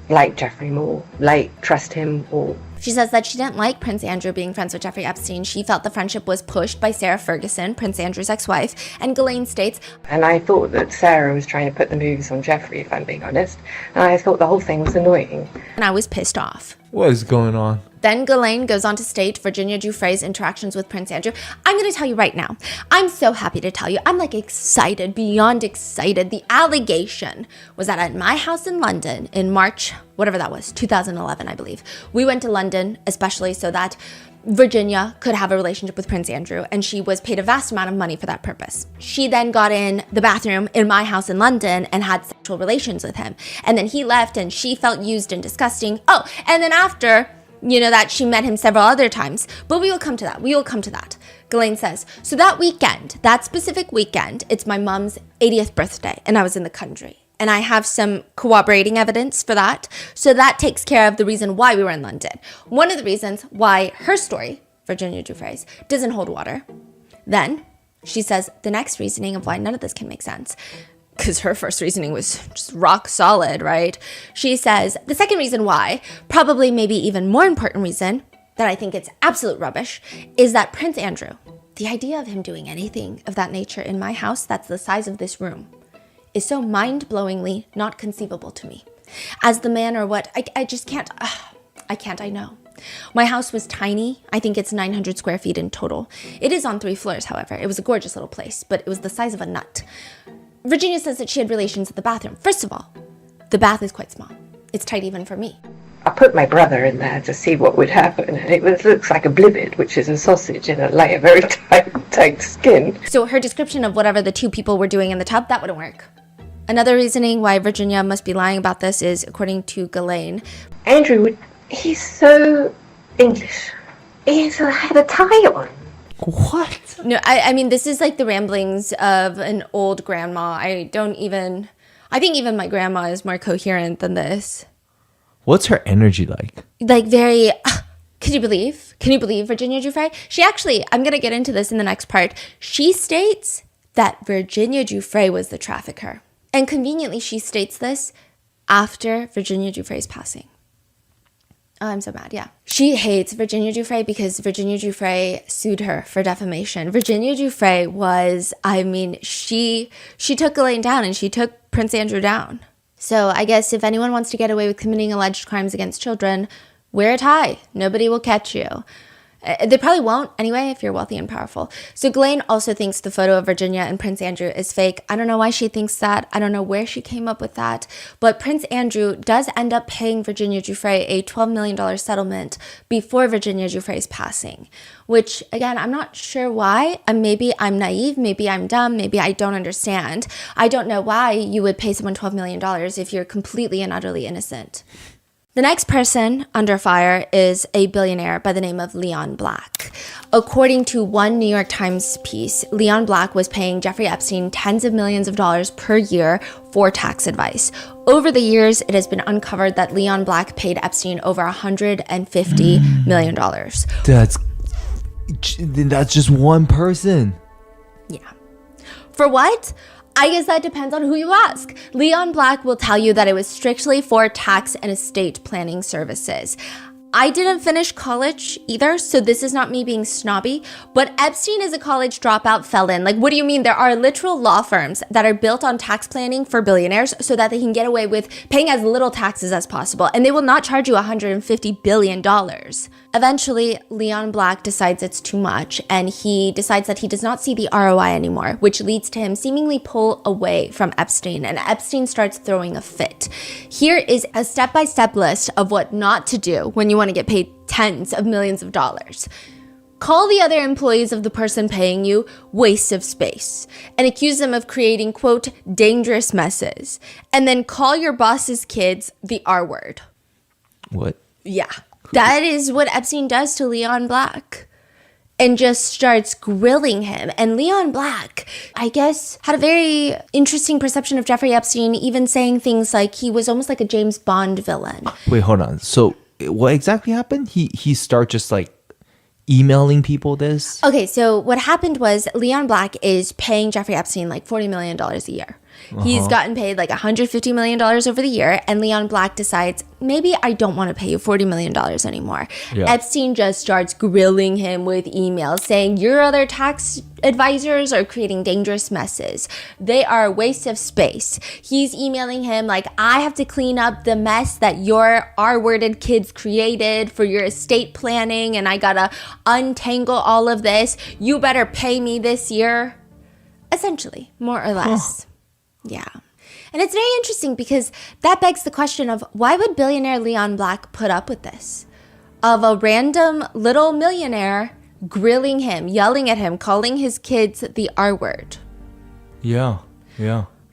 like Jeffrey more, like trust him more. She says that she didn't like Prince Andrew being friends with Jeffrey Epstein. She felt the friendship was pushed by Sarah Ferguson, Prince Andrew's ex-wife, and Ghislaine states, and I thought that Sarah was trying to put the moves on Jeffrey, if I'm being honest, and I thought the whole thing was annoying. And I was pissed off. What is going on? Then Ghislaine goes on to state Virginia Giuffre's interactions with Prince Andrew. I'm going to tell you right now, I'm so happy to tell you, I'm like excited, beyond excited. The allegation was that at my house in London in March, whatever that was, 2011, I believe, we went to London especially so that Virginia could have a relationship with Prince Andrew, and she was paid a vast amount of money for that purpose. She then got in the bathroom in my house in London and had sexual relations with him. And then he left and she felt used and disgusting. Oh, and then after, you know, that she met him several other times. But we will come to that. Ghislaine says, so that weekend, that specific weekend, it's my mom's 80th birthday and I was in the country. And I have some corroborating evidence for that. So that takes care of the reason why we were in London. One of the reasons why her story, Virginia Giuffre's, doesn't hold water. Then she says the next reasoning of why none of this can make sense, because her first reasoning was just rock solid, right? She says the second reason why, probably maybe even more important reason, that I think it's absolute rubbish, is that Prince Andrew, the idea of him doing anything of that nature in my house that's the size of this room, is so mind-blowingly not conceivable to me. As the man or what, I just can't, I know. My house was tiny. I think it's 900 square feet in total. It is on 3 floors, however. It was a gorgeous little place, but it was the size of a nut. Virginia says that she had relations at the bathroom. First of all, the bath is quite small. It's tight even for me. I put my brother in there to see what would happen, and it looks like a blivet, which is a sausage in a layer, very tight skin. So her description of whatever the two people were doing in the tub, that wouldn't work. Another reasoning why Virginia must be lying about this is, according to Ghislaine, Andrew, he's so English. He had a tie on. What? No, I mean, this is like the ramblings of an old grandma. I think even my grandma is more coherent than this. What's her energy like? Like very, can you believe Virginia Giuffre? She actually, I'm going to get into this in the next part. She states that Virginia Giuffre was the trafficker. And conveniently, she states this after Virginia Giuffre's passing. Oh, I'm so mad, yeah. She hates Virginia Giuffre because Virginia Giuffre sued her for defamation. Virginia Giuffre was, she took Ghislaine down and she took Prince Andrew down. So I guess if anyone wants to get away with committing alleged crimes against children, wear a tie. Nobody will catch you. They probably won't anyway if you're wealthy and powerful. So Ghislaine also thinks the photo of Virginia and Prince Andrew is fake. I don't know why she thinks that. I don't know where she came up with that. But Prince Andrew does end up paying Virginia Giuffre a $12 million settlement before Virginia Giuffre's passing. Which, again, I'm not sure why. Maybe I'm naive. Maybe I'm dumb. Maybe I don't understand. I don't know why you would pay someone $12 million if you're completely and utterly innocent. The next person under fire is a billionaire by the name of Leon Black. According to one New York Times piece, Leon Black was paying Jeffrey Epstein tens of millions of dollars per year for tax advice. Over the years, it has been uncovered that Leon Black paid Epstein over $150 million. That's just one person. Yeah. For what? I guess that depends on who you ask. Leon Black will tell you that it was strictly for tax and estate planning services. I didn't finish college either, so this is not me being snobby, but Epstein is a college dropout felon. Like, what do you mean? There are literal law firms that are built on tax planning for billionaires so that they can get away with paying as little taxes as possible, and they will not charge you $150 billion. Eventually, Leon Black decides it's too much, and he decides that he does not see the ROI anymore, which leads to him seemingly pull away from Epstein, and Epstein starts throwing a fit. Here is a step-by-step list of what not to do when you want to get paid tens of millions of dollars. Call the other employees of the person paying you waste of space and accuse them of creating, quote, dangerous messes. And then call your boss's kids the R word. What? Yeah. That is what Epstein does to Leon Black. And just starts grilling him. And Leon Black, I guess, had a very interesting perception of Jeffrey Epstein, even saying things like he was almost like a James Bond villain. Wait, hold on. So what exactly happened? He started just like emailing people this? Okay, so what happened was Leon Black is paying Jeffrey Epstein like $40 million a year. He's gotten paid like $150 million over the year, and Leon Black decides, maybe I don't want to pay you $40 million anymore. Yeah. Epstein just starts grilling him with emails saying, your other tax advisors are creating dangerous messes. They are a waste of space. He's emailing him like, I have to clean up the mess that your R-worded kids created for your estate planning, and I gotta untangle all of this. You better pay me this year. Essentially, more or less. Yeah. And it's very interesting because that begs the question of why would billionaire Leon Black put up with this? Of a random little millionaire grilling him, yelling at him, calling his kids the R word. Yeah.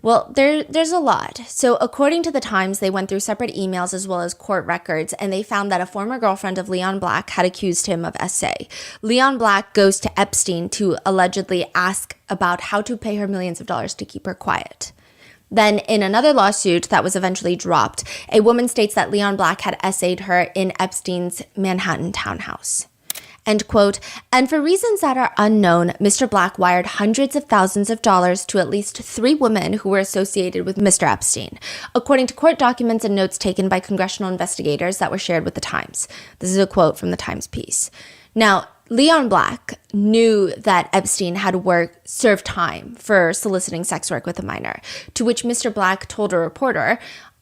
Well, there's a lot. So according to the Times, they went through separate emails as well as court records, and they found that a former girlfriend of Leon Black had accused him of SA. Leon Black goes to Epstein to allegedly ask about how to pay her millions of dollars to keep her quiet. Then in another lawsuit that was eventually dropped, a woman states that Leon Black had essayed her in Epstein's Manhattan townhouse. End quote. And for reasons that are unknown, Mr. Black wired hundreds of thousands of dollars to at least 3 women who were associated with Mr. Epstein, according to court documents and notes taken by congressional investigators that were shared with the Times. This is a quote from the Times piece. Now, Leon Black knew that Epstein had served time for soliciting sex work with a minor, to which Mr. Black told a reporter,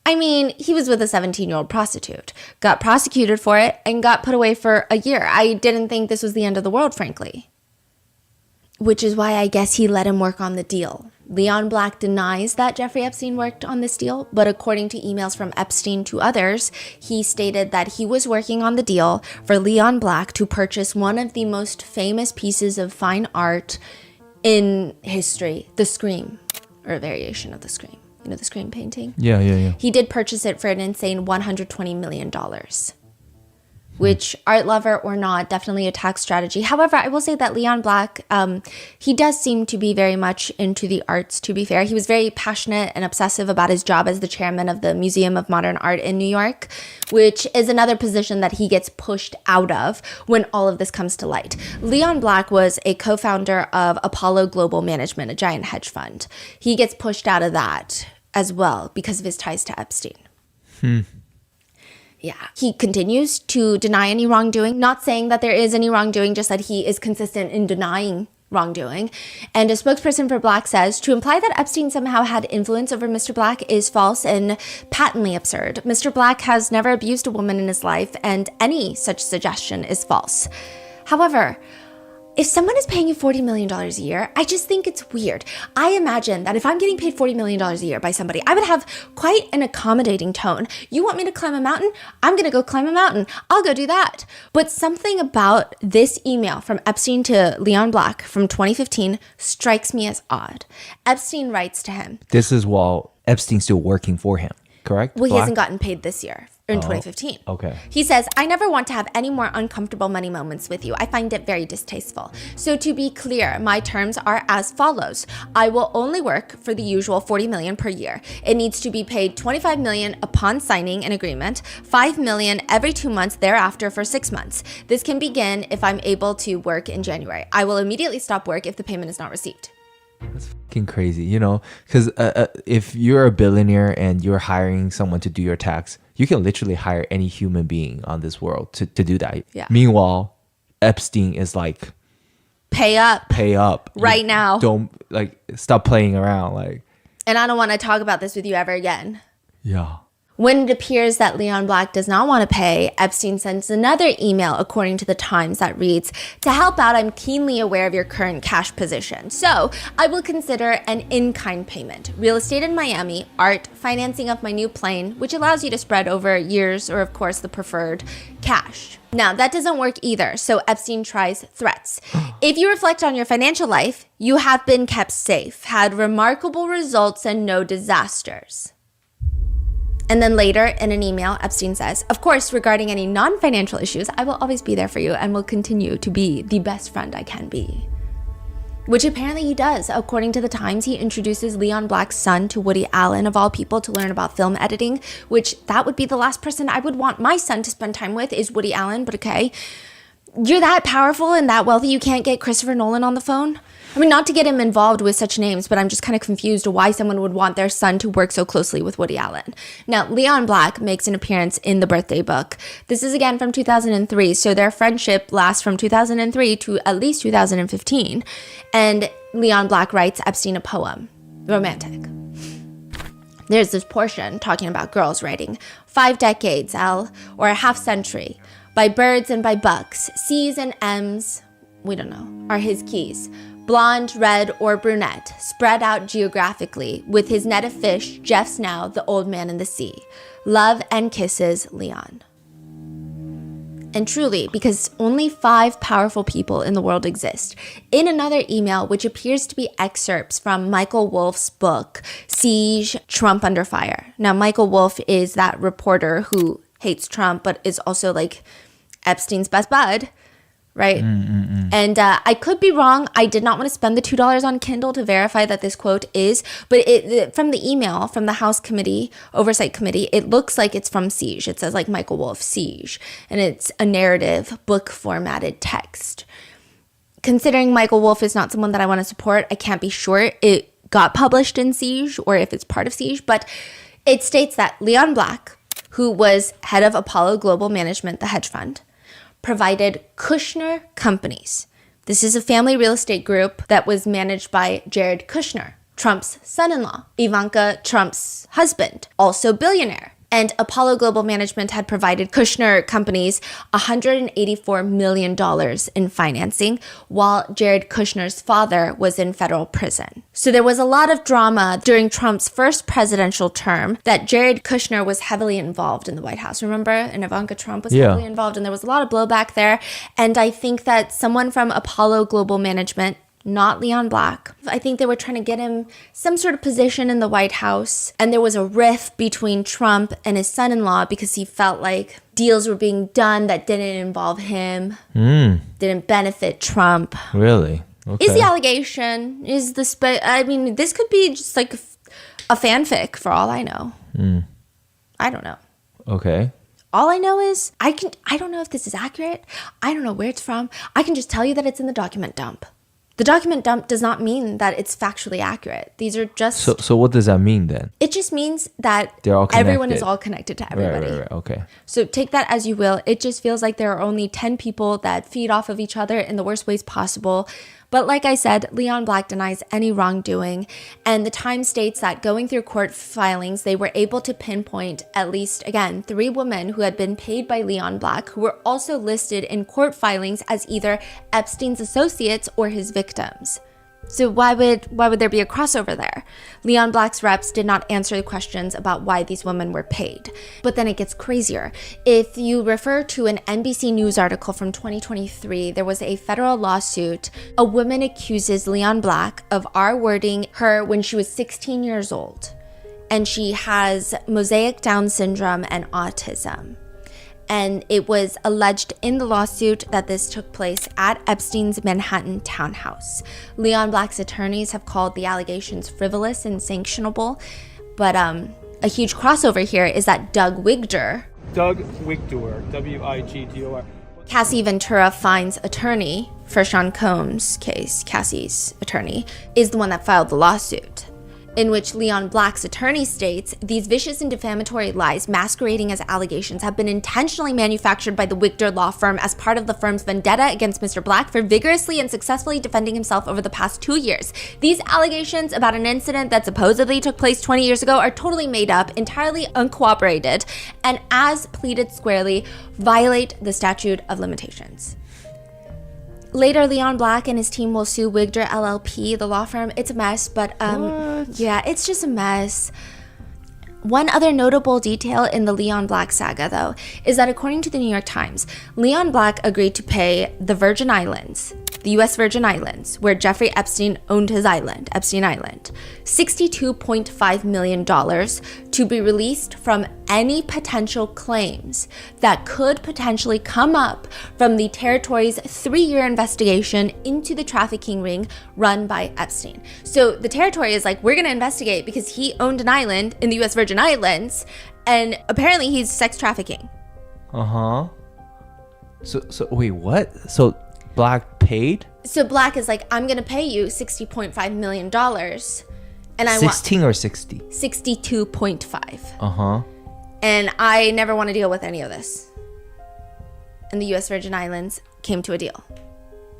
I mean, he was with a 17-year-old prostitute, got prosecuted for it, and got put away for a year. I didn't think this was the end of the world, frankly. Which is why I guess he let him work on the deal. Leon Black denies that Jeffrey Epstein worked on this deal, but according to emails from Epstein to others, he stated that he was working on the deal for Leon Black to purchase one of the most famous pieces of fine art in history, the Scream, or a variation of the Scream. You know, the Scream painting? Yeah. He did purchase it for an insane $120 million. Which, art lover or not, definitely a tax strategy. However, I will say that Leon Black, he does seem to be very much into the arts, to be fair. He was very passionate and obsessive about his job as the chairman of the Museum of Modern Art in New York, which is another position that he gets pushed out of when all of this comes to light. Leon Black was a co-founder of Apollo Global Management, a giant hedge fund. He gets pushed out of that as well because of his ties to Epstein. Yeah. He continues to deny any wrongdoing, not saying that there is any wrongdoing, just that he is consistent in denying wrongdoing. And a spokesperson for Black says, to imply that Epstein somehow had influence over Mr. Black is false and patently absurd. Mr. Black has never abused a woman in his life, and any such suggestion is false. However, if someone is paying you $40 million a year, I just think it's weird. I imagine that if I'm getting paid $40 million a year by somebody, I would have quite an accommodating tone. You want me to climb a mountain? I'm going to go climb a mountain. I'll go do that. But something about this email from Epstein to Leon Black from 2015 strikes me as odd. Epstein writes to him. This is while Epstein's still working for him, correct? Well, Black? he hasn't gotten paid this year. in 2015. Okay. He says, I never want to have any more uncomfortable money moments with you. I find it very distasteful. So to be clear, my terms are as follows. I will only work for the usual $40 million per year. It needs to be paid $25 million upon signing an agreement, $5 million every 2 months thereafter for 6 months. This can begin if I'm able to work in January. I will immediately stop work if the payment is not received. That's fucking crazy, you know, because if you're a billionaire and you're hiring someone to do your tax, you can literally hire any human being on this world to do that. Yeah. Meanwhile, Epstein is like, pay up right now. Don't stop playing around. And I don't want to talk about this with you ever again. Yeah. When it appears that Leon Black does not want to pay, Epstein sends another email, according to the Times, that reads, to help out, I'm keenly aware of your current cash position. So I will consider an in-kind payment. Real estate in Miami, art, financing of my new plane, which allows you to spread over years, or of course the preferred cash. Now, that doesn't work either, so Epstein tries threats. If you reflect on your financial life, you have been kept safe, had remarkable results, and no disasters. And then later in an email, Epstein says, of course, regarding any non-financial issues, I will always be there for you and will continue to be the best friend I can be. Which apparently he does. According to the Times, he introduces Leon Black's son to Woody Allen, of all people, to learn about film editing, which that would be the last person I would want my son to spend time with is Woody Allen, but okay. You're that powerful and that wealthy you can't get Christopher Nolan on the phone? I mean, not to get him involved with such names, but I'm just kind of confused why someone would want their son to work so closely with Woody Allen. Now, Leon Black makes an appearance in The Birthday Book. This is again from 2003, so their friendship lasts from 2003 to at least 2015. And Leon Black writes Epstein a poem. Romantic. There's this portion talking about girls writing 5 decades, or a half century. By birds and by bucks, C's and M's, we don't know, are his keys. Blonde, red, or brunette, spread out geographically. With his net of fish, Jeff's now the old man in the sea. Love and kisses, Leon. And truly, because only 5 powerful people in the world exist. In another email, which appears to be excerpts from Michael Wolff's book, Siege, Trump Under Fire. Now, Michael Wolff is that reporter who hates Trump, but is also like Epstein's best bud. Right? And I could be wrong. I did not want to spend the $2 on Kindle to verify that this quote is, but from the email from the House Committee, Oversight Committee, it looks like it's from Siege. It says like Michael Wolff, Siege, and it's a narrative book formatted text. Considering Michael Wolff is not someone that I want to support, I can't be sure it got published in Siege or if it's part of Siege, but it states that Leon Black, who was head of Apollo Global Management, the hedge fund, provided Kushner Companies. This is a family real estate group that was managed by Jared Kushner, Trump's son-in-law, Ivanka Trump's husband, also billionaire. And Apollo Global Management had provided Kushner Companies $184 million in financing, while Jared Kushner's father was in federal prison. So there was a lot of drama during Trump's first presidential term that Jared Kushner was heavily involved in the White House. Remember? And Ivanka Trump was heavily involved, and there was a lot of blowback there. And I think that someone from Apollo Global Management, not Leon Black, I think they were trying to get him some sort of position in the White House. And there was a rift between Trump and his son-in-law because he felt like deals were being done that didn't involve him, didn't benefit Trump. Really? Okay. Is the allegation, is the, I mean, this could be just like a fanfic for all I know. I don't know. Okay. All I know is, I don't know if this is accurate. I don't know where it's from. I can just tell you that it's in the document dump. The document dump does not mean that it's factually accurate. These are just... So what does that mean then? It just means that they're all connected. Everyone is all connected to everybody. Right. Okay. So take that as you will. It just feels like there are only 10 people that feed off of each other in the worst ways possible. But like I said, Leon Black denies any wrongdoing. And the Times states that going through court filings, they were able to pinpoint at least, again, 3 women who had been paid by Leon Black, who were also listed in court filings as either Epstein's associates or his victims. So why would there be a crossover there? Leon Black's reps did not answer the questions about why these women were paid. But then it gets crazier. If you refer to an NBC News article from 2023, there was a federal lawsuit. A woman accuses Leon Black of R-wording her when she was 16 years old. and she has mosaic Down syndrome and autism. And it was alleged in the lawsuit that this took place at Epstein's Manhattan townhouse. Leon Black's attorneys have called the allegations frivolous and sanctionable. But a huge crossover here is that Doug Wigdor, W-I-G-D-O-R. Cassie Ventura Fine's attorney for Sean Combs' case, Cassie's attorney, is the one that filed the lawsuit, in which Leon Black's attorney states, these vicious and defamatory lies masquerading as allegations have been intentionally manufactured by the Wigdor law firm as part of the firm's vendetta against Mr. Black for vigorously and successfully defending himself over the past 2 years. These allegations about an incident that supposedly took place 20 years ago are totally made up, entirely uncooperated, and as pleaded squarely, violate the statute of limitations. Later, Leon Black and his team will sue Wigdor LLP, the law firm. It's a mess, but yeah, it's just a mess. One other notable detail in the Leon Black saga, though, is that according to the New York Times, Leon Black agreed to pay the Virgin Islands, the U.S. Virgin Islands, where Jeffrey Epstein owned his island, Epstein Island, $62.5 million to be released from any potential claims that could potentially come up from the territory's 3-year investigation into the trafficking ring run by Epstein. So the territory is like, we're going to investigate because he owned an island in the U.S. Virgin Islands, and apparently he's sex trafficking. Uh-huh. So wait, what? So Black paid? So Black is like, I'm going to pay you $60.5 million. And I 16 or 60? 62.5. Uh-huh. And I never want to deal with any of this. And the U.S. Virgin Islands came to a deal.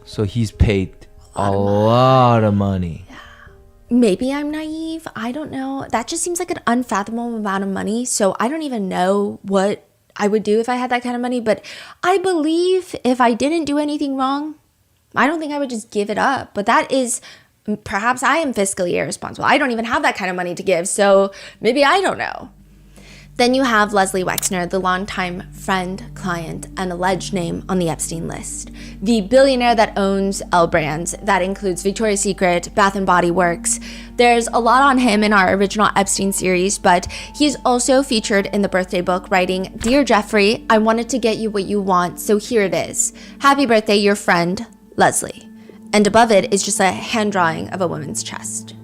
So he's paid a lot of money. Yeah. Maybe I'm naive. I don't know. That just seems like an unfathomable amount of money. So I don't even know what I would do if I had that kind of money. But I believe if I didn't do anything wrong, I don't think I would just give it up. But that is, perhaps I am fiscally irresponsible. I don't even have that kind of money to give. So maybe I don't know. Then you have Leslie Wexner, the longtime friend, client, and alleged name on the Epstein list. The billionaire that owns L Brands, that includes Victoria's Secret, Bath & Body Works. There's a lot on him in our original Epstein series, but he's also featured in the birthday book writing, "Dear Jeffrey, I wanted to get you what you want, so here it is. Happy birthday, your friend, Leslie." And above it is just a hand drawing of a woman's chest.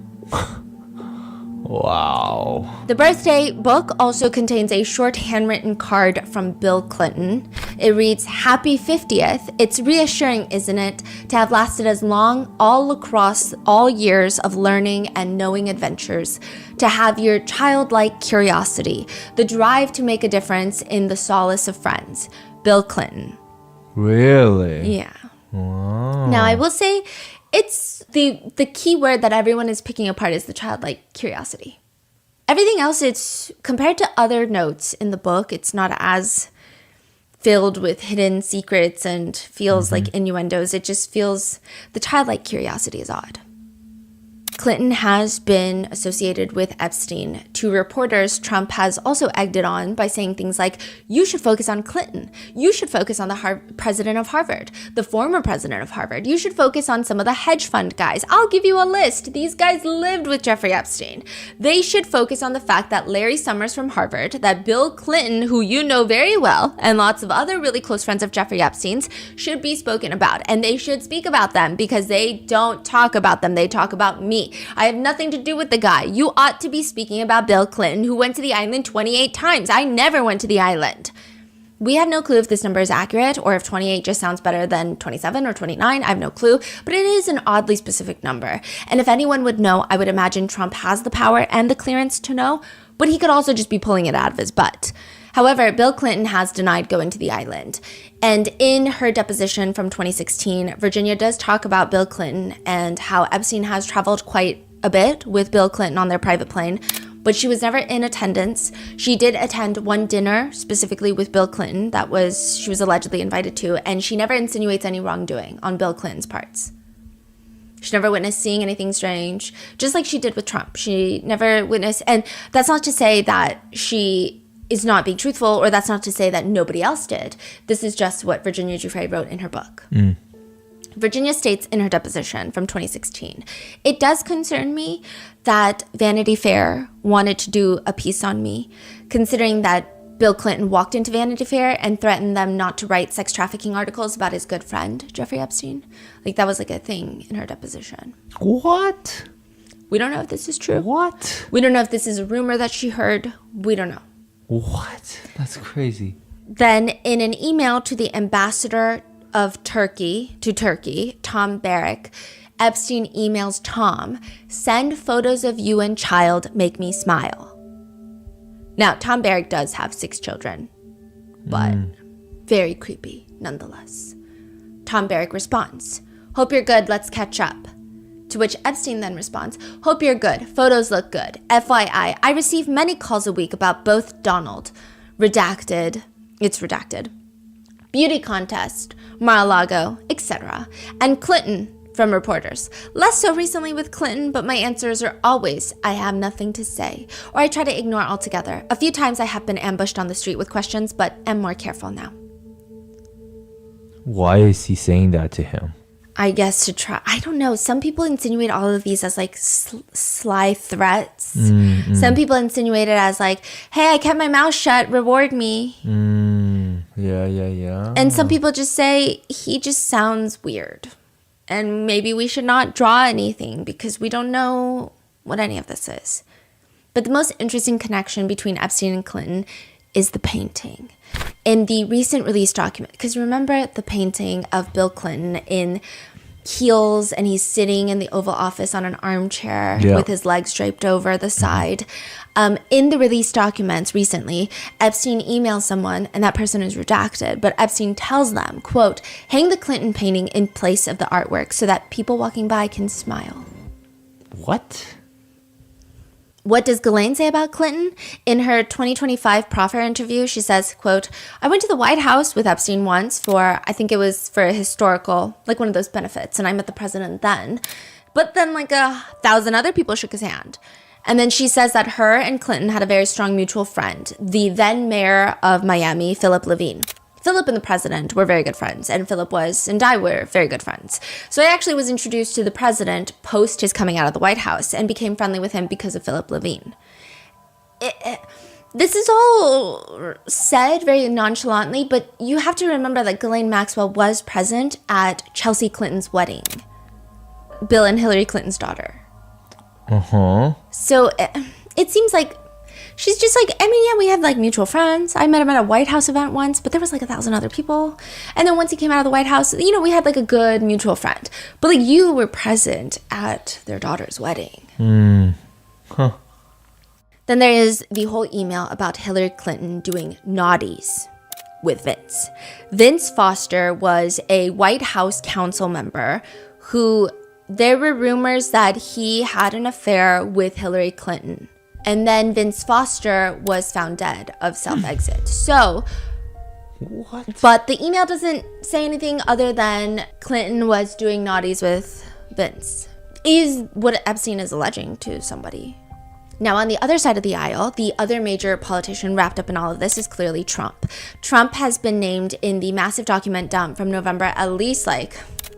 Wow. The birthday book also contains a short handwritten card from Bill Clinton. It reads, "Happy 50th. It's reassuring, isn't it, to have lasted as long all across all years of learning and knowing adventures, to have your childlike curiosity, the drive to make a difference in the solace of friends. Bill Clinton." Really? Yeah. Wow. Now, I will say, it's the key word that everyone is picking apart is the childlike curiosity. Everything else, it's compared to other notes in the book, it's not as filled with hidden secrets and feels like innuendos. It just feels, the childlike curiosity is odd. Clinton has been associated with Epstein. To reporters, Trump has also egged it on by saying things like, you should focus on Clinton. You should focus on the president of Harvard, the former president of Harvard. You should focus on some of the hedge fund guys. I'll give you a list. These guys lived with Jeffrey Epstein. They should focus on the fact that Larry Summers from Harvard, that Bill Clinton, who you know very well, and lots of other really close friends of Jeffrey Epstein's, should be spoken about. And they should speak about them because they don't talk about them. They talk about me. I have nothing to do with the guy. You ought to be speaking about Bill Clinton, who went to the island 28 times. I never went to the island. We have no clue if this number is accurate or if 28 just sounds better than 27 or 29. I have no clue, but it is an oddly specific number. And if anyone would know, I would imagine Trump has the power and the clearance to know, but he could also just be pulling it out of his butt. However, Bill Clinton has denied going to the island. And in her deposition from 2016, Virginia does talk about Bill Clinton and how Epstein has traveled quite a bit with Bill Clinton on their private plane, but she was never in attendance. She did attend one dinner specifically with Bill Clinton she was allegedly invited to, and she never insinuates any wrongdoing on Bill Clinton's parts. She never witnessed seeing anything strange, just like she did with Trump. She never witnessed, and that's not to say that she is not being truthful, or that's not to say that nobody else did. This is just what Virginia Giuffre wrote in her book. Virginia states in her deposition from 2016, "It does concern me that Vanity Fair wanted to do a piece on me, considering that Bill Clinton walked into Vanity Fair and threatened them not to write sex trafficking articles about his good friend, Jeffrey Epstein." Like, that was like a thing in her deposition. What? We don't know if this is true. What? We don't know if this is a rumor that she heard. We don't know. What? That's crazy. Then in an email to the ambassador of Turkey, Tom Barrack, Epstein emails Tom, "Send photos of you and child, make me smile." Now, Tom Barrack does have 6 children, but very creepy nonetheless. Tom Barrack responds, "Hope you're good, let's catch up." To which Epstein then responds, "Hope you're good, photos look good. FYI, I receive many calls a week about both Donald, redacted, it's redacted, beauty contest, Mar-a-Lago, etc., and Clinton from reporters. Less so recently with Clinton, but my answers are always, I have nothing to say, or I try to ignore altogether. A few times I have been ambushed on the street with questions, but am more careful now." Why is he saying that to him? I guess to try, I don't know. Some people insinuate all of these as like sly threats. Some people insinuate it as like, "Hey, I kept my mouth shut, reward me." Yeah. And some people just say, "He just sounds weird. And maybe we should not draw anything because we don't know what any of this is." But the most interesting connection between Epstein and Clinton is the painting. In the recent release document, because remember the painting of Bill Clinton in heels and he's sitting in the Oval Office on an armchair with his legs draped over the side. In the release documents recently, Epstein emails someone and that person is redacted, but Epstein tells them, quote, "Hang the Clinton painting in place of the artwork so that people walking by can smile." What? What does Ghislaine say about Clinton? In her 2025 proffer interview, she says, quote, "I went to the White House with Epstein once for, I think it was for a historical, like one of those benefits, and I met the president then. But then like 1,000 other people shook his hand." And then she says that her and Clinton had a very strong mutual friend, the then mayor of Miami, Philip Levine. Philip and the president were very good friends, and Philip and I were very good friends. So I actually was introduced to the president post his coming out of the White House and became friendly with him because of Philip Levine. This is all said very nonchalantly, but you have to remember that Ghislaine Maxwell was present at Chelsea Clinton's wedding, Bill and Hillary Clinton's daughter. So it seems like she's just like, I mean, yeah, we have like mutual friends. I met him at a White House event once, but there was like 1,000 other people. And then once he came out of the White House, you know, we had like a good mutual friend. But like you were present at their daughter's wedding. Then there is the whole email about Hillary Clinton doing naughties with Vince. Vince Foster was a White House council member who there were rumors that he had an affair with Hillary Clinton. And then Vince Foster was found dead of self-exit. So, what? But the email doesn't say anything other than Clinton was doing naughties with Vince. Is what Epstein is alleging to somebody. Now, on the other side of the aisle, the other major politician wrapped up in all of this is clearly Trump. Trump has been named in the massive document dump from November at least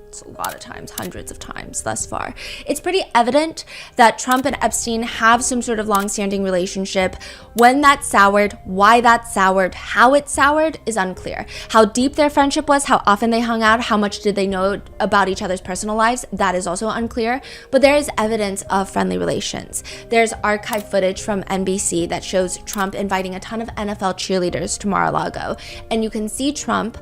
it's a lot of times, hundreds of times thus far. It's pretty evident that Trump and Epstein have some sort of long-standing relationship. When that soured, why that soured, how it soured is unclear. How deep their friendship was, how often they hung out, how much did they know about each other's personal lives, that is also unclear. But there is evidence of friendly relations. There's archive footage from NBC that shows Trump inviting a ton of NFL cheerleaders to Mar-a-Lago. And you can see Trump,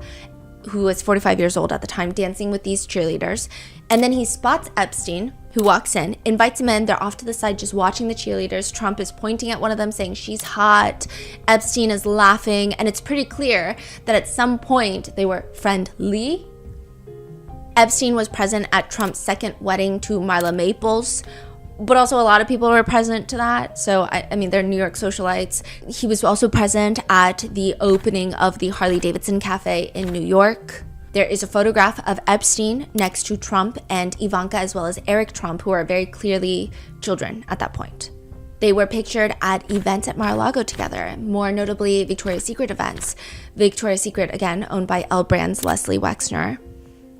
who was 45 years old at the time, dancing with these cheerleaders. And then he spots Epstein, who walks in, invites him in. They're off to the side just watching the cheerleaders. Trump is pointing at one of them saying she's hot. Epstein is laughing. And it's pretty clear that at some point they were friendly. Epstein was present at Trump's second wedding to Marla Maples, but also a lot of people were present to that. So, I mean, they're New York socialites. He was also present at the opening of the Harley-Davidson Cafe in New York. There is a photograph of Epstein next to Trump and Ivanka, as well as Eric Trump, who are very clearly children at that point. They were pictured at events at Mar-a-Lago together, more notably Victoria's Secret events. Victoria's Secret, again, owned by L Brand's Leslie Wexner.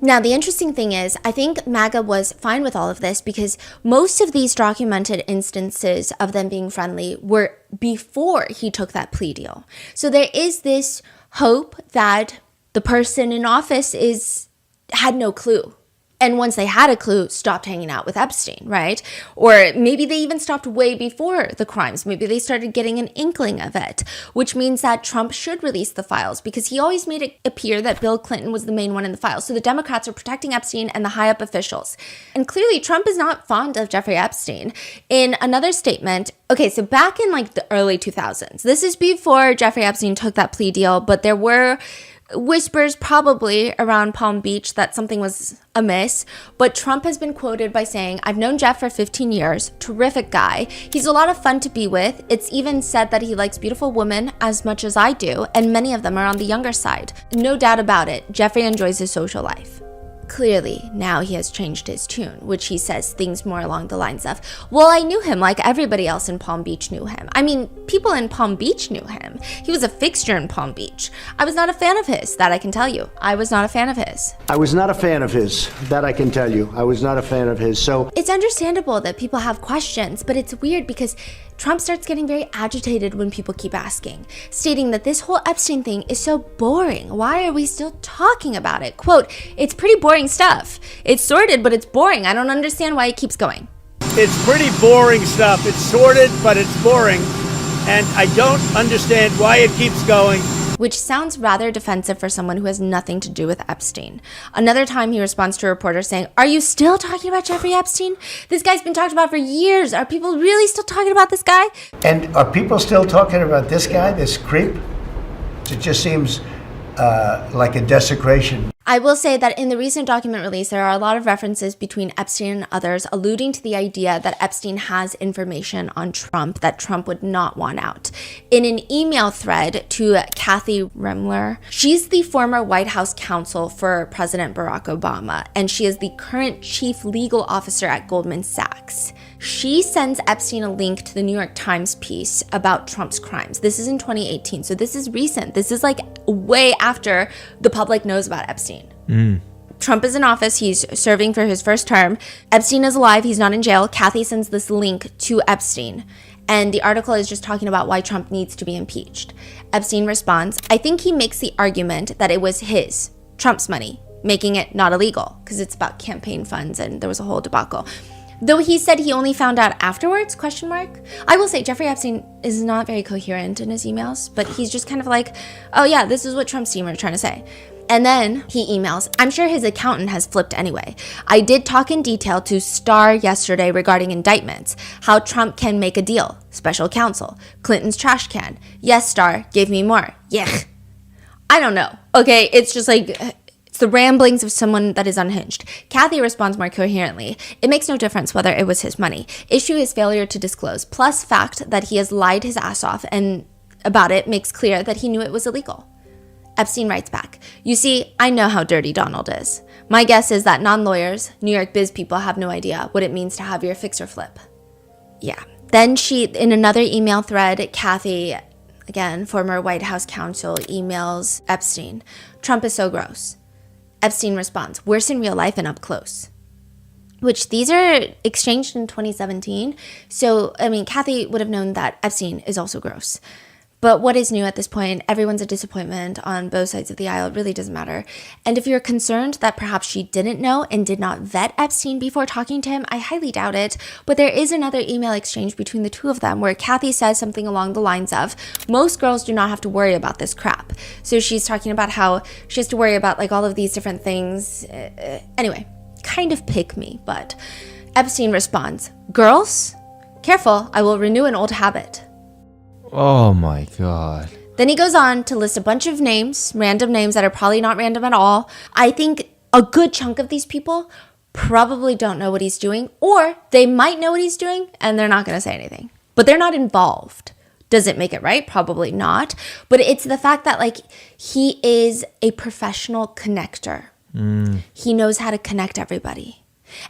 Now, the interesting thing is, I think MAGA was fine with all of this because most of these documented instances of them being friendly were before he took that plea deal. So there is this hope that the person in office had no clue. And once they had a clue, stopped hanging out with Epstein, right? Or maybe they even stopped way before the crimes. Maybe they started getting an inkling of it, which means that Trump should release the files because he always made it appear that Bill Clinton was the main one in the files. So the Democrats are protecting Epstein and the high up officials. And clearly Trump is not fond of Jeffrey Epstein. In another statement, okay, so back in like the early 2000s, this is before Jeffrey Epstein took that plea deal, but there were whispers probably around Palm Beach that something was amiss, but Trump has been quoted by saying, "I've known Jeff for 15 years, terrific guy. He's a lot of fun to be with. It's even said that he likes beautiful women as much as I do, and many of them are on the younger side. No doubt about it, Jeffrey enjoys his social life." Clearly, now he has changed his tune, which he says things more along the lines of, well, I knew him like everybody else in Palm Beach knew him. I mean, people in Palm Beach knew him. He was a fixture in Palm Beach. I was not a fan of his, that I can tell you. I was not a fan of his. I was not a fan of his, that I can tell you. I was not a fan of his, so... It's understandable that people have questions, but it's weird because Trump starts getting very agitated when people keep asking, stating that this whole Epstein thing is so boring. Why are we still talking about it? Quote, "It's pretty boring stuff. It's sordid, but it's boring. I don't understand why it keeps going." It's pretty boring stuff. It's sordid, but it's boring. And I don't understand why it keeps going. Which sounds rather defensive for someone who has nothing to do with Epstein. Another time he responds to a reporter saying, "Are you still talking about Jeffrey Epstein? This guy's been talked about for years. Are people really still talking about this guy?" And are people still talking about this guy, this creep? It just seems like a desecration. I will say that in the recent document release, there are a lot of references between Epstein and others alluding to the idea that Epstein has information on Trump that Trump would not want out. In an email thread to Kathy Remler, she's the former White House counsel for President Barack Obama, and she is the current chief legal officer at Goldman Sachs. She sends Epstein a link to the New York Times piece about Trump's crimes. This is in 2018, so this is recent. This is like way after the public knows about Epstein. Trump is in office. He's serving for his first term. Epstein is alive. He's not in jail. Kathy sends this link to Epstein. And the article is just talking about why Trump needs to be impeached. Epstein responds, "I think he makes the argument that it was his, Trump's money, making it not illegal," because it's about campaign funds and there was a whole debacle. Though he said he only found out afterwards, ? I will say Jeffrey Epstein is not very coherent in his emails, but he's just kind of like, oh yeah, this is what Trump's team are trying to say. And then he emails, "I'm sure his accountant has flipped anyway. I did talk in detail to Starr yesterday regarding indictments, how Trump can make a deal, special counsel, Clinton's trash can. Yes, Starr, give me more. Yuck." I don't know. Okay, it's just like... it's the ramblings of someone that is unhinged. Kathy responds more coherently. "It makes no difference whether it was his money. Issue is failure to disclose, plus fact that he has lied his ass off and about it makes clear that he knew it was illegal." Epstein writes back, "You see, I know how dirty Donald is. My guess is that non-lawyers, New York biz people have no idea what it means to have your fixer flip." Yeah. Then in another email thread, Kathy, again, former White House counsel, emails Epstein, "Trump is so gross." Epstein responds, "Worse in real life and up close." Which these are exchanged in 2017. So, I mean, Kathy would have known that Epstein is also gross. But what is new at this point? Everyone's a disappointment on both sides of the aisle. It really doesn't matter. And if you're concerned that perhaps she didn't know and did not vet Epstein before talking to him, I highly doubt it. But there is another email exchange between the two of them where Kathy says something along the lines of, "Most girls do not have to worry about this crap." So she's talking about how she has to worry about like all of these different things. Anyway, kind of pick me, but Epstein responds, "Girls, careful, I will renew an old habit." Oh my God. Then he goes on to list a bunch of names, random names that are probably not random at all. I think a good chunk of these people probably don't know what he's doing, or they might know what he's doing and they're not going to say anything, but they're not involved. Does it make it right? Probably not. But it's the fact that like he is a professional connector. He knows how to connect everybody.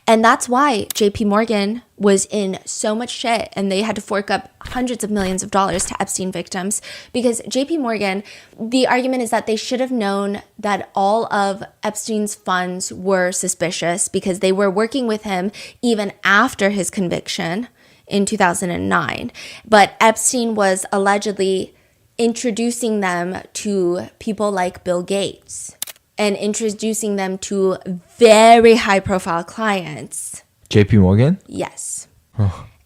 And that's why JP Morgan was in so much shit and they had to fork up hundreds of millions of dollars to Epstein victims because JP Morgan, the argument is that they should have known that all of Epstein's funds were suspicious because they were working with him even after his conviction in 2009. But Epstein was allegedly introducing them to people like Bill Gates and introducing them to very high profile clients. JP Morgan? Yes.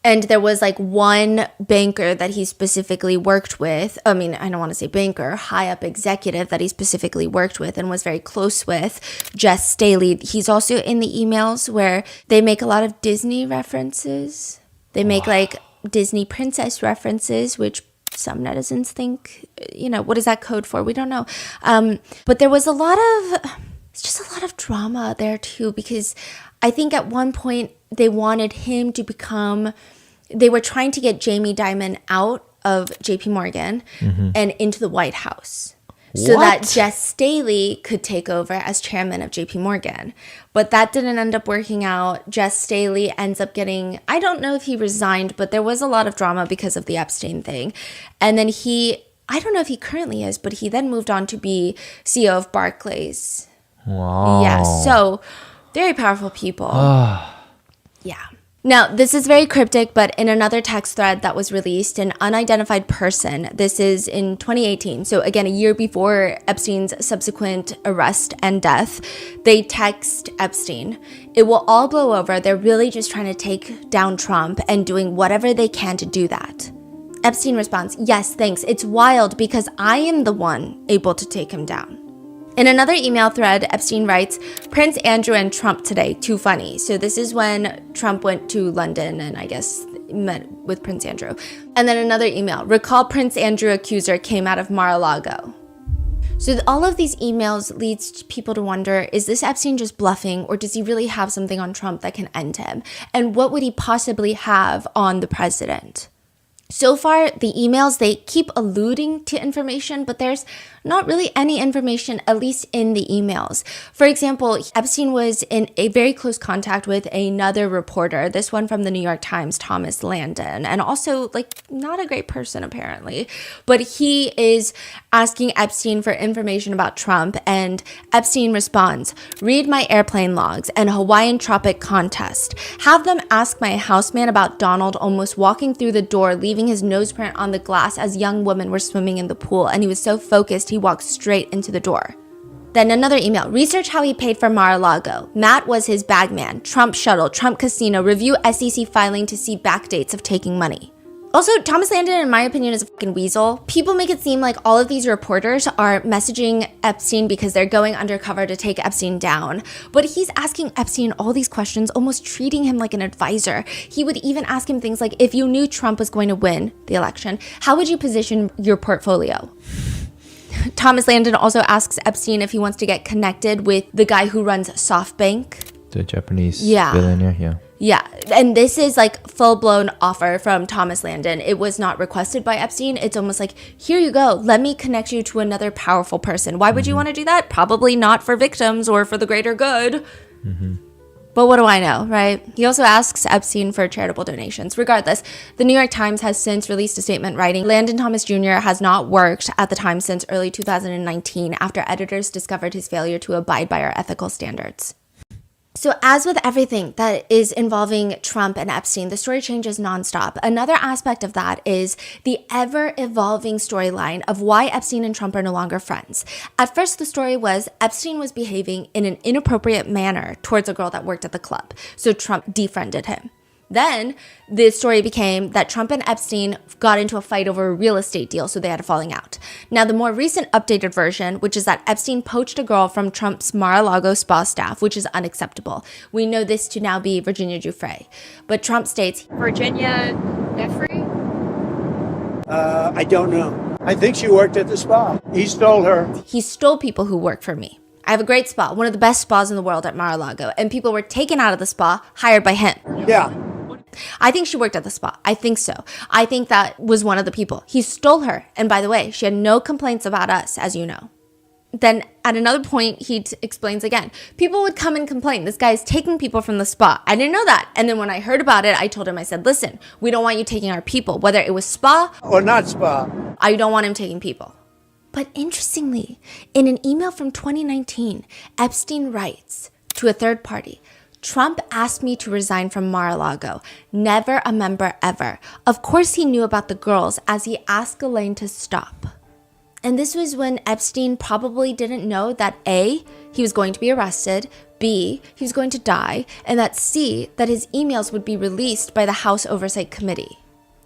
And there was like one banker that he specifically worked with. I mean, I don't want to say banker, high up executive that he specifically worked with and was very close with, Jess Staley. He's also in the emails where they make a lot of Disney references. They make like Disney princess references, which some netizens think, what is that code for? We don't know. But there was it's just a lot of drama there too, because I think at one point they wanted him to they were trying to get Jamie Dimon out of JP Morgan and into the White House. So that Jess Staley could take over as chairman of JP Morgan. But that didn't end up working out. Jess Staley ends up I don't know if he resigned, but there was a lot of drama because of the Epstein thing. And then I don't know if he currently is, but he then moved on to be CEO of Barclays. Wow. Yeah, so very powerful people. Yeah. Now, this is very cryptic, but in another text thread that was released, an unidentified person, this is in 2018, so again, a year before Epstein's subsequent arrest and death, they text Epstein, "It will all blow over. They're really just trying to take down Trump and doing whatever they can to do that." Epstein responds, "Yes, thanks. It's wild because I am the one able to take him down." In another email thread, Epstein writes, "Prince Andrew and Trump today, too funny." So this is when Trump went to London and I guess met with Prince Andrew. And then another email, "Recall Prince Andrew accuser came out of Mar-a-Lago." So all of these emails leads people to wonder, is this Epstein just bluffing or does he really have something on Trump that can end him? And what would he possibly have on the president? So far, the emails, they keep alluding to information, but there's not really any information, at least in the emails. For example, Epstein was in a very close contact with another reporter, this one from the New York Times, Thomas Landon, and also not a great person apparently, but he is asking Epstein for information about Trump, and Epstein responds, "Read my airplane logs and Hawaiian Tropic contest. Have them ask my houseman about Donald almost walking through the door, leaving his nose print on the glass as young women were swimming in the pool, and he was so focused he walked straight into the door." Then another email, "Research how he paid for Mar-a-Lago. Matt was his bagman. Trump shuttle, Trump casino. Review SEC filing to see backdates of taking money." Also, Thomas Landon, in my opinion, is a fucking weasel. People make it seem like all of these reporters are messaging Epstein because they're going undercover to take Epstein down. But he's asking Epstein all these questions, almost treating him like an advisor. He would even ask him things like, if you knew Trump was going to win the election, how would you position your portfolio? Thomas Landon also asks Epstein if he wants to get connected with the guy who runs SoftBank. The Japanese billionaire, yeah. Yeah, and this is full-blown offer from Thomas Landon. It was not requested by Epstein. It's almost like, here you go, let me connect you to another powerful person. Why would you want to do that? Probably not for victims or for the greater good. But what do I know, right? He also asks Epstein for charitable donations. Regardless, the New York Times has since released a statement writing, Landon Thomas Jr. has not worked at the Times since early 2019 after editors discovered his failure to abide by our ethical standards. So as with everything that is involving Trump and Epstein, the story changes nonstop. Another aspect of that is the ever-evolving storyline of why Epstein and Trump are no longer friends. At first, the story was Epstein was behaving in an inappropriate manner towards a girl that worked at the club, so Trump defriended him. Then the story became that Trump and Epstein got into a fight over a real estate deal, so they had a falling out. Now, the more recent updated version, which is that Epstein poached a girl from Trump's Mar-a-Lago spa staff, which is unacceptable. We know this to now be Virginia Giuffre. But Trump states, Virginia Jeffrey? I don't know. I think she worked at the spa. He stole her. He stole people who work for me. I have a great spa, one of the best spas in the world at Mar-a-Lago, and people were taken out of the spa, hired by him. Yeah. I think she worked at the spa. I think so. I think that was one of the people. He stole her. And by the way, she had no complaints about us, as you know. then at another point, he explains again, people would come and complain. This guy is taking people from the spa. I didn't know that. And then when I heard about it, I told him, I said, listen, we don't want you taking our people, whether it was spa or not spa. I don't want him taking people. But interestingly, in an email from 2019, Epstein writes to a third party, Trump asked me to resign from Mar-a-Lago. Never a member ever. Of course he knew about the girls as he asked Ghislaine to stop. And this was when Epstein probably didn't know that A, he was going to be arrested, B, he was going to die, and that C, that his emails would be released by the House Oversight Committee.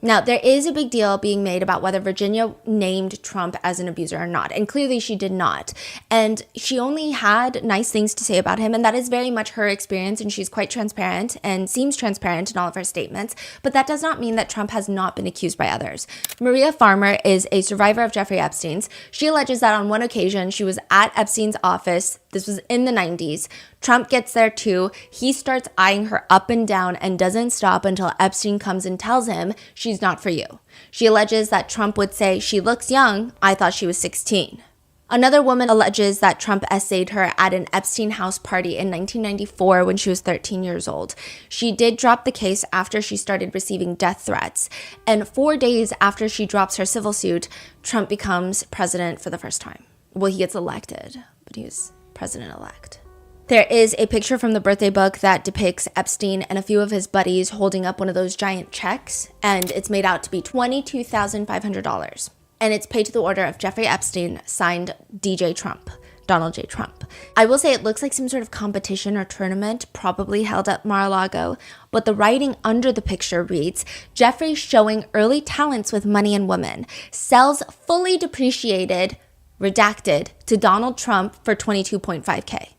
Now, there is a big deal being made about whether Virginia named Trump as an abuser or not, and clearly she did not. And she only had nice things to say about him, and that is very much her experience, and she's quite transparent and seems transparent in all of her statements, but that does not mean that Trump has not been accused by others. Maria Farmer is a survivor of Jeffrey Epstein's. She alleges that on one occasion, she was at Epstein's office. This was in the 90s. Trump gets there too. He starts eyeing her up and down and doesn't stop until Epstein comes and tells him she's not for you. She alleges that Trump would say, she looks young. I thought she was 16. Another woman alleges that Trump essayed her at an Epstein house party in 1994 when she was 13 years old. She did drop the case after she started receiving death threats. And 4 days after she drops her civil suit, Trump becomes president for the first time. Well, he gets elected, but he was president-elect. There is a picture from the birthday book that depicts Epstein and a few of his buddies holding up one of those giant checks, and it's made out to be $22,500. And it's paid to the order of Jeffrey Epstein, signed DJ Trump, Donald J. Trump. I will say it looks like some sort of competition or tournament, probably held at Mar-a-Lago, but the writing under the picture reads, Jeffrey showing early talents with money and women, sells fully depreciated, redacted, to Donald Trump for $22.5K.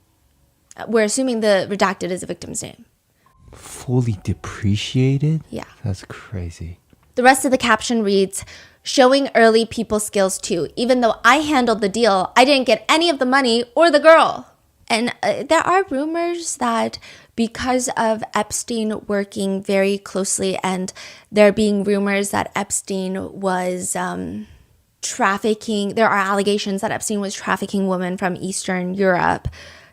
We're assuming the redacted is a victim's name. Fully depreciated? Yeah. That's crazy. The rest of the caption reads, showing early people skills too. Even though I handled the deal, I didn't get any of the money or the girl. And there are rumors that because of Epstein working very closely, and there being rumors that Epstein was trafficking, there are allegations that Epstein was trafficking women from Eastern Europe.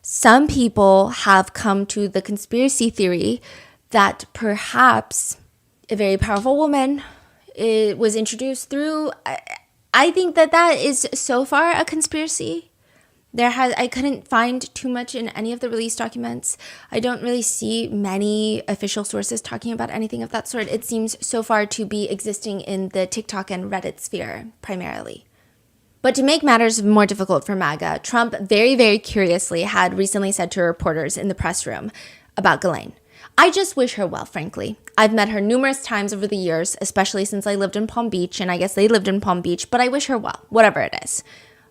Some people have come to the conspiracy theory that perhaps a very powerful woman was introduced through. I think that is so far a conspiracy. I couldn't find too much in any of the release documents. I don't really see many official sources talking about anything of that sort. It seems so far to be existing in the TikTok and Reddit sphere primarily. But to make matters more difficult for MAGA, Trump very, very curiously had recently said to reporters in the press room about Ghislaine, I just wish her well, frankly. I've met her numerous times over the years, especially since I lived in Palm Beach, and I guess they lived in Palm Beach, but I wish her well, whatever it is.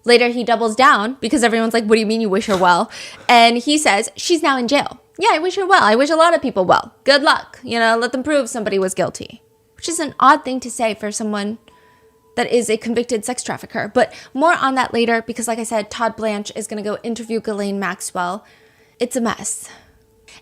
Later, he doubles down because everyone's like, what do you mean you wish her well? And he says, she's now in jail. Yeah, I wish her well. I wish a lot of people well. Good luck. Let them prove somebody was guilty. Which is an odd thing to say for someone that is a convicted sex trafficker. But more on that later because, like I said, Todd Blanche is going to go interview Ghislaine Maxwell. It's a mess.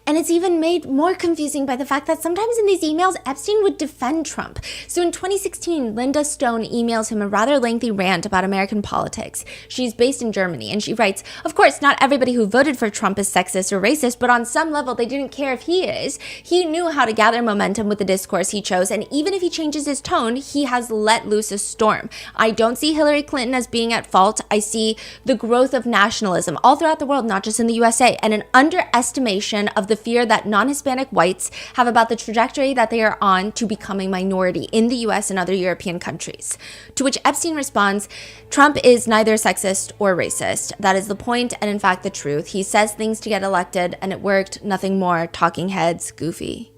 And it's even made more confusing by the fact that sometimes in these emails, Epstein would defend Trump. So in 2016, Linda Stone emails him a rather lengthy rant about American politics. She's based in Germany, and she writes, of course, not everybody who voted for Trump is sexist or racist, but on some level, they didn't care if he is. He knew how to gather momentum with the discourse he chose, and even if he changes his tone, he has let loose a storm. I don't see Hillary Clinton as being at fault. I see the growth of nationalism all throughout the world, not just in the USA, and an underestimation of the fear that non-Hispanic whites have about the trajectory that they are on to become a minority in the US and other European countries. To which Epstein responds, Trump is neither sexist or racist. That is the point and in fact the truth. He says things to get elected and it worked, nothing more, talking heads, goofy.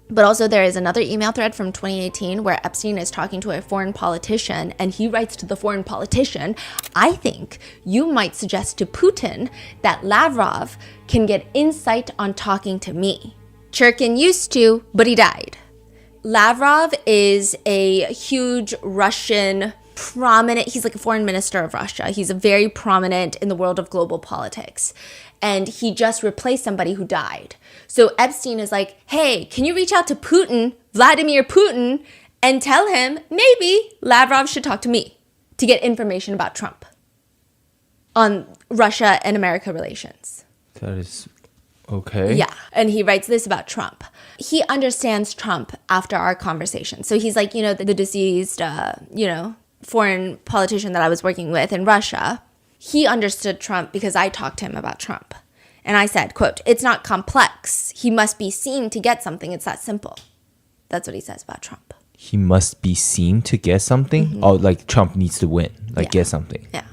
But also there is another email thread from 2018 where Epstein is talking to a foreign politician and he writes to the foreign politician, I think you might suggest to Putin that Lavrov can get insight on talking to me. Churkin used to, but he died. Lavrov is a huge Russian prominent, he's like a foreign minister of Russia. He's very prominent in the world of global politics. And he just replaced somebody who died. So Epstein is like, hey, can you reach out to Putin, Vladimir Putin, and tell him maybe Lavrov should talk to me to get information about Trump. on Russia and America relations. That is okay. Yeah. And he writes this about Trump. He understands Trump after our conversation. So he's like, the deceased, foreign politician that I was working with in Russia. He understood Trump because I talked to him about Trump. And I said, quote, "It's not complex. He must be seen to get something. It's that simple." That's what he says about Trump. He must be seen to get something? Mm-hmm. Oh, like Trump needs to win, get something. Yeah.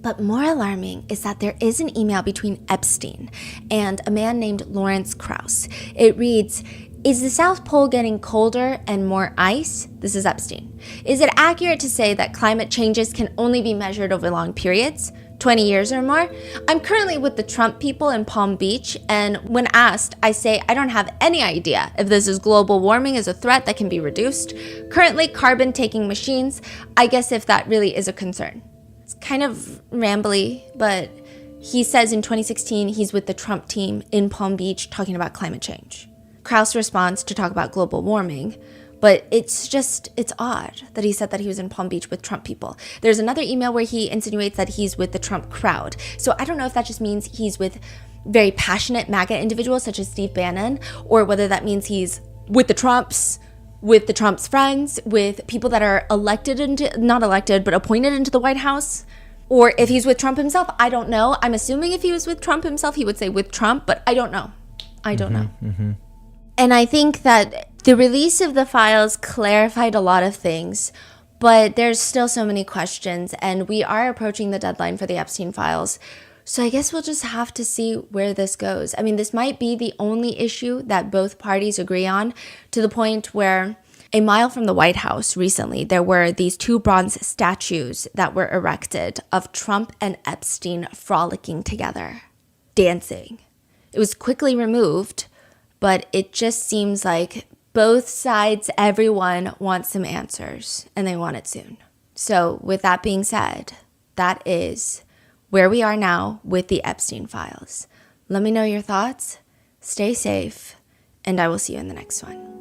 But more alarming is that there is an email between Epstein and a man named Lawrence Krauss. It reads, "Is the South Pole getting colder and more ice?" This is Epstein. "Is it accurate to say that climate changes can only be measured over long periods, 20 years or more? I'm currently with the Trump people in Palm Beach, and when asked, I say I don't have any idea if this is global warming is a threat that can be reduced. Currently carbon-taking machines, I guess if that really is a concern." It's kind of rambly, but he says in 2016 he's with the Trump team in Palm Beach talking about climate change. Krauss responds to talk about global warming, but it's odd that he said that he was in Palm Beach with Trump people. There's another email where he insinuates that he's with the Trump crowd. So I don't know if that just means he's with very passionate MAGA individuals such as Steve Bannon, or whether that means he's with the Trumps, with the Trump's friends, with people that are not elected, but appointed into the White House, or if he's with Trump himself. I don't know. I'm assuming if he was with Trump himself, he would say with Trump, but I don't know. I don't know. Mm-hmm. And I think that the release of the files clarified a lot of things, but there's still so many questions, and we are approaching the deadline for the Epstein files. So I guess we'll just have to see where this goes. I mean, this might be the only issue that both parties agree on, to the point where a mile from the White House recently, there were these 2 bronze statues that were erected of Trump and Epstein frolicking together, dancing. It was quickly removed, but it just seems like both sides, everyone wants some answers, and they want it soon. So with that being said, that is where we are now with the Epstein files. Let me know your thoughts, stay safe, and I will see you in the next one.